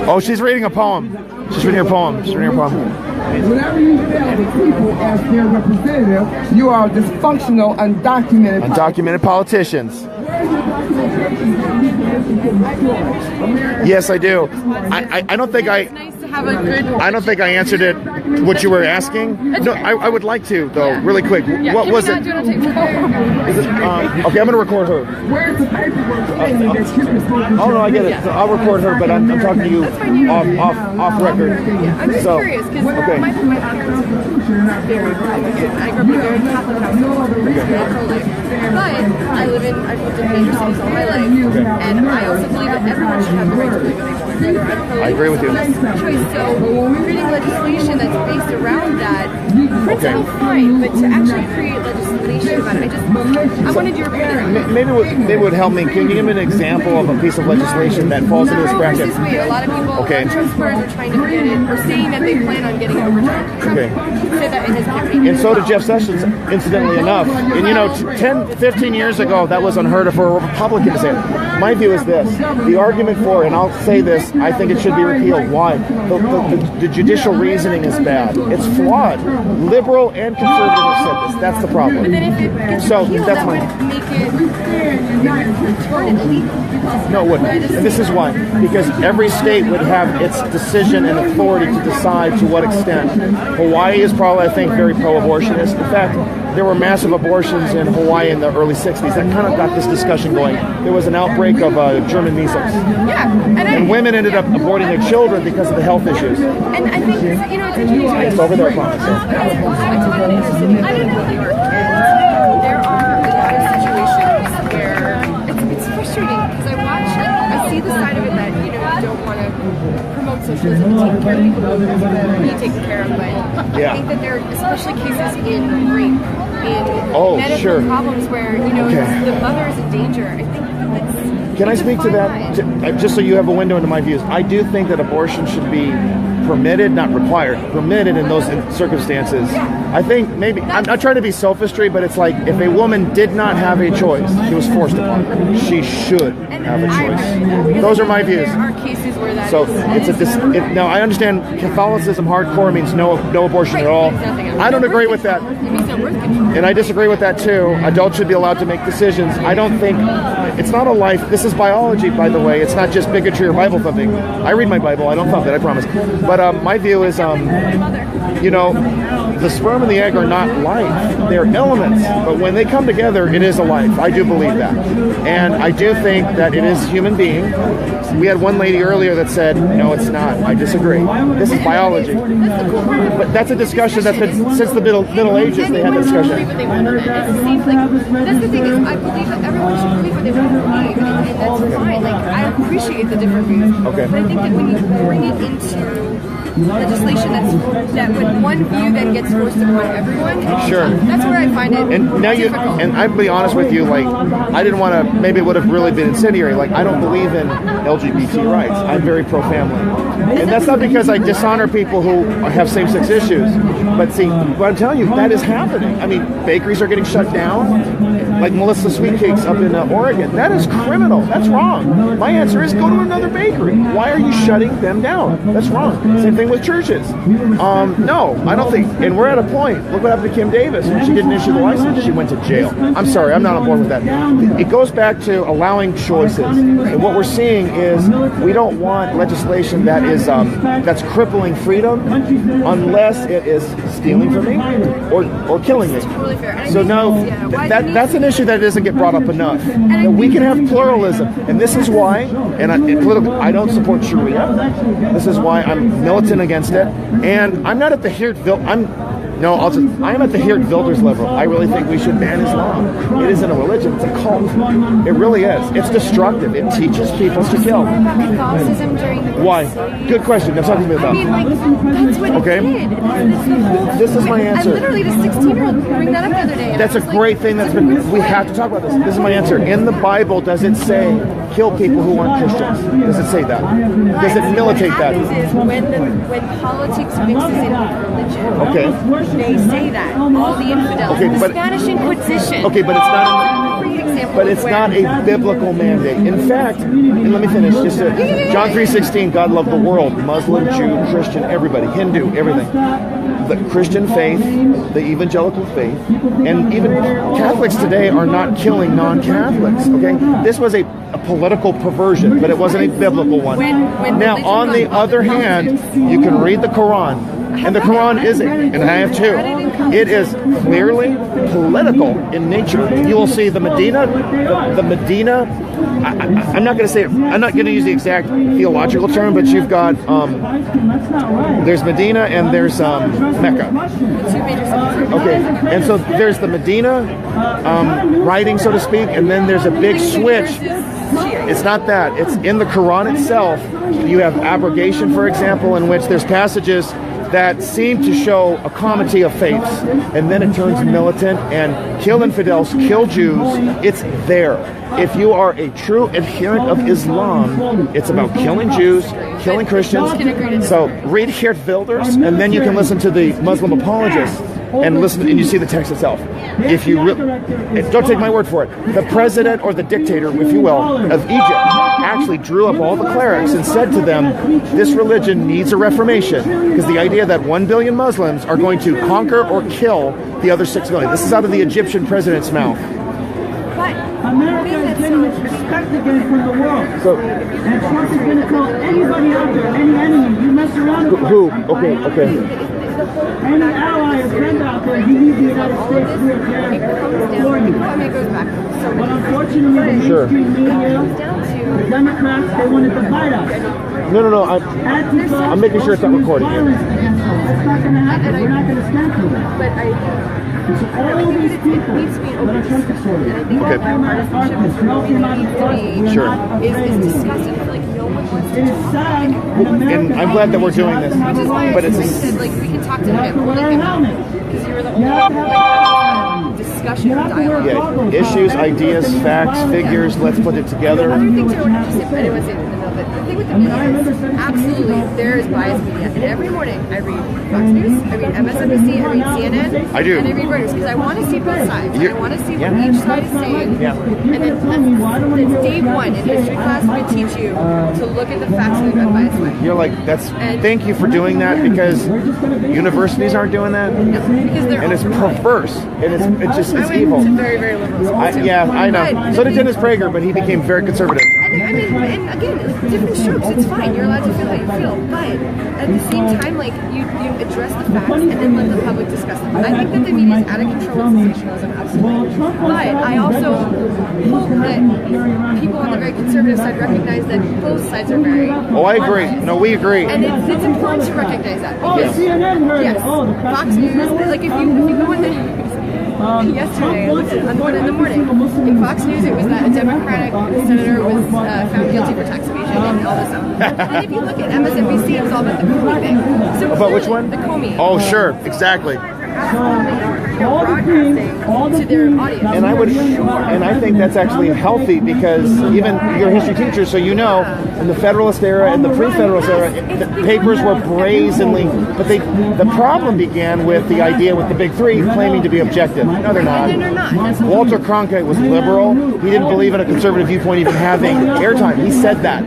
Oh, she's reading a poem. She's reading a poem. She's reading a poem. Whenever you fail the people as their representative, you are dysfunctional, undocumented. Undocumented politicians. Yes, I do. I don't think I don't think I answered it. What you were asking? No, I would like to though, really quick. What was it? Is it okay, I'm going to record her. Oh no, I get it. So I'll record her, but I'm talking to you off record. I'm just curious because my parents are not very Republican. I grew up in a very Catholic household, but I've lived in major cities all my life, and I also believe that everyone should have the right to live in their own. I agree with you. Choice. So creating legislation that's based around that, principle fine, but to actually create legislation about it, I wanted your opinion. Maybe it would help me. Can you give me an example of a piece of legislation that falls into this bracket? This way, a lot of people, Trump supporters are trying to get it, or saying that they plan on getting it overturned. Trump said that in his campaign. And so did Jeff Sessions, incidentally enough. And you know, 10, 15 years ago, that was unheard of for a Republican to say it. My view is this. The argument for, and I'll say this, I think it should be repealed. Why? The judicial reasoning is bad. It's flawed. Liberal and conservative have said this. That's the problem. But then if it gets repealed, that would make it turn it illegal. No, it wouldn't. And this is why. Because every state would have its decision and authority to decide to what extent. Hawaii is probably, I think, very pro-abortionist. In fact, there were massive abortions in Hawaii in the early 60s. That kind of got this discussion going. There was an outbreak of German measles. Yeah. And women ended up aborting their children because of the health issues. And I think, you know, it's interesting. It's over there, I promise. I don't know New York. There are a lot of situations where it's frustrating because I see the side of it that, you know, you don't want to promote socialism and take care of people who need taken care of, but I think that there are especially cases in rape, in medical problems where, you know, the mother is in danger. I think that's... Can I speak to that? Just so you have a window into my views. I do think that abortion should be permitted, not required, permitted in those circumstances. I think maybe, I'm not trying to be sophistry, but it's like if a woman did not have a choice, she was forced upon her, she should have a choice. Those are my views. There are cases where that so now I understand Catholicism hardcore means no abortion at all. I don't agree with that. And I disagree with that too. Adults should be allowed to make decisions. I don't think, it's not a life, this is biology, by the way. It's not just bigotry or Bible thumping. I read my Bible, I don't thump it, I promise. But my view is, you know, the sperm and the egg are not life. They're elements. But when they come together, it is a life. I do believe that. And I do think that it is a human being. We had one lady earlier that said, no, it's not. I disagree. This is biology. But that's a discussion that's been since the Middle Ages. They had discussion. That's the thing is, I believe that everyone should believe what they want to believe, and that's fine. Like, I appreciate the different views. Okay. But I think that when you bring it into legislation that when one view then gets forced upon everyone, Sure. that's where I find it And now difficult. and I'll be honest with you, like, I didn't want to, maybe it would have really been incendiary. Like, I don't believe in LGBT rights. I'm very pro-family. And that's not because I dishonor people who have same-sex issues. But see, what I'm telling you, that is happening. I mean, bakeries are getting shut down. Like Melissa Sweetcakes up in Oregon. That is criminal. That's wrong. My answer is go to another bakery. Why are you shutting them down? That's wrong. Same thing with churches. No, I don't think. And we're at a point. Look what happened to Kim Davis when she didn't issue the license. She went to jail. I'm sorry, I'm not on board with that. It goes back to allowing choices. And what we're seeing is we don't want legislation that is that's crippling freedom unless it is stealing from me or killing me. So no, that's an issue that doesn't get brought up enough. That we can have pluralism, and this is why. And I don't support Sharia. This is why I'm militant against it. And I'm not at the I'm at the Geert Wilders level. I really think we should ban Islam. It isn't a religion; it's a cult. It really is. It's destructive. It teaches people to kill. Catholicism during the Why? Good question. That's talking about. I mean, like, that's what Okay. it did. This is my answer. I literally, the 16-year-old bring that up the other day. That's a great thing. We have to talk about this. This is my answer. In the Bible, does it say kill people who aren't Christians? Does it say that? Does it militate that? What happens is when politics mixes in with religion, Okay. they say that all the infidels. Okay, the but- Spanish Inquisition. Okay, but it's not. Great example But of it's where- not a biblical mandate. In fact, and let me finish. John 3:16. God loved the world: Muslim, Jew, Christian, everybody, Hindu, everything. The Christian faith, the evangelical faith, and even Catholics today are not killing non-Catholics. Okay, this was a political perversion, but it wasn't a biblical one. Now, on the other hand, you can read the Quran. And the Quran isn't, and I have two. It is clearly political in nature. You will see the Medina. I'm not going to say it. I'm not going to use the exact theological term, but you've got there's Medina and there's Mecca. Okay, and so there's the Medina writing, so to speak, and then there's a big switch. It's not that. It's in the Quran itself. You have abrogation, for example, in which there's passages that seem to show a comity of faiths, and then it turns militant and kill infidels, kill Jews. It's there. If you are a true adherent of Islam, it's about killing Jews, killing Christians. So read Geert Wilders, and then you can listen to the Muslim apologists and listen, and you see the text itself. If you don't take my word for it, the president or the dictator, if you will, of Egypt actually drew up all the clerics and said to them, this religion needs a reformation, because the idea that 1 billion Muslims are going to conquer or kill the other 6 million. This is out of the Egyptian president's mouth. America is getting its respect again from the world. So, and Trump is going to call anybody out there, any enemy, you mess around with who? Okay. any ally or friend out there, you need the United States to do it for you. But unfortunately, the mainstream media, the Democrats, they want to divide us. No. I'm making sure it's not recording. That's not going to happen. We're not going to stand for that. But It's all these people that are trying to sort it. Sure. is disgusting. I feel like no one wants to talk. And I'm glad that we're doing this. Which is why But I it's said, like, we can talk to him, because you were the only discussion, dialogue. Yeah, issues, ideas, facts, figures. Let's put it together. Other things I wanted to say, but I didn't want to say it in the middle of it. The thing with the media is, absolutely, there is biased media. And every morning I read Fox News, I read MSNBC, I read CNN, I do. and I read Reuters, because I want to see both sides. I want to see what Yeah. each side is saying. Yeah. And then that's day one in history class, we teach you to look at the facts in an unbiased way. You're like, thank you for doing that, because universities aren't doing that. Because they're And it's perverse. And it's I went evil. to very, very liberal school too. I know. But So did Dennis Prager, but he became very conservative. I mean, and again, like, different strokes, it's fine. You're allowed to feel how you feel. But at the same time, like, you address the facts and then let the public discuss them. I think that the media is out of control with sensationalism, absolutely. But I also hope that people on the very conservative side recognize that both sides are very... Oh, I agree. No, we agree. And it's important to recognize that. Because, yes, Fox News, like, if you go in the news, yesterday, I looked at it on 1 in the morning. In Fox News, it was that a Democratic senator was found guilty for tax evasion and all this stuff. And if you look at MSNBC, it was all about the Comey thing. So about which one? The Comey. Oh, sure, exactly. To their audience. And I think that's actually healthy because even you're a history teacher, so you know in the Federalist era and the pre-Federalist era, the papers were brazenly. But the problem began with the idea with the big three claiming to be objective. No, they're not. Walter Cronkite was liberal. He didn't believe in a conservative viewpoint even having airtime. He said that.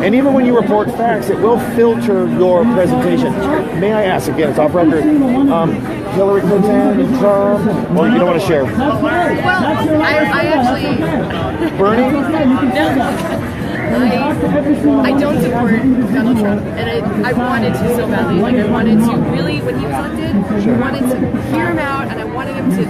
And even when you report facts, it will filter your presentation. May I ask again? It's off record. Hillary Clinton and Trump, or you don't want to share? Well, I actually... Bernie? I don't support Donald Trump, and I wanted to so badly. Like, I wanted to really, when he was elected, I wanted to hear him out, and I wanted him to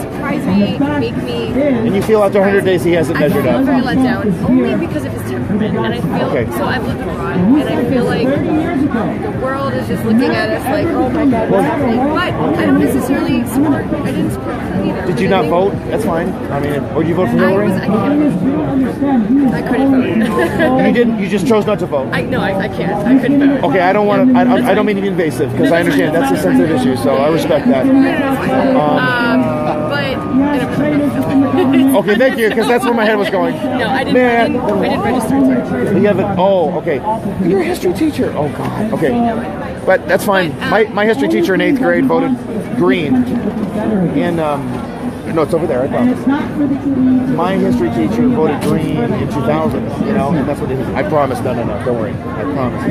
surprise me, make me... And you feel after 100 days he hasn't measured up? I'm very let down, only because of his temperament, and I feel... So I've lived abroad, and I feel like the world is just looking at us like, oh my God, what's happening? But I don't necessarily support... I didn't support Clinton either. Did you not vote? That's fine. I mean, or you vote for Hillary? I couldn't vote. You didn't. You just chose not to vote. I can't. I couldn't vote. Okay, I don't want to. I don't mean to be invasive because I understand that's a sensitive issue, so I respect that. Okay, thank you, because that's where my head was going. No, I didn't register. You haven't. Oh, okay. You're a history teacher. Oh God. Okay, but that's fine. My history teacher in 8th grade voted green in. No, it's over there, I promise. My history teacher voted green in 2000, you know, and that's what it is. I promise. No, don't worry. I promise.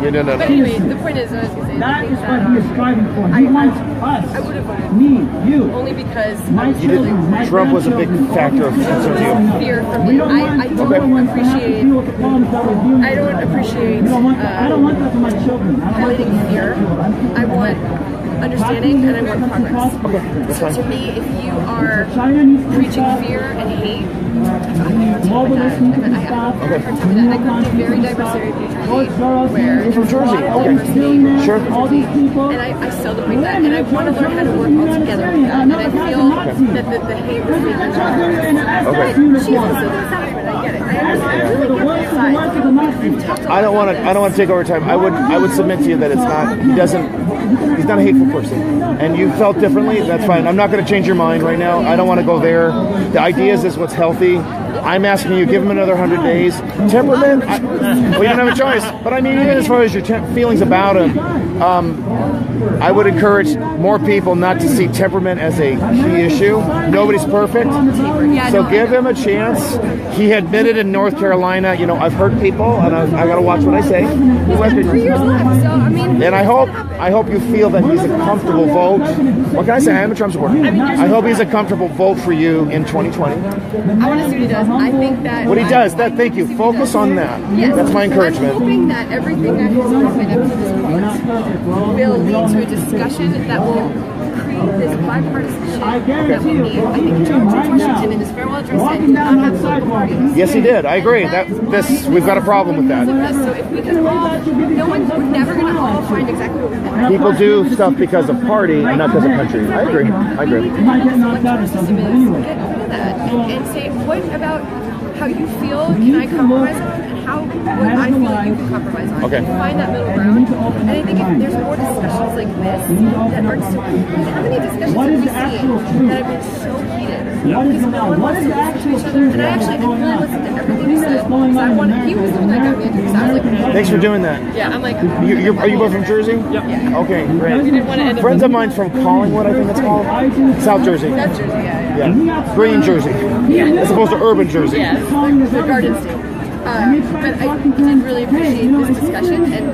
Yeah, no. But anyway, the point is, I was going to say, that is what he is striving for. He wants us. I would have voted. Me, you. Only because Trump was a big factor of concern to you. Fear for me. I don't appreciate. I don't want that for my children. Highlighting fear. I want understanding and I want progress. So to me, if you are preaching fear and hate, I have a hard time with that. And I come from a very diverse area of New Jersey, where you're from Jersey. Okay, sure. And I celebrate that, and I want to learn how to work all together with that. And I feel that the hate was making me she's also the establishment. I get it. I really get both sides. I don't want to take over time. I would submit to you that it's not. He's not a hateful person, and you felt differently. That's fine. I'm not going to change your mind right now. I don't want to go there. The idea is what's healthy. I'm asking you, give him another 100 days. Temperament, well, you don't have a choice. But I mean, even as far as your feelings about him, I would encourage more people not to see temperament as a key issue. Nobody's perfect, so give him a chance. He admitted in North Carolina, you know, I've hurt people, and I got to watch what I say. He's got 3 years left, so I mean. And I hope you feel that he's a comfortable vote. What can I say? I am a Trump supporter. I hope he's a comfortable vote for you in 2020. I want to see what he does. I think that what he does. Thank you. Focus on that. Yes. That's my encouragement. I'm hoping that everything that has happened up to this point will lead to a discussion that will create this bipartisanship that we need. I think George Washington in his farewell address said, "Do not have political parties." Yes, he did. I agree. We've got a problem with that. So if we can all, we're never going to all find exactly what we want. People do stuff because of party and not because of country. I agree. Get rid of that and say, what about how you feel can I compromise on, and what I feel you can compromise on. Okay. Find that middle ground. And I think if there's more discussions like this that aren't so, how many discussions have we seen that have been so heated? Because no one wants to listen to each other. And I really listened to everything you said. He was the one that got me into it. So I was like, thanks for doing that. Yeah, I'm like. Are you both from Jersey? Yeah. Okay, great. We didn't want to end up Friends of mine from Collingwood, I think it's called. South Jersey. South Jersey, yeah. Yeah. Green Jersey. Yeah. As opposed to urban Jersey. Yes. The Garden State. But I did really appreciate this discussion, and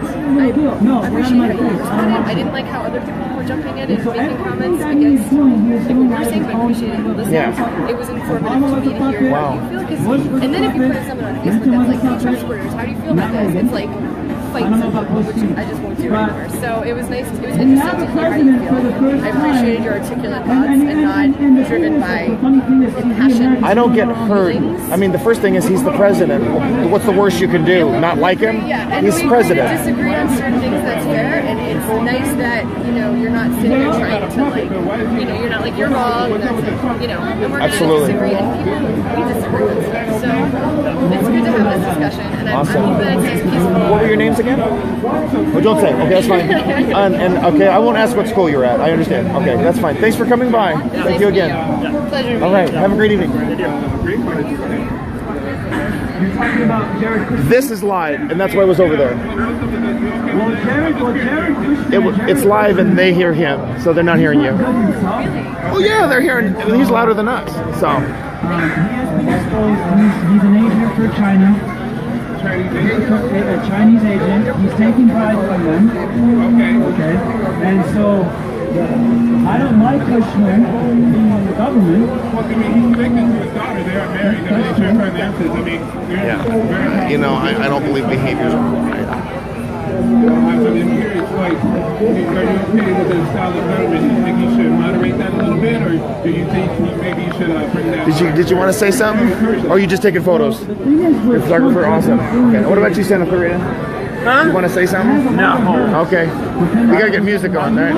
I appreciate how you responded. I didn't like how other people were jumping in and making comments against like what you were saying, but I appreciated you listening. Yeah. It was informative to me to hear how you feel. Cause, and then if you put someone on Facebook that's like, hey, Trump supporters, how do you feel about this? It's like fight someone, which I just won't do anymore. So it was nice. It was interesting to hear how you feel. I appreciated your articulate thoughts and not driven by impassioned. I don't get hurt. I mean, the first thing is he's the president. What's the worst you can do? Not like him? Yeah, he's president. We disagree on certain things. That's fair, and it's nice that you're not sitting there trying to like you're not like you're wrong. And that's it. And we're Absolutely. Gonna disagree, and we disagree on stuff. So it's good to have this discussion, and Awesome. I'm glad it's peaceful. What were your names again? Oh, don't say. Okay, that's fine. And okay, I won't ask what school you're at. I understand. Okay, that's fine. Thanks for coming by. Thank you again. Pleasure. All right. Have a great evening. This is live, and that's why I was over there. It's live, and they hear him, so they're not hearing you. Oh yeah, they're hearing. He's louder than us. So. He's an agent for China. A Chinese agent. He's taking bribes from them. Okay. And so I don't like Kushner being in the government. Well, I mean, he's connected to his daughter. They are married. I mean, sure finances. I mean, Yeah. I don't believe behaviors are right. I mean, here it's like, are you okay with the style of government? Do you think you should moderate that a little bit, or do you think maybe you should bring that? Did you want to say something, or are you just taking photos? You're a photographer, awesome. Okay. What about you, Santa Clarita? Huh? You want to say something? No. Okay. We gotta get music on, right?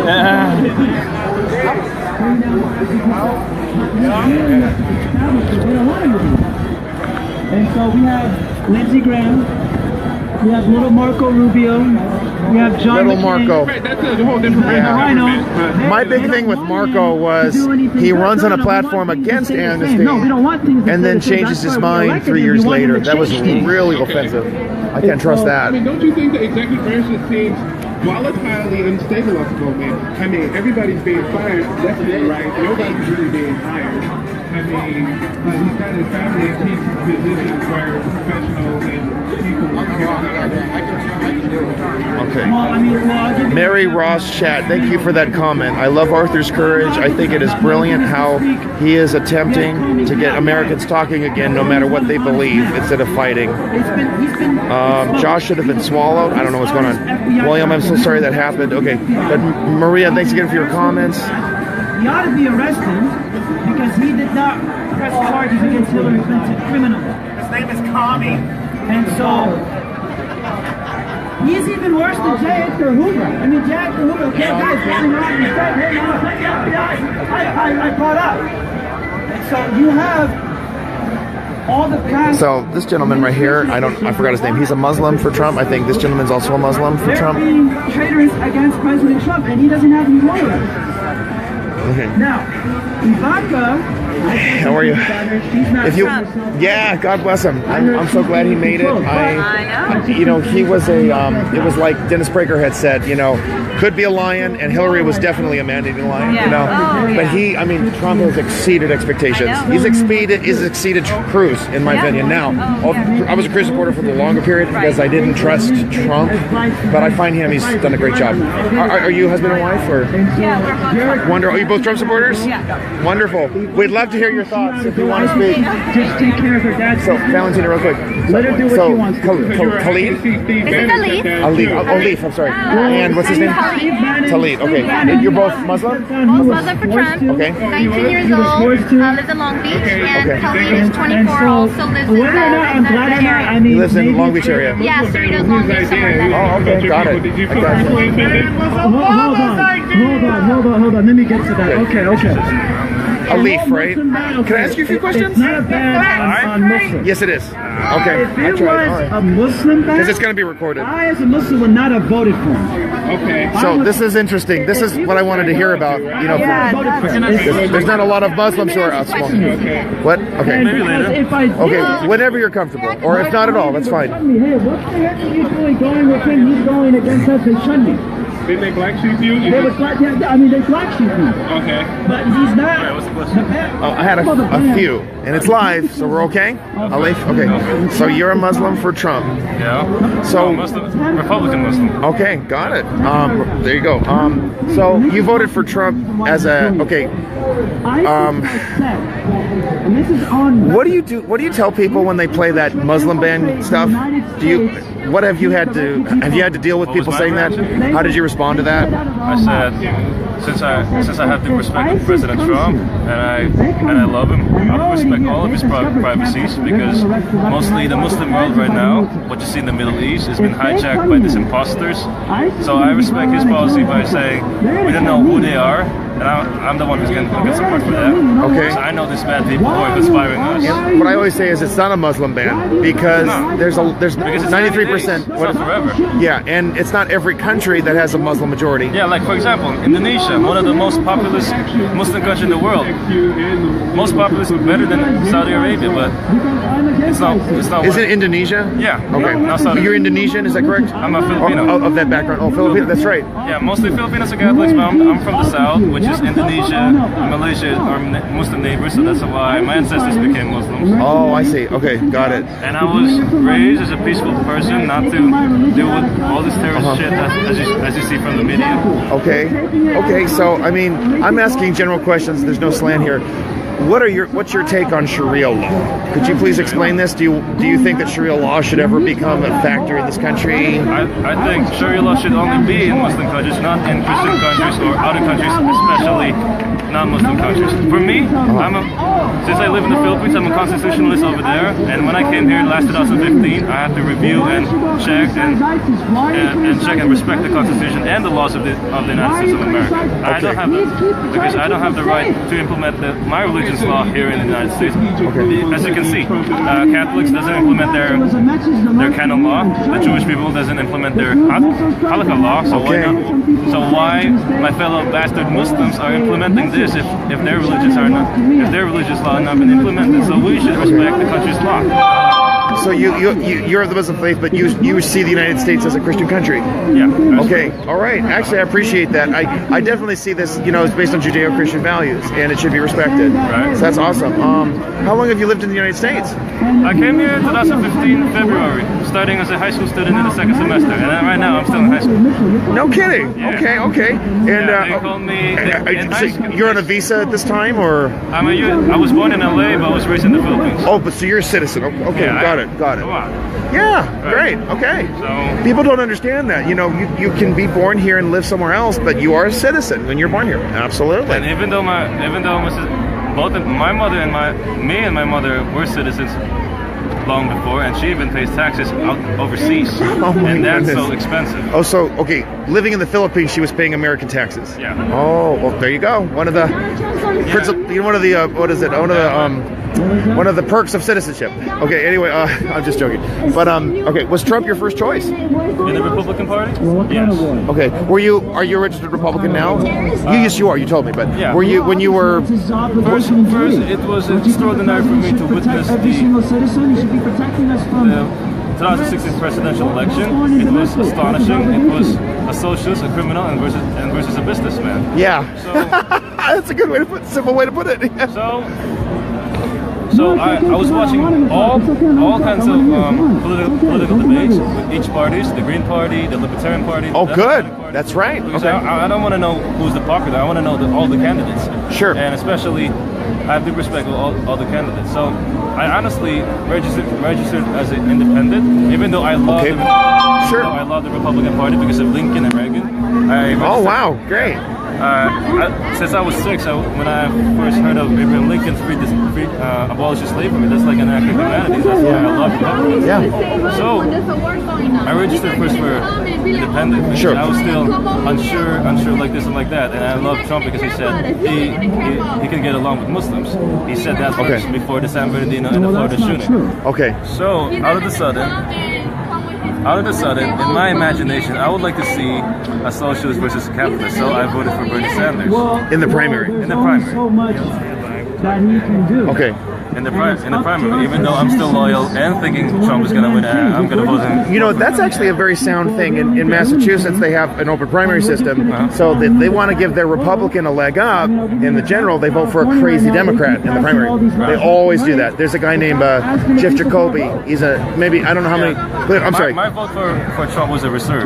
And so we have Lindsey Graham. We have little Marco Rubio. We have John Little McCain. Marco. Right, that's a whole different brand of I know. government. My big thing with Marco was he runs on a platform against amnesty and then changes his mind 3 years later. That was really offensive. I can't trust I mean, that. don't you think the executive branch seems volatile unstable at the moment? I mean, everybody's being fired, definitely, right? Nobody's really being hired. I mean, he's got his family in key positions where professionals and people Okay. Mary Ross Chat, thank you for that comment. I love Arthur's courage. I think it is brilliant how he is attempting to get Americans talking again, no matter what they believe, instead of fighting. Josh should have been swallowed. I don't know what's going on. William, I'm so sorry that happened. Okay. But Maria, thanks again for your comments. He ought to be arrested because he did not press charges against Hillary Clinton, criminal. His name is Kami. And so, he's even worse than J. Edgar Hoover. I mean, J. Edgar Hoover, okay, guys, running around and saying, hey, now, let the FBI, I caught up. And so you have all the past... So this gentleman right here, I forgot his name. He's a Muslim for Trump. I think this gentleman's also a Muslim for Trump. They're being traitors against President Trump, and he doesn't have any lawyers. Okay. Now, Ivanka, how are you? If you, yeah, God bless him. I'm so glad he made it. I know. He was it was like Dennis Prager had said. Could be a lion, and Hillary was definitely a man-eating lion. But Trump has exceeded expectations. He's exceeded Cruz, in my opinion. Now, I was a Cruz supporter for the longer period because I didn't trust Trump, but I find he's done a great job. Are you husband and wife, or? Yeah, we're both. Are you both Trump supporters? Yeah. Wonderful. We'd love to hear your thoughts if you want to speak. Just take care of her dad. So, Valentina, real quick. Let her do what she wants. Khalid? Alif, I'm sorry. And what's his name? Talib. Okay. And you're both Muslim? Both Muslim for Trump. Okay. 19 years old. Lives in Long Beach. And Khalid is 24. Also lives in the area. He lives in Long Beach area. Yeah, Cerritos, Long Beach, somewhere in that area. Oh, okay. Got it. Hold on. Let me get to that. Okay. Alif, right? Can I ask you a few questions? It's not a ban on Muslims. Yes, it is. Okay. If it was a Muslim ban, because it's going to be recorded. I, as a Muslim, would not have voted for him. Okay. So this is interesting. This is what I wanted to hear about. There's not a lot of Muslims who are outspoken. What? Okay. Maybe later. Okay. Whenever you're comfortable, or if not at all, that's fine. Hey, what the heck are you doing going with him? He's going against us and shun me. Didn't they black sheep you? They would black, yeah, I mean, they black sheep me. Okay. But he's not. I had a few, and it's live, so we're okay? Okay. So you're a Muslim for Trump. Yeah. So Muslim, Republican Muslim. Okay, got it. There you go. So you voted for Trump as a what do you do? What do you tell people when they play that Muslim ban stuff? What have you had to deal with people saying that? How did you respond to that? I said, since I have the respect of President Trump and I love him, I respect all of his privacies, because mostly the Muslim world right now, what you see in the Middle East, has been hijacked by these imposters. So I respect his policy by saying we don't know who they are, and I'm the one who's going to get support for that. Okay. So I know these bad people who are conspiring us. And what I always say is it's not a Muslim ban, because there's 93%. It's not forever. Yeah, and it's not every country that has a Muslim majority. Yeah, like for example, Indonesia, one of the most populous Muslim countries in the world. Most populous, better than Saudi Arabia, but it's not. Is it Indonesia? Yeah. Okay. Not Saudi. You're Indonesian, is that correct? I'm a Filipino. Of that background. Oh, Filipino. That's right. Yeah, mostly Filipinos are Catholics, but I'm from the south, which is Indonesia, Malaysia, our Muslim neighbors, so that's why my ancestors became Muslims. Oh, I see. Okay, got it. And I was raised as a peaceful person, not to deal with all this terrorist shit as you see from the media. Okay. So I mean, I'm asking general questions. There's no slant here. What's your take on Sharia law? Could you please explain this? Do you think that Sharia law should ever become a factor in this country? I think Sharia law should only be in Muslim countries, not in Christian countries or other countries, especially non-Muslim countries. For me, since I live in the Philippines, I'm a constitutionalist over there, and when I came here last 2015, I had to review and check and respect the Constitution and the laws of the United States of America. I don't have because I don't have the right to implement my religion's law here in the United States. As you can see, Catholics doesn't implement their canon law. The Jewish people doesn't implement their halakha law. So why not? So why my fellow bastard Muslims are implementing this if their religious law has not been implemented? So we should respect the country's law. So you're of the Muslim faith, but you see the United States as a Christian country. Yeah. Okay. All right. Actually, I appreciate that. I definitely see this. It's based on Judeo-Christian values, and it should be respected. Right. So that's awesome. How long have you lived in the United States? I came here in 2015 February, starting as a high school student in the second semester, and right now I'm still in high school. No kidding. Yeah. Okay. And they called me in high school. You're on a visa at this time, or? I was born in LA, but I was raised in the Philippines. Oh, but so you're a citizen. Okay, yeah, got it. Yeah, great. Okay. So people don't understand that. You can be born here and live somewhere else, but you are a citizen when you're born here. Absolutely. And even though both my mother and me and my mother were citizens long before, and she even pays taxes overseas. And that's so expensive. Oh, so okay, living in the Philippines, she was paying American taxes. Yeah. Oh, well, there you go. One of the one of the perks of citizenship. Okay, anyway, I'm just joking. But okay, was Trump your first choice? In the Republican Party? Yes. Okay. Are you a registered Republican now? Yes, you are. You told me, but yeah. Were you when you were? First, it was extraordinary for me to witness the 2016 presidential election. It was astonishing. It was a socialist, a criminal, and versus a businessman. Yeah. So, that's a good way to simple way to put it. So I was watching all kinds of political debates with each parties, the Green Party, the Libertarian Party. Oh, good. That's right. Okay. I don't want to know who's the popular. I want to know all the candidates. Sure. And especially, I have deep respect for all the candidates. So I honestly registered as an independent, even though I love I love the Republican Party because of Lincoln and Reagan. Oh wow, great. Since I was 6, when I first heard of Abraham Lincoln abolishing slavery, that's like an act of humanity. That's why I love Republicans. Yeah. So I registered first for independent because I was still unsure like this and like that. And I love Trump because he said he can get along with Muslims. He said that first before the San Bernardino and the Florida shooting. Okay. So out of the sudden, in my imagination, I would like to see a socialist versus a capitalist. So I voted for Bernie Sanders. In the primary. In the primary. So much that he can do. Okay. in the primary, even though I'm still loyal and thinking Trump is going to win, I'm going to vote him. You know, that's actually a very sound thing. In Massachusetts, they have an open primary system, so they want to give their Republican a leg up. In the general, they vote for a crazy Democrat in the primary. They always do that. There's a guy named Jeff Jacoby. He's maybe, I don't know how many. I'm sorry. My vote for Trump was a reserve.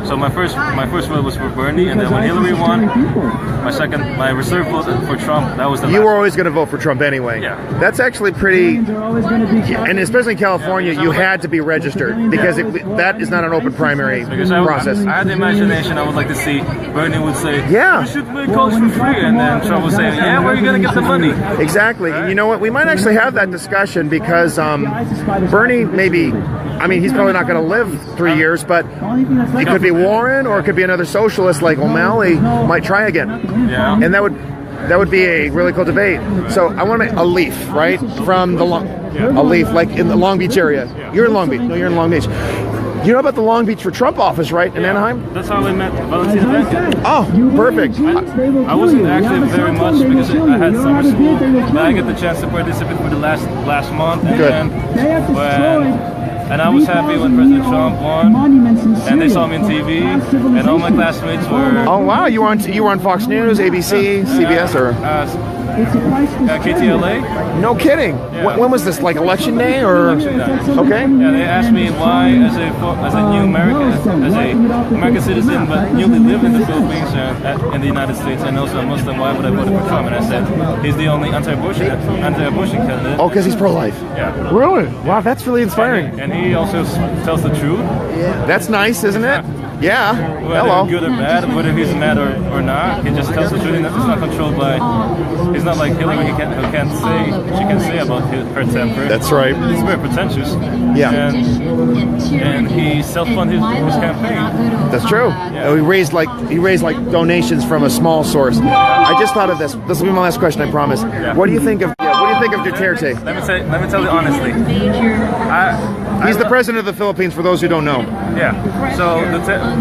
So my first vote was for Bernie, and then when Hillary won, my reserve vote for Trump. That was the. You were always going to vote for Trump anyway. Yeah. That's actually pretty. And especially in California, you had to be registered because that is not an open primary process. I had the imagination. I would like to see Bernie would say, "Yeah, we should make college for free," and then Trump would say, "Yeah, where are you going to get the money?" Exactly. And you know what? We might actually have that discussion because Bernie maybe. I mean, he's probably not going to live 3 years, but it could be Warren or it could be another socialist like O'Malley might try again. Yeah. And that would be a really cool debate. So I want to make a leaf, right, from a leaf like in the Long Beach area. You're in Long Beach. No, you're in Long Beach. You know about the Long Beach for Trump office, right, in Anaheim? That's how we met Valentina Beckett. Oh, perfect. I wasn't active very much because I had summer school, but I get the chance to participate for the last month. And then and I was happy when President Trump won, and they saw me on TV, and all my classmates were. Oh wow, you were on Fox News, ABC, CBS, or KTLA? No kidding. Yeah. When was this? Like election day or? Election day. Okay. Yeah, they asked me why, as a new American, as a American citizen, but newly live in the Philippines and in the United States, and also a Muslim, why would I vote for Trump? And I said he's the only anti-abortion candidate. Oh, because he's pro-life. Yeah. Really? Wow, that's really inspiring. And he also tells the truth. Yeah. That's nice, isn't it? Yeah. Whether Hello. good or bad, whether he's mad or not, he just tells the truth. And it's not controlled by. He's not like Hillary. She can say about her temper. That's right. He's very pretentious. Yeah. And he self-funded his campaign. That's true. Yeah. He raised like donations from a small source. I just thought of this. This will be my last question. I promise. Yeah. What do you think of Duterte? Let me tell you honestly. He's the president of the Philippines. For those who don't know. Yeah. So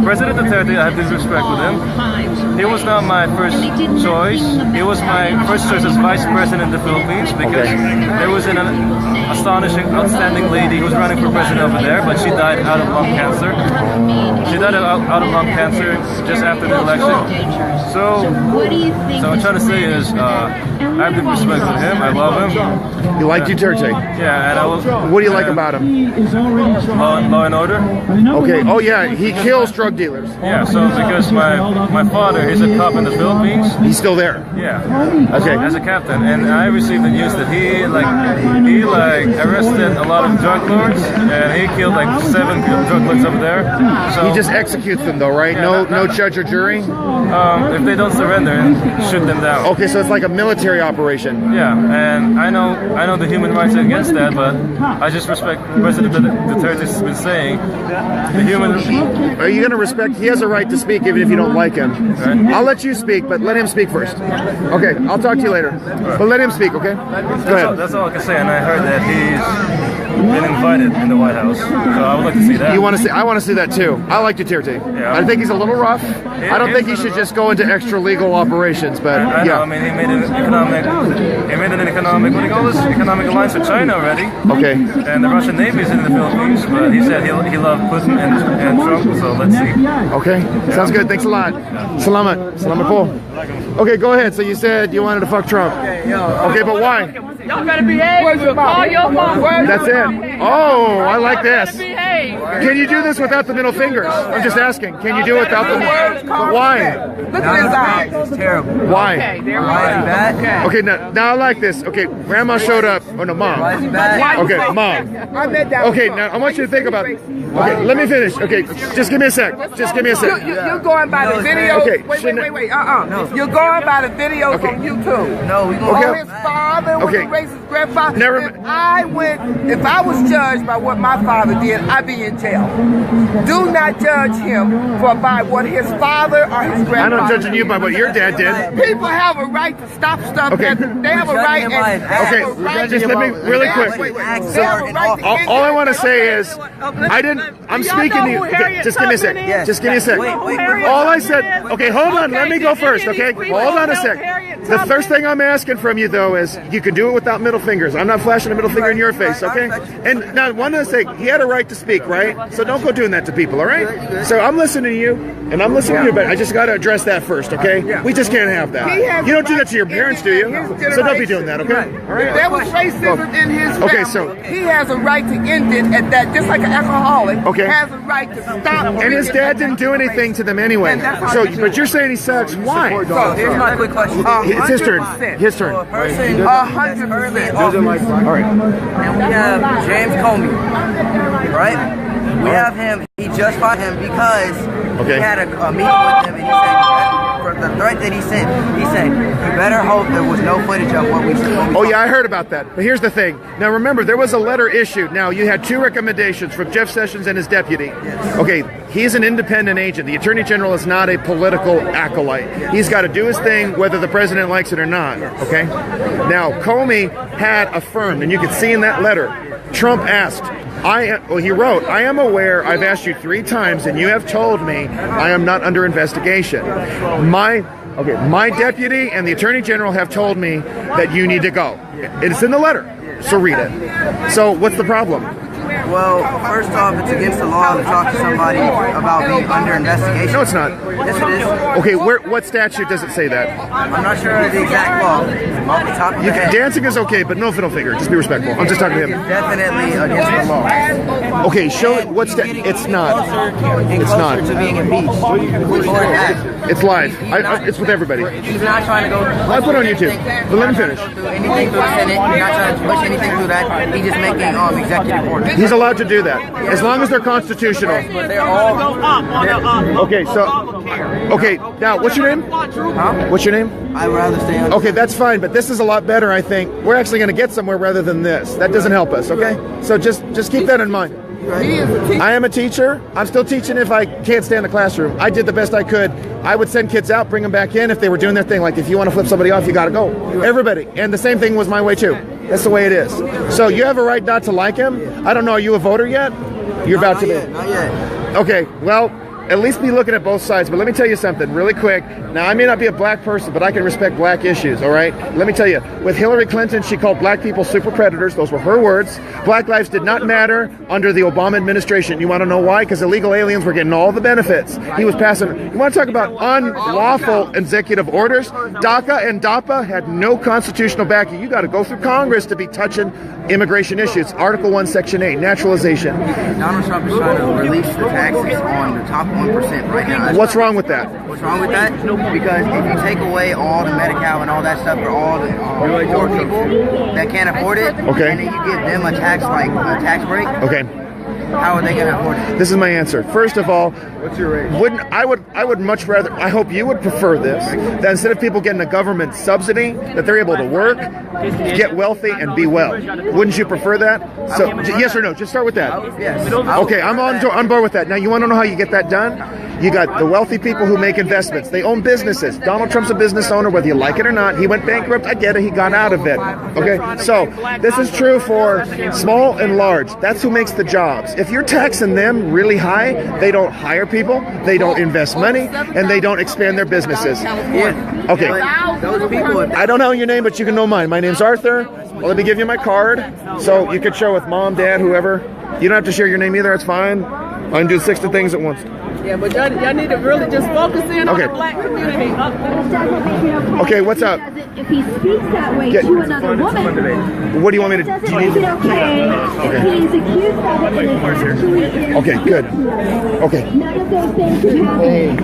President Duterte, I have this respect with him. He was not my first choice. He was my first choice as vice president of the Philippines because there was an astonishing, outstanding lady who was running for president over there, but she died out of lung cancer. She died out of lung cancer just after the election. So what I'm trying to say is, I have the respect with him. I love him. You like Duterte? Yeah, and I will. What do you like about him? Law and order. Okay. Oh yeah, he kills drug dealers. Yeah. So because my father is a cop in the Philippines. He's still there. Yeah. Okay. As a captain, and I received the news that he arrested a lot of drug lords, and he killed like 7 drug lords over there. So he just executes them though, right? Yeah, no judge or jury. If they don't surrender, shoot them down. Okay, so it's like a military operation. Yeah, and I know the human rights are against that, but I just respect President Duterte's been saying the human. Are you going to respect? He has a right to speak even if you don't like him. Right. I'll let you speak, but let him speak first. Okay, I'll talk to you later. But let him speak, okay? Go ahead. That's all I can say, and I heard that he's been invited in the White House, so I would like to see that. You want to see? I want to see that too. I like Duterte. Yeah. I think he's a little rough. I don't think he should just go into extra legal operations, but I know. yeah. I mean, he made an economic, what do you call this? Economic alliance with China already. Okay. And the Russian Navy is in the Philippines, but he said he loved Putin and Trump, so let's see. Okay. Sounds good. Thanks a lot. Salamat. Salamat po. Okay, go ahead. So you said you wanted to fuck Trump. Okay, but why? Y'all better behave. Call your mom. That's it. Oh, I like this. Can you do this without the middle fingers? I'm just asking. Can you do it without the? But why? Look at his eyes. It's terrible. Why? Okay, there we go. Okay, now I like this. Okay, Grandma showed up. Oh no, Mom. Okay, Mom. Okay, now I want you to think about it. Okay, let me finish. Okay, just give me a sec. Just give me a sec. You're going by the videos. Okay. Wait. You're going by the videos on YouTube. No, we go. On his father, when he raised his grandfather. Never. If I was judged by what my father did, I'd be in jail. Do not judge him by what his father or his grandfather. I'm not judging you by what your dad did. People have a right to stop stuff. Okay. They have a right. Okay, just let me really quick. All I want to say is, I'm speaking to you. Okay, just give me a sec. Just give me a sec. All I said, okay, hold on, let me go first, okay? Hold on a sec. The first thing I'm asking from you, though, is you can do it without middle fingers. I'm not flashing a middle finger in your face, okay? And now, one other thing, he had a right to speak, right? So don't go doing that to people, all right? So I'm listening to you, and I'm listening to you, but I just got to address that first, okay? We just can't have that. You don't do that to your parents, do you? So don't be doing that, okay? All right? If there was racism in his family, okay, so he has a right to end it at that, just like an alcoholic has a right to stop. And his dad didn't do anything to them anyway. So, but you're saying he sucks. Why? So here's my quick question. It's his turn. His turn. 100%. All right. And we have James Comey, right? We have him. He just fired him because he had a meeting with him, and he said for the threat that he said, you better hope there was no footage of what we said. Oh yeah, I heard about that. But here's the thing. Now remember, there was a letter issued. Now you had two recommendations from Jeff Sessions and his deputy. Yes. Okay, he's an independent agent. The Attorney General is not a political acolyte. He's got to do his thing whether the president likes it or not. Okay. Now Comey had affirmed, and you can see in that letter, Trump asked. He wrote, I am aware I've asked you 3 times and you have told me I am not under investigation. My deputy and the Attorney General have told me that you need to go. It's in the letter, so read it. So what's the problem? Well, first off, it's against the law to talk to somebody about being under investigation. No, it's not. Yes, it is. Okay, what statute does it say that? I'm not sure of the exact law. Off the top of my head. Dancing is okay, but no middle finger. Just be respectful. I'm just talking to him. It's definitely against the law. Okay, show it. What's that? It's not. It's not. To being impeached. It's live. It's with everybody. He's not trying to go. I put it on YouTube. But let me finish. Anything through the Senate. He's not trying to push anything through that. He's just making executive orders. He's allowed to do that as long as they're constitutional. They're all okay. So, okay. Now, what's your name? Huh? What's your name? I'd rather stay on. Okay, that's fine, but this is a lot better. I think we're actually going to get somewhere rather than this. That doesn't help us. Okay, so just keep that in mind. I am a teacher. I'm still teaching if I can't stay in the classroom. I did the best I could. I would send kids out, bring them back in if they were doing their thing. Like if you want to flip somebody off, you got to go. Everybody. And the same thing was my way too. That's the way it is. So you have a right not to like him. I don't know. Are you a voter yet? You're about to be. Not yet. Okay. Well, at least be looking at both sides. But let me tell you something really quick. Now, I may not be a black person, but I can respect black issues, all right? Let me tell you, with Hillary Clinton, she called black people super predators. Those were her words. Black lives did not matter under the Obama administration. You want to know why? Because illegal aliens were getting all the benefits. He was passing. You want to talk about unlawful executive orders? DACA and DAPA had no constitutional backing. You got to go through Congress to be touching immigration issues. Article 1, Section 8, naturalization. Donald Trump is trying to release the taxes on the top 1% right now. What's wrong with that? What's wrong with that? Because if you take away all the Medi-Cal and all that stuff for all the poor people that can't afford it, and then you give them a tax break, how are they going to afford it? This is my answer. First of all, what's your rate? I would much rather, I hope you would prefer this, that instead of people getting a government subsidy, that they're able to work, get wealthy, and be well. Wouldn't you prefer that? So, yes or no? Just start with that. Yes. Okay, I'm on board with that. Now, you want to know how you get that done? You got the wealthy people who make investments. They own businesses. Donald Trump's a business owner, whether you like it or not. He went bankrupt. I get it. He got out of it. Okay, so this is true for small and large. That's who makes the jobs. If you're taxing them really high, they don't hire people, they don't invest money, and they don't expand their businesses. Okay. I don't know your name, but you can know mine. My name's Arthur. Well, let me give you my card so you could show with mom, dad, whoever. You don't have to share your name either. It's fine. I can do 6 things at once. Yeah, but y'all need to really just focus in on the black community. Okay, what's up? If he speaks that way to another woman, what do you want me to do? Doesn't make it okay if he's accused of it and it actually is. Okay, good. Okay. None of those things should happen.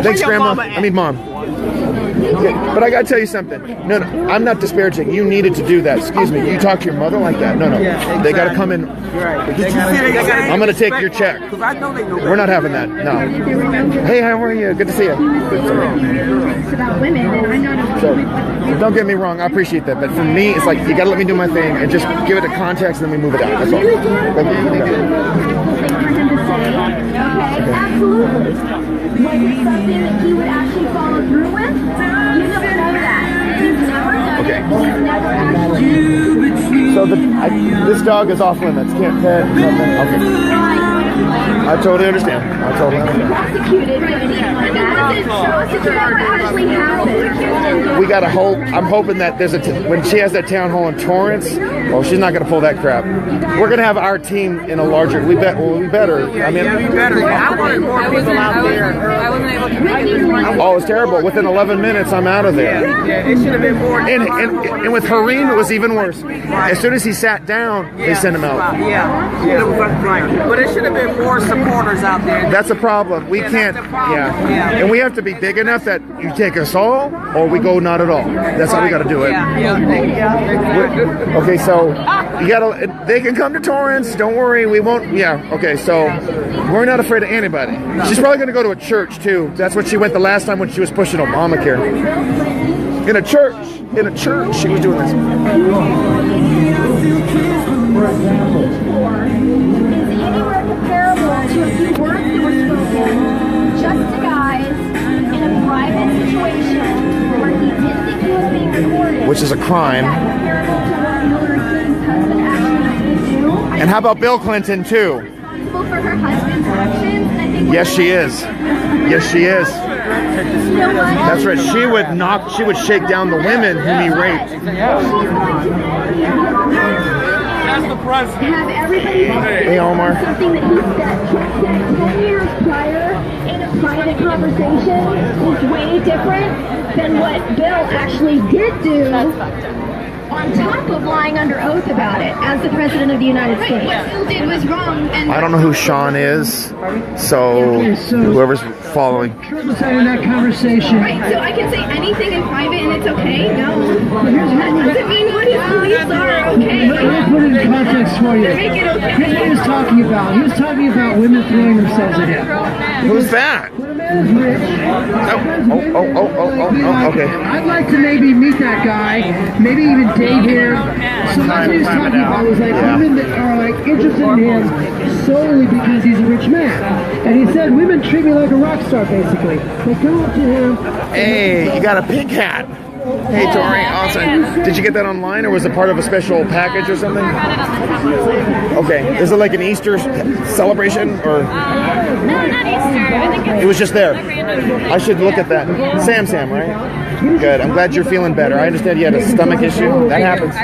Thanks, Grandma. I mean, Mom. But I gotta tell you something. No, I'm not disparaging. You needed to do that. Excuse me. You talk to your mother like that? No. They gotta come in. I'm gonna take your check. We're not having that. No. Hey, how are you? Good to see you. So, don't get me wrong. I appreciate that. But for me, it's like you gotta let me do my thing and just give it a context and then we move it out. That's all. Okay, absolutely. Was it something that he would actually follow through with? You don't know that. He's never done it. He's never actually. So this dog is off limits. Can't pet. Nothing. Okay. I totally understand. Prosecuted for anything like that. It actually happened. We gotta hope. I'm hoping that there's when she has that town hall in Torrance. Well, she's not gonna pull that crap. We're gonna have our team in a larger. We better. I mean, we better. I wanted more people out there. I wasn't able to make it this morning. Oh, it's terrible. Within 11 minutes, I'm out of there. Yeah, it should have been more. And with Harim, it was even worse. As soon as he sat down, they sent him out. Yeah. But it should have been more supporters out there. That's a problem. We can't. And we have to be big enough that you take us all, or we go not at all. That's how we got to do it. Okay, so you gotta. They can come to Torrance. Don't worry, we won't. Yeah. Okay, so we're not afraid of anybody. She's probably gonna go to a church too. That's what she went the last time when she was pushing Obamacare. In a church, she was doing this. Anywhere comparable to a few words that were spoken just to guys in a private situation where he didn't think he was being recorded. Which is a crime. And how about Bill Clinton too? Responsible for her husband's actions. And I think yes, she is. Yes, she is. That's right. She would shake down the women whom he raped. That's the president. Have everybody Hey, Omar. something that he said 10 years prior in a private conversation is way different than what Bill actually did do on top of lying under oath about it as the President of the United States. What Bill did was wrong. And I don't know who Sean is, so whoever's following. In that conversation. Right, so I can say anything in private and it's okay? No. That doesn't mean what his beliefs are okay. Let me put it in context for you. Make it okay. Here's what he was talking about. He was talking about women throwing themselves at him. Who's that? When a man is rich, okay. I'd like to maybe meet that guy, maybe even date him. So that's what he was talking about. Was like women that are like interested in him solely because he's a rich man. And he said women treat me like a rock star, basically. They come up to him. Hey, you got a pink hat. Hey, Tori, awesome. Did you get that online, or was it part of a special package or something? Okay, is it like an Easter celebration, or? No, not Easter. I think it was just there. I should look at that. Sam, right? Good. I'm glad you're feeling better. I understand you had a stomach issue. That happens.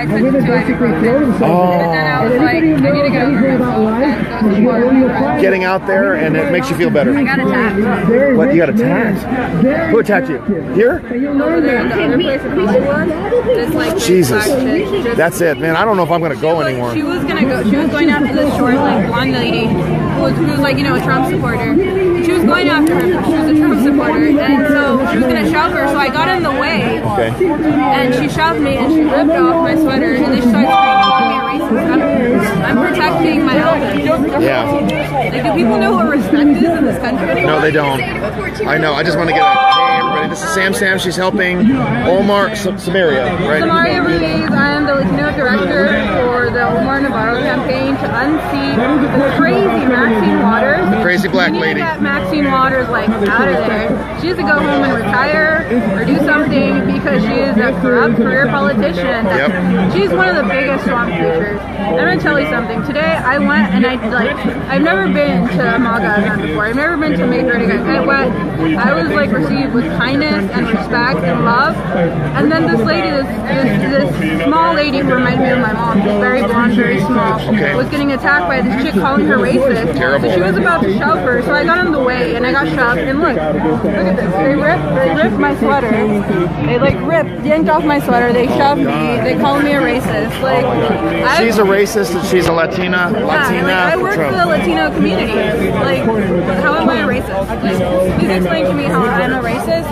Getting out there, and it makes you feel better. I got attacked. What? You got attacked? Who attacked you? Here? Jesus. That's it, man. I don't know if I'm going to go anymore. She was going after this short, like, blonde lady who was like, a Trump supporter. She was going after her. She was a Trump supporter, and so she was going to shove her, so I got in the way. Okay. And she shoved me, and she ripped off my sweater, and then she started calling me a racist. I'm protecting my elders. Yeah. Like, do people know what respect is in this country anymore? No, they don't. I know. I just want to get a hey, everybody. This is Sam. She's helping Omar Samaria, right? Samaria Ruiz. I am the Latino director for the Omar Navarro campaign to unseat the crazy Maxine Waters. The crazy black lady. Get Maxine Waters out of there. She has to go home and retire or do something because she is a corrupt career politician. Yep. She's one of the biggest swamp creatures. I'm gonna tell you something. Today I went and I've never been to a MAGA event before. I've never been to a Make Great Again. I was received with kindness and respect and love. And then this lady, this small lady who reminded me of my mom, she's very blonde, very small, was getting attacked by this chick calling her racist. Terrible. So she was about to shove her, so I got in the way and I got shoved. And look at this. They ripped my sweater. They yanked off my sweater. They shoved me. They called me a racist. I she's a racist and she's a Latina. I work for the Latino community. Like, how am I a racist? Like, please explain to me how I'm a racist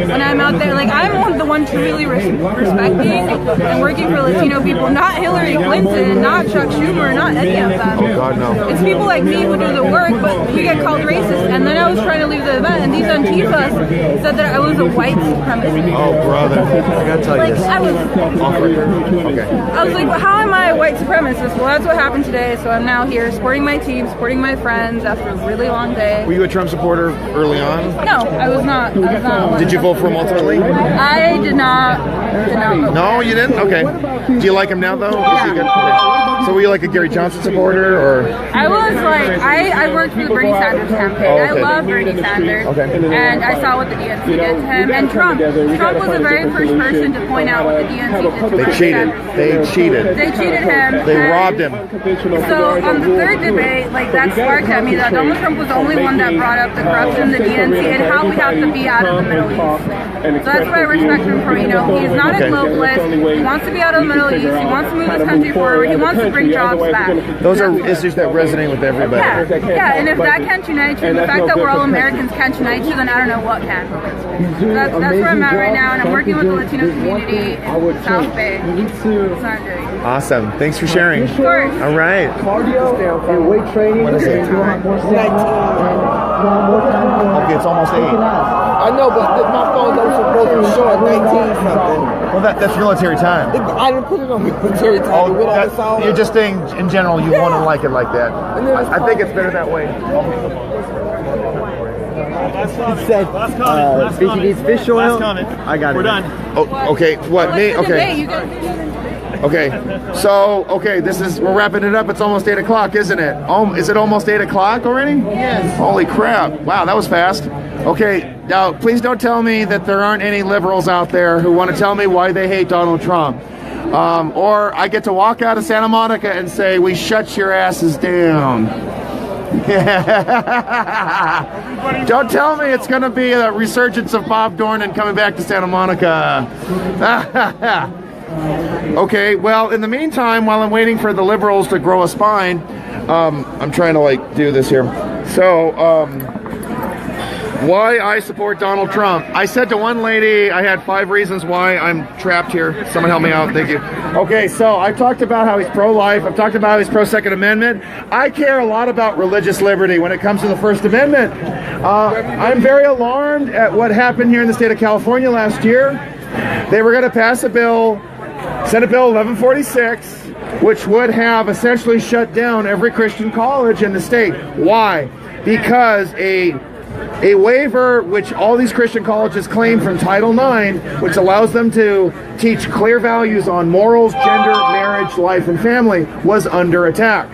when I'm out there. Like, I'm the one truly respecting and working for Latino people, not Hillary Clinton, not Chuck Schumer, not any of them. Oh God, no. It's people like me who do the work, but we get called racist. And then I was trying to leave the event, and these Antifas said that I was a white supremacist. Oh, brother. I gotta tell you this. I was like, well, how am I a white supremacist? Well, that's what happened today, so I'm now here supporting my team, supporting my friends after a really long day. Were you a Trump supporter early on? No, I was not. Did you vote for him ultimately? I did not vote. No, you didn't? Okay. Do you like him now, though? Is he good? Okay. So were you like a Gary Johnson supporter, or? I was like, I worked for the Bernie Sanders campaign. Oh, okay. I love Bernie Sanders. Okay. And I saw what the DNC did to him. And Trump was the very first person to point out what the DNC did to They cheated. They cheated. They cheated him. They robbed him. So on the third debate, like that sparked at me that Donald Trump was the only one that brought up the corruption in the DNC and how we have to be out of the Middle East. So that's why I respect him for, you know, he's not a globalist. He wants to be out of the Middle East. He wants to move this country forward. He wants to bring jobs back. Those are issues that resonate with everybody. Yeah, and if that can't unite you, the fact that we're all Americans can't unite you, then I don't know what can. So that's where I'm at right now, and I'm working with the Latino community in South Bay. It's not great. Awesome. Thanks for sharing. Of course. All right. Cardio and weight training. What is it? Okay, it's almost 8. I know, but my phone was supposed to show at 19 something. Well, that's military time. I didn't put it on military time. You're just saying, in general, you want to like it like that. I think it's better that way. He said, Vicky needs fish oil. I got it. We're done. Oh, okay. What? Me? Okay. Okay. So, we're wrapping it up. It's almost 8 o'clock, isn't it? Is it almost 8 o'clock already? Yes. Holy crap. Wow, that was fast. Okay. Now, please don't tell me that there aren't any liberals out there who want to tell me why they hate Donald Trump. Or I get to walk out of Santa Monica and say, we shut your asses down. Don't tell me it's going to be a resurgence of Bob Dornan coming back to Santa Monica. Okay, well, in the meantime, while I'm waiting for the liberals to grow a spine, I'm trying to do this here. So, why I support Donald Trump. I said to one lady, I had 5 reasons why I'm trapped here. Someone help me out, thank you. Okay, so I talked about how he's pro-life. I've talked about how he's pro-Second Amendment. I care a lot about religious liberty when it comes to the First Amendment. I'm very alarmed at what happened here in the state of California last year. They were going to pass a bill, Senate Bill 1146, which would have essentially shut down every Christian college in the state. Why? Because a waiver which all these Christian colleges claim from Title IX, which allows them to teach clear values on morals, gender, marriage, life, and family, was under attack.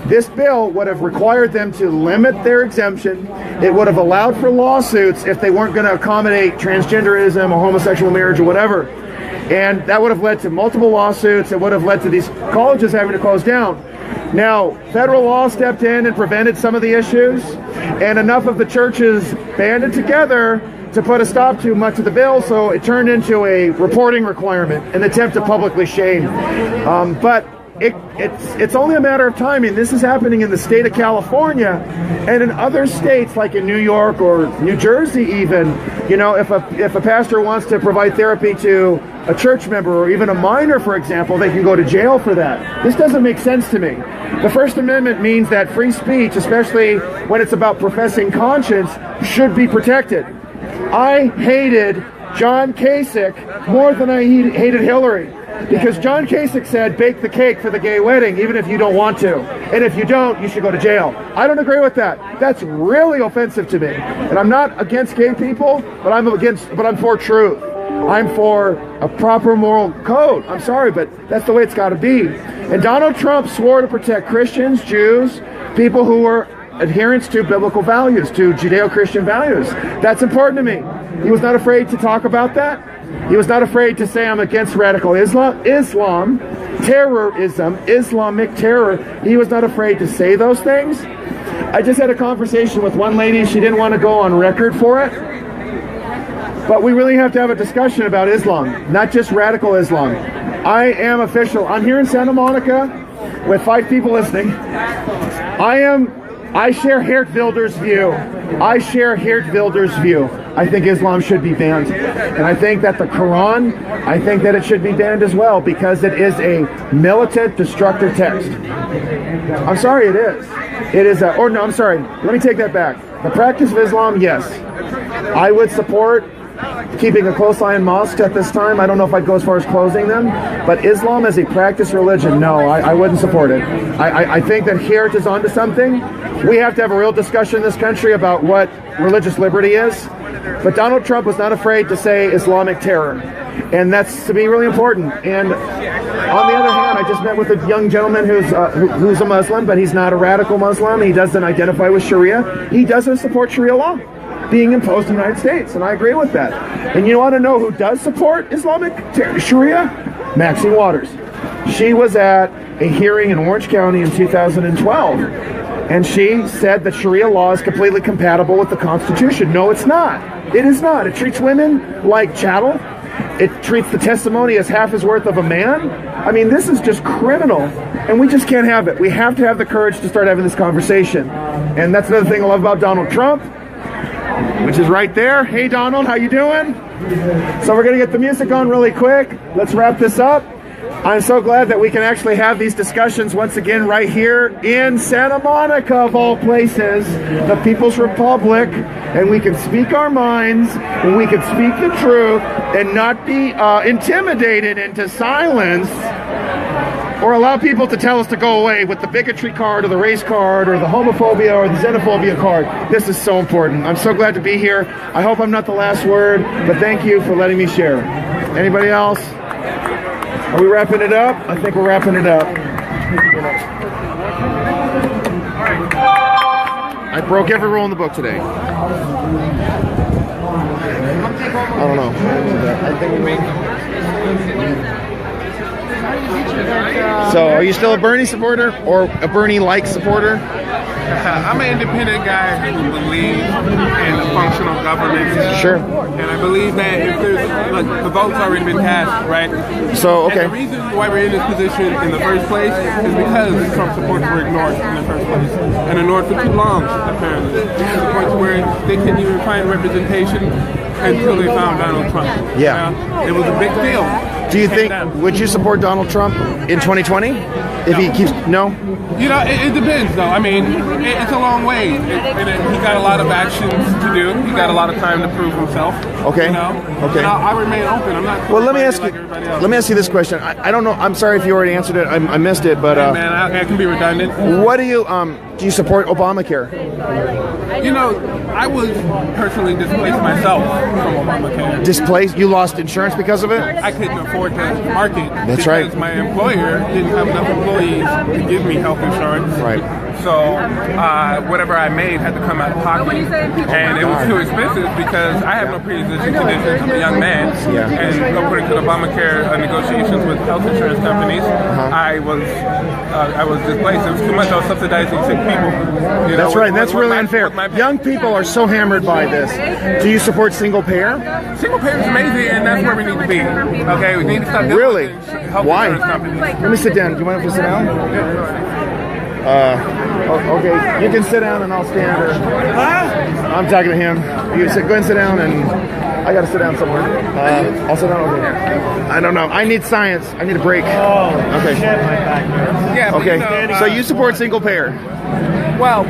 This bill would have required them to limit their exemption. It would have allowed for lawsuits if they weren't going to accommodate transgenderism or homosexual marriage or whatever. And that would have led to multiple lawsuits. It would have led to these colleges having to close down. Now, federal law stepped in and prevented some of the issues, and enough of the churches banded together to put a stop to much of the bill, so it turned into a reporting requirement, an attempt to publicly shame. But it's only a matter of timing. This is happening in the state of California, and in other states like in New York or New Jersey even. You know, if a pastor wants to provide therapy to a church member or even a minor, for example, they can go to jail for that. This doesn't make sense to me. The First Amendment means that free speech, especially when it's about professing conscience, should be protected. I hated John Kasich more than I hated Hillary, because John Kasich said, bake the cake for the gay wedding, even if you don't want to. And if you don't, you should go to jail. I don't agree with that. That's really offensive to me. And I'm not against gay people, but I'm for truth. I'm for a proper moral code. I'm sorry, but that's the way it's got to be. And Donald Trump swore to protect Christians, Jews, people who were adherents to biblical values, to Judeo-Christian values. That's important to me. He was not afraid to talk about that. He was not afraid to say I'm against radical Islam, terrorism, Islamic terror. He was not afraid to say those things. I just had a conversation with one lady. She didn't want to go on record for it. But we really have to have a discussion about Islam, not just radical Islam. I am official. I'm here in Santa Monica. with 5 people listening, I share Geert Wilders' view. I share Geert Wilders' view. I think Islam should be banned. And I think that the Quran, I think that it should be banned as well because it is a militant, destructive text. I'm sorry, it is. It is a, or no, I'm sorry. Let me take that back. The practice of Islam, yes. I would support keeping a close eye on mosques at this time. I don't know if I'd go as far as closing them, but Islam as a practice religion, no, I wouldn't support it. I think that Geert is onto something. We have to have a real discussion in this country about what religious liberty is. But Donald Trump was not afraid to say Islamic terror. And that's, to me, really important. And on the other hand, I just met with a young gentleman who's a Muslim, but he's not a radical Muslim. He doesn't identify with Sharia. He doesn't support Sharia law being imposed in the United States, and I agree with that. And you want to know who does support Islamic Sharia? Maxine Waters. She was at a hearing in Orange County in 2012, and she said that Sharia law is completely compatible with the Constitution. No, it's not. It is not. It treats women like chattel. It treats the testimony as half as worth of a man. I mean, this is just criminal, and we just can't have it. We have to have the courage to start having this conversation. And that's another thing I love about Donald Trump, which is right there. Hey, Donald, how you doing? So we're going to get the music on really quick. Let's wrap this up. I'm so glad that we can actually have these discussions once again right here in Santa Monica, of all places, the People's Republic, and we can speak our minds, and we can speak the truth, and not be intimidated into silence, or allow people to tell us to go away with the bigotry card or the race card or the homophobia or the xenophobia card. This is so important. I'm so glad to be here. I hope I'm not the last word, but thank you for letting me share. Anybody else? Are we wrapping it up? I think we're wrapping it up. I broke every rule in the book today. I don't know. I think we made. So, are you still a Bernie supporter or a Bernie-like supporter? I'm an independent guy who believes in a functional government. Sure. And I believe that if there's, like, the vote's already been cast, right? So, okay. And the reason why we're in this position in the first place is because Trump supporters were ignored in the first place. And ignored for too long, apparently. To the point where they couldn't even find representation until they found Donald Trump. Yeah. It was a big deal. Do you think, would you support Donald Trump in 2020? If he keeps, no? You know, it depends, though. I mean, it's a long way. He got a lot of actions to do. He got a lot of time to prove himself. Okay. You know? Okay. And I remain open. I'm not. Well, let me ask you. Let me ask you this question. I don't know. I'm sorry if you already answered it. I missed it, but. Hey, man, I can be redundant. What do you support Obamacare? You know, I was personally displaced myself from Obamacare. Displaced? You lost insurance because of it? I couldn't afford to market. That's right. Because my employer didn't have enough employees to give me health insurance. Right. So whatever I made had to come out of pocket. And it was too expensive because I have no pre-existing conditions. I'm a young man. Yeah. And according to the Obamacare negotiations with health insurance companies, I was displaced. It was too much. I was subsidizing sick people. You know, That's right. That's really unfair. Young people are so hammered by this. Do you support single payer? Single payer is amazing, and that's where we need to be. Okay, we need to stop. Really? Health Why? insurance companies. Let me sit down. Do you mind if I sit down? Okay, you can sit down and I'll stand. I'm talking to him. You go ahead and sit down, and I gotta sit down somewhere. I'll sit down over here. I don't know. I need science. I need a break. Okay. Yeah. Okay. You know, So you support single payer? Well,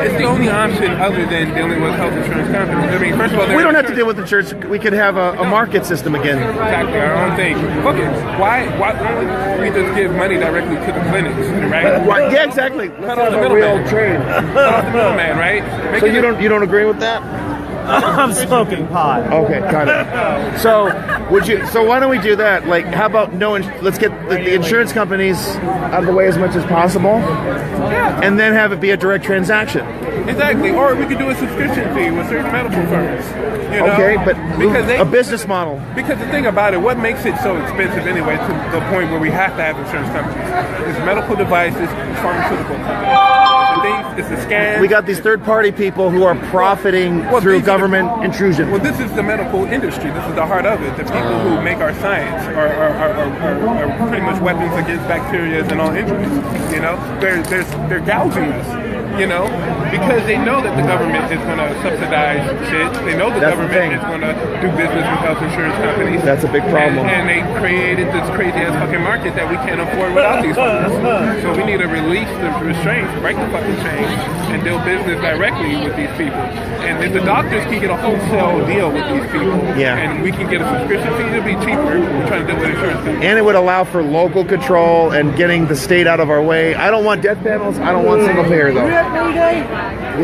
it's the only option other than dealing with health insurance companies. I mean, first of all, We don't have to deal with insurance. We could have a market system again. Exactly, our own thing. Look, why don't we just give money directly to the clinics, right? Yeah, exactly. Cut off the middleman. Cut off the middleman, right? So you don't agree with that? I'm smoking pot. Okay, got it. So why don't we do that? Like, how about let's get the insurance companies out of the way as much as possible, and then have it be a direct transaction. Exactly, or we could do a subscription fee with certain medical firms. You know? Okay, but because a business model. Because the thing about it, what makes it so expensive anyway, to the point where we have to have insurance companies, is medical devices, pharmaceutical companies. It's a scam. We got these third-party people who are profiting through government intrusion. Well, this is the medical industry. This is the heart of it. The people who make our science are pretty much weapons against bacteria and all injuries. You know, they're gouging us. You know, because they know that the government is going to subsidize shit. They know the government is going to do business with health insurance companies. That's a big problem. And they created this crazy ass fucking market that we can't afford without these funds. So we need to release the restraints, break the fucking chain, and deal business directly with these people. And if the doctors can get a wholesale deal with these people, and we can get a subscription fee, it'll be cheaper. We're trying to deal with insurance companies. And it would allow for local control and getting the state out of our way. I don't want death panels. I don't want single payer though. Yes,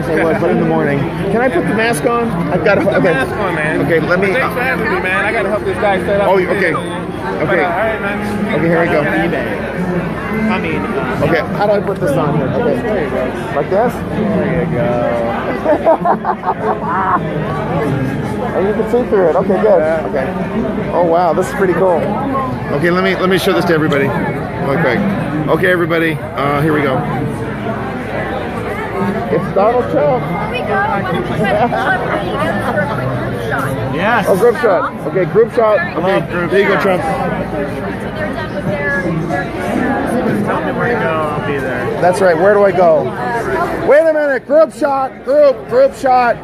I was, but in the morning. Can I put the mask on? I've got to put the mask on, man. Okay, let me. Thanks for having me, man. I got to help this guy set up. Oh, okay. Okay. All right, man. Okay, here we go. I mean, okay, how do I put this on here? Okay, there you go. Like this? There you go. Oh, you can see through it. Okay, good. Okay. Oh wow, this is pretty cool. Okay, let me show this to everybody. Okay. Okay, everybody. Here we go. It's Donald Trump. Here we go. Yes. Oh, group shot. Okay, group shot. Okay, there you go, Trump. Tell me where to go. I'll be there. That's right. Where do I go? Wait a minute. Group shot. Group shot.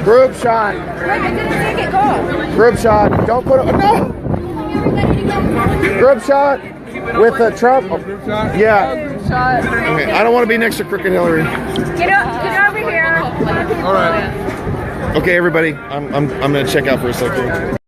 Group shot. Wait, I didn't make it go. Group shot. Don't put it. No. Group shot with Trump. Yeah. Okay. I don't want to be next to Crooked Hillary. Get over here. All right. Okay, everybody. I'm gonna check out for a second.